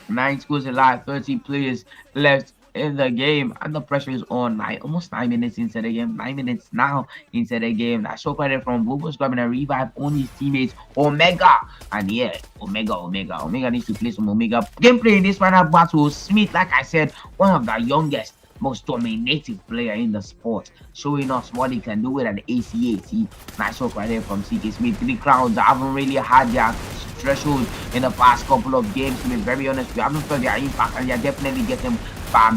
9 scores alive, 30 players left in the game, and the pressure is on. Almost 9 minutes into the game. 9 minutes now into the game. That shot right there from Bobo's grabbing a revive on his teammates Omega. And yeah, Omega needs to play some Omega gameplay in this final battle. Smith, like I said, one of the youngest, most dominating player in the sport, showing us what he can do with an ACAT. Nice work right there from CK Smith. 3 crowns haven't really had their threshold in the past couple of games, to be very honest. We haven't felt their impact, and they're definitely getting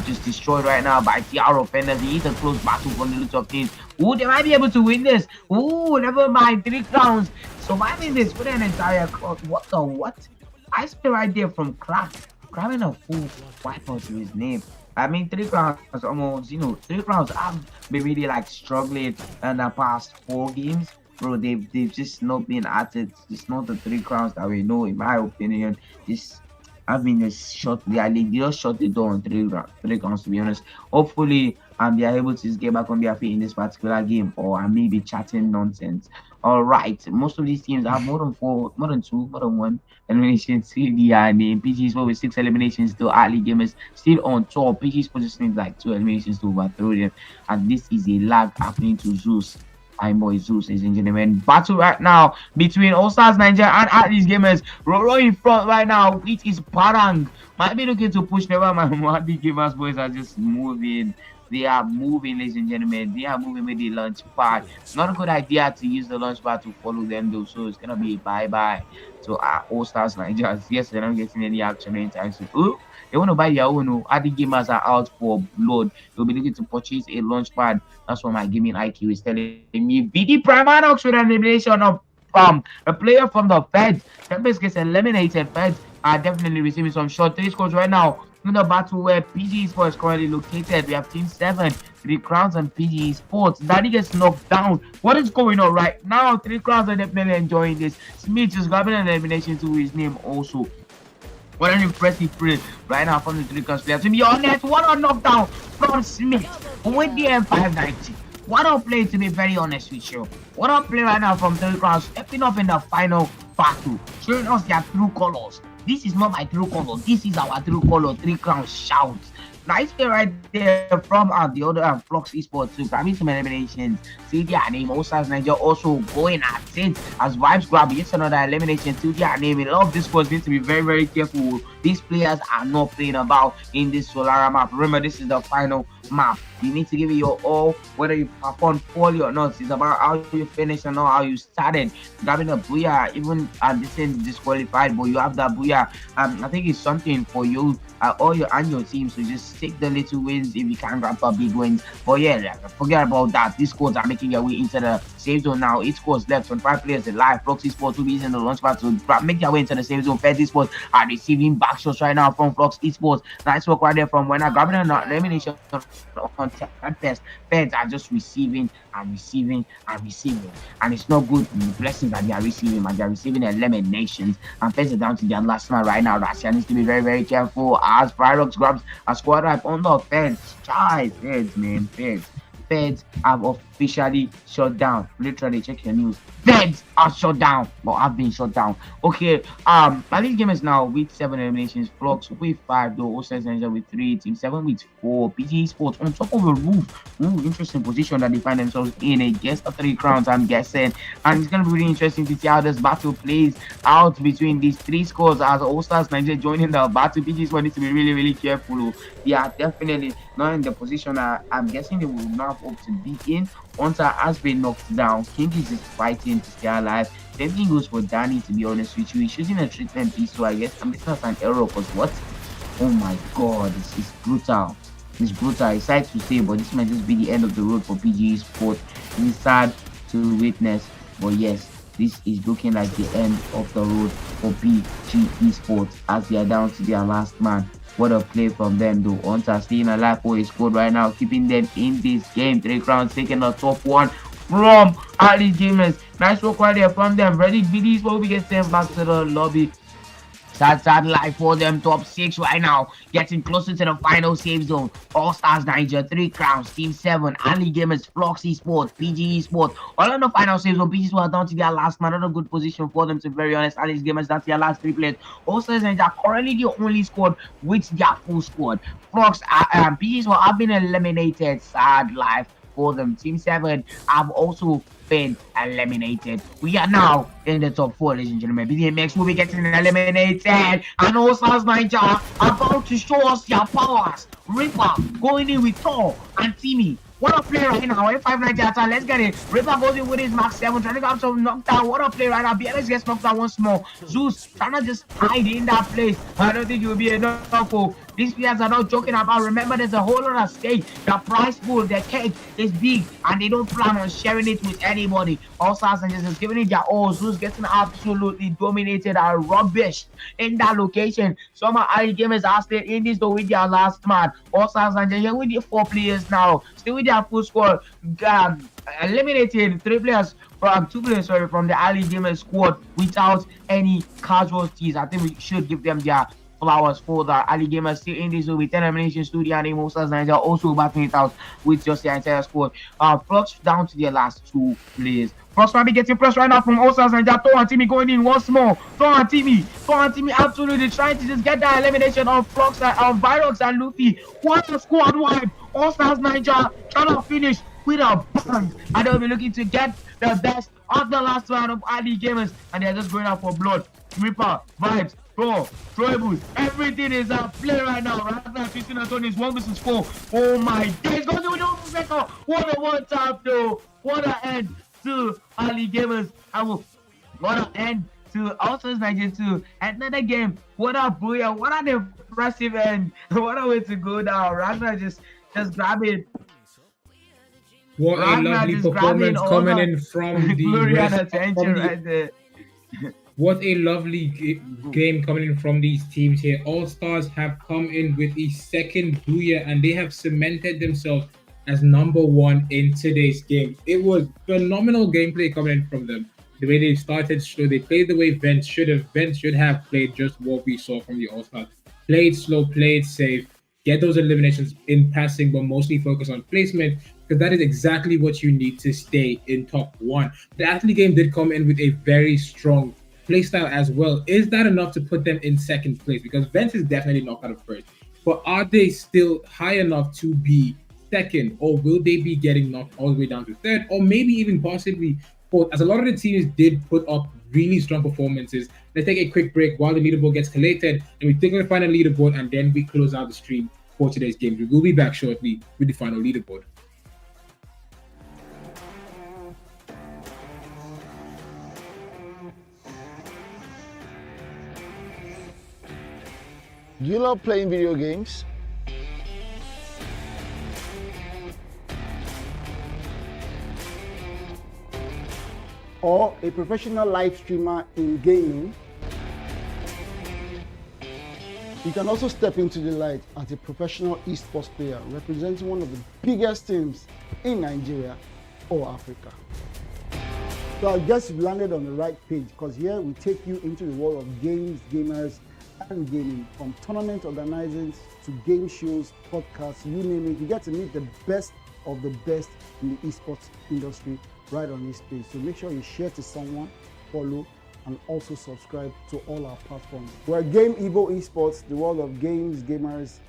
just destroyed right now by TR offenders. He is a close battle from the looks of things. Ooh, they might be able to win this. Ooh, never mind. 3 crowns surviving this with an entire crowd. What? I spell right there from grabbing a full wipe out to his name. I mean, 3 crowns almost, 3 crowns have been really like struggling in the past 4 games. Bro, they've just not been at it. It's not the 3 crowns that we know, in my opinion. Just shut the door on 3 crowns, to be honest. Hopefully, they are able to just get back on their feet in this particular game, or I may be chatting nonsense. All right, most of these teams have more than 1 elimination to their name. PG Sport with 6 eliminations to Ali Gamers still on top. PG Sport just needs like 2 eliminations to overthrow them, and this is a lag happening to Zeus. I'm boy Zeus, ladies and gentlemen. Battle right now between All Stars Nigeria and Atlas Gamers. Roro in front right now with his Parang. Might be looking to push, never mind. The Gamers boys are just moving. They are moving, ladies and gentlemen. They are moving with the launch pad. It's not a good idea to use the launch pad to follow them, though. So it's gonna be a bye-bye to All Stars Nigeria. Yes, they're not getting any action anytime soon. Ooh, they want to buy their own. Adi Gamers are out for blood. They'll be looking to purchase a launch pad. That's what my gaming IQ is telling me. VD Primanox with an elimination of a player from the Feds. Tempest gets eliminated. Feds are definitely receiving some short 3 scores right now in the battle where PG Sports is currently located. We have Team 7, 3 crowns, and PG Sports. Daddy gets knocked down. What is going on right now? 3 crowns are definitely enjoying this. Smith is grabbing an elimination to his name also. What an impressive play right now from the 3 crowns player. To be honest, what a knockdown from Smith with the M590. What a play, to be very honest with you. What a play right now from 3 crowns, stepping up in the final battle, showing us their true colors. This is not my true color. This is our true color. 3 crowns shout. Nice play right there from the other Flux Esports too. Grabbing some eliminations. See their name. All Stars Nigeria also going at it as Vibes grab yet another elimination to their name. A lot of this squads need to be very, very careful. These players are not playing about in this Solara map. Remember, this is the final map. You need to give it your all, whether you perform poorly or not. It's about how you finish and not how you started. Grabbing a booyah, even this is disqualified, but you have that booyah. I think it's something for you, all your and your teams to just just take the little wins if you can grab the big wins. But yeah, forget about that. These squads are making their way into the safe zone now. 8 squads left, 25 players alive. Proxy Sports will be using the launch pad to make their way into the safe zone. Fed Sports are receiving back shots right now from Flux Esports. Nice work right there from when I grabbing an elimination on Tempest. Feds are just receiving and receiving and receiving, and it's not good. The blessings that they are receiving, and they are receiving eliminations. And Feds are down to their last man right now. Russia needs to be very, very careful as Pyrox grabs a squad up on the Feds. Try Feds, man, Feds have officially shut down. Literally, check your news. Feds are shut down, or have been shut down. Okay, my league game is now with 7 eliminations. Flux with 5, though. OSS Ninja with 3, Team 7 with 4. PG Sports on top of a roof. Ooh, interesting position that they find themselves in. Against the 3 crowns, I'm guessing. And it's gonna be really interesting to see how this battle plays out between these 3 scores as All Stars Nigeria joining the battle. PG Sports need to be really, really careful. They are definitely not in the position I'm guessing they will not hope to be in. Hunter has been knocked down. King is just fighting to stay alive. Same thing goes for Danny, to be honest with you. He's using a treatment piece, so I guess I'm guessing that's an error, because what? Oh my god, this is brutal. It's brutal. It's sad to say, but this might just be the end of the road for PGE Sport. It's sad to witness, but yes, this is looking like the end of the road for PGE Sports as they are down to their last man. What a play from them, though. Hunter staying alive for his squad right now, keeping them in this game. 3 crowns taking the top 1 from Ali Gamers. Nice work right there from them. Ready BDs will be getting sent back to the lobby. Sad life for them. Top 6 right now, getting closer to the final save zone. All Stars Niger, 3 crowns, Team 7, Ali Gamers, Flux Esports, PGE Sports, all in the final save zone. PGE Sports down to their last man. Not a good position for them, to be very honest. Ali Gamers down to their last 3 players. All Stars Niger are currently the only squad with their full squad. Flux, PGE Sports have been eliminated. Sad life for them. Team 7 have also been eliminated. We are now in the top 4, ladies and gentlemen. BDMX will be getting eliminated, and All Stars Niger are about to show us their powers. Ripper going in with Thor and Timmy. What a play right now. F5 Niger, let's get it. Ripper goes in with his Max 7, trying to get some knockdown. What a play right now. BLX gets knocked down once more. Zeus trying to just hide in that place. I don't think it will be enough for these players. Are not joking about. Remember, there's a whole lot of stake. The prize pool, the cake is big, and they don't plan on sharing it with anybody. All Stars and just giving it their all. Zeus getting absolutely dominated and rubbish in that location. Some Ali Gamers are still in this though with their last man. All Stars and just with the 4 players now, still with their full squad. Eliminated 3 players from 2 players, sorry, from the Ali Gamers squad without any casualties. I think we should give them their flowers for the Ali Gamers still in this with 10 eliminations to the Animal Stars Niger, also battling it out with just the entire squad. Flux down to their last 2 players. Flux might be getting pressed right now from All Stars Niger. Thor and Timmy going in once more. Thor and Timmy absolutely trying to just get that elimination of Flux and Virox and Luffy. What a squad wipe. All Stars Niger cannot finish with a bang, and they'll be looking to get the best of the last round of Ali Gamers, and they're just going out for blood. Ripper, Vibes, Throwables, everything is at play right now. Right now, Tristan Anthony is 1 versus 4. Oh my days, go to the record. What a one tap though. What an end to Ali Gamers. What an end to also Nigeria too. Another game. What a booyah. What an impressive end. What a way to go down. Ragnar just grab it. What a lovely performance coming in from the right there. What a lovely game coming in from these teams here. All Stars have come in with a second booyah, and they have cemented themselves as number 1 in today's game. It was phenomenal gameplay coming in from them. The way they started, so they played the way Vent should have played, just what we saw from the All Stars. Played slow, played safe, get those eliminations in passing, but mostly focus on placement, because that is exactly what you need to stay in top 1. The athlete game did come in with a very strong playstyle as well. Is that enough to put them in 2nd place? Because Vent is definitely knocked out of 1st, but are they still high enough to be 2nd, or will they be getting knocked all the way down to 3rd, or maybe even possibly 4th? As a lot of the teams did put up really strong performances. Let's take a quick break while the leaderboard gets collated, and we take a final leaderboard, and then we close out the stream for today's games. We will be back shortly with the final leaderboard. Do you love playing video games? or a professional live streamer in gaming, you can also step into the light as a professional esports player representing one of the biggest teams in Nigeria or Africa. So I guess you've landed on the right page, because here we take you into the world of games, gamers, and gaming. From tournament organizing to game shows, podcasts, you name it, you get to meet the best of the best in the esports industry right on this page. So make sure you share to someone, follow, and also subscribe to all our platforms. We're Game Evo Esports, the world of games, gamers,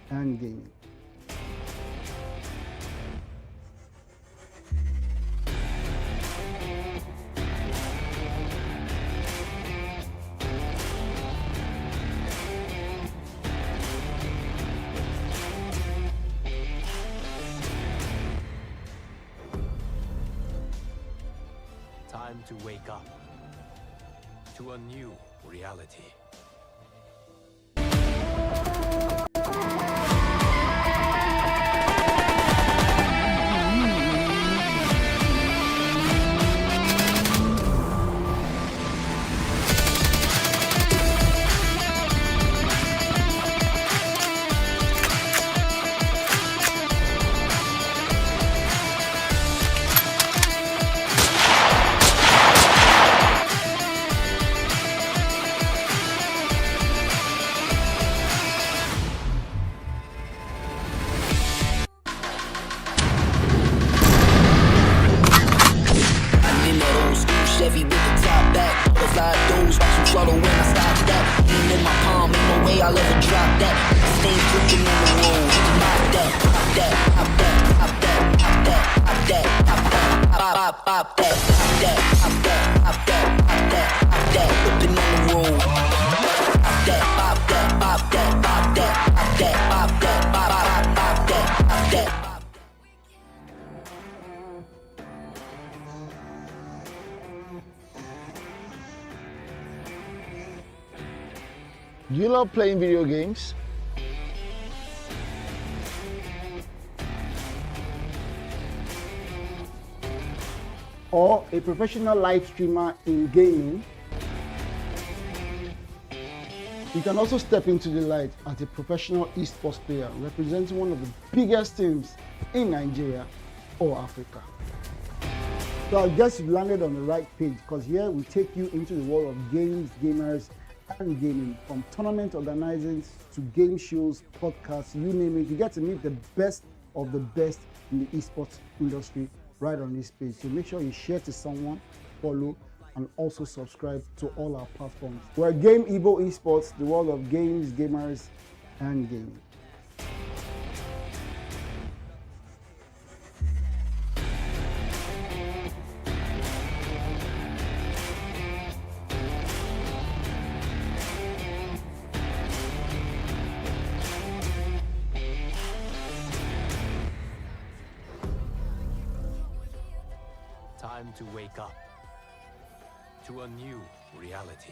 and gaming. Time to wake up to a new reality. Chevy with the top back, butterfly doors, watch them swallow when I stop that. Aim in my palm, ain't no way I'll ever drop that. Stay cooking on the road, pop that, pop that, pop that, pop that, pop that, pop that, pop that, pop, pop that, pop that, pop that, pop that, pop that, pop that, whipping on the road. Pop that, pop that, pop that, pop that, pop that, pop that, pop, pop, pop that, pop that. Do you love playing video games? Or a professional live streamer in gaming? You can also step into the light as a professional esports player representing one of the biggest teams in Nigeria or Africa. So I guess you've landed on the right page, because here we take you into the world of games, gamers, and gaming. From tournament organizing to game shows, podcasts, you name it, you get to meet the best of the best in the esports industry right on this page. So make sure you share to someone, follow, and also subscribe to all our platforms. We're Game Evo Esports, the world of games, gamers, and gaming. Time to wake up to a new reality.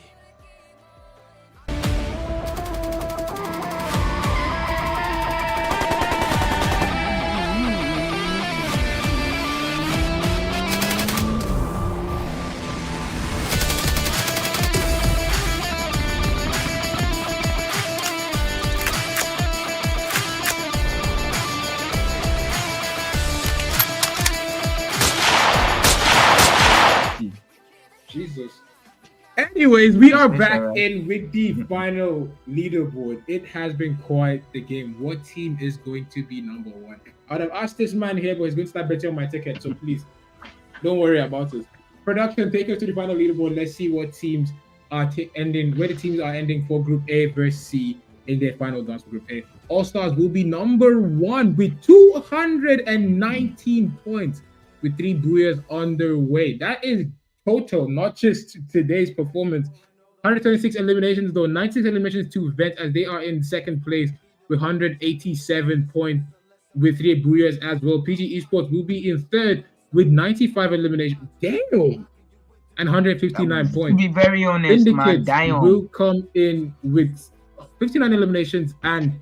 Jesus. Anyways, we are It's back alright. in with the final leaderboard. It has been quite the game. What team is going to be number one? I'd have asked this man here, but he's going to start betting on my ticket. So please, don't worry about it. Production, take us to the final leaderboard. Let's see what teams are ending, where the teams are ending for Group A versus C in their final dance for Group A. All Stars will be number one with 219 points with 3 booyahs on their way. That is total, not just today's performance. 126 eliminations, though 96 eliminations to Vet, as they are in second place with 187 points with 3 booyahs as well. PG Esports will be in third with 95 eliminations. Damn! And 159 To points. be very honest, man, Syndicates will come in with 59 eliminations and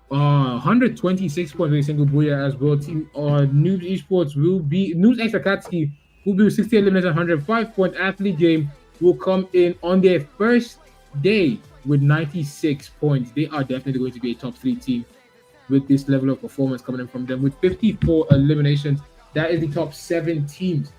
126 points with a single booyah as well. Team Noobs Esports will be Noobs X Akatsuki who will be 60 eliminated 105-point athlete game, will come in on their first day with 96 points. They are definitely going to be a top 3 team with this level of performance coming in from them. With 54 eliminations, that is the top 7 teams.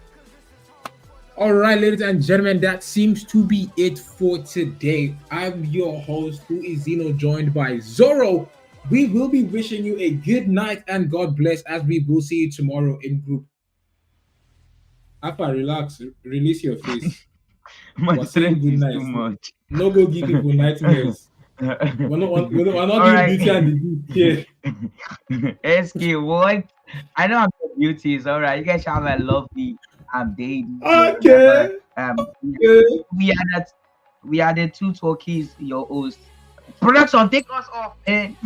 All right, ladies and gentlemen, that seems to be it for today. I'm your host, who is Zeno, joined by Zoro. We will be wishing you a good night and God bless, as we will see you tomorrow in group. Alpha, relax, release your face. My We're saying strength good is night. too much. No go give people nightmares. We're not doing beauty and the beast here. SK, what? I know I'm beauty is all right. You guys have a lovely day. Okay. Okay. We added 2 turkeys, your host. Production, take us off, man.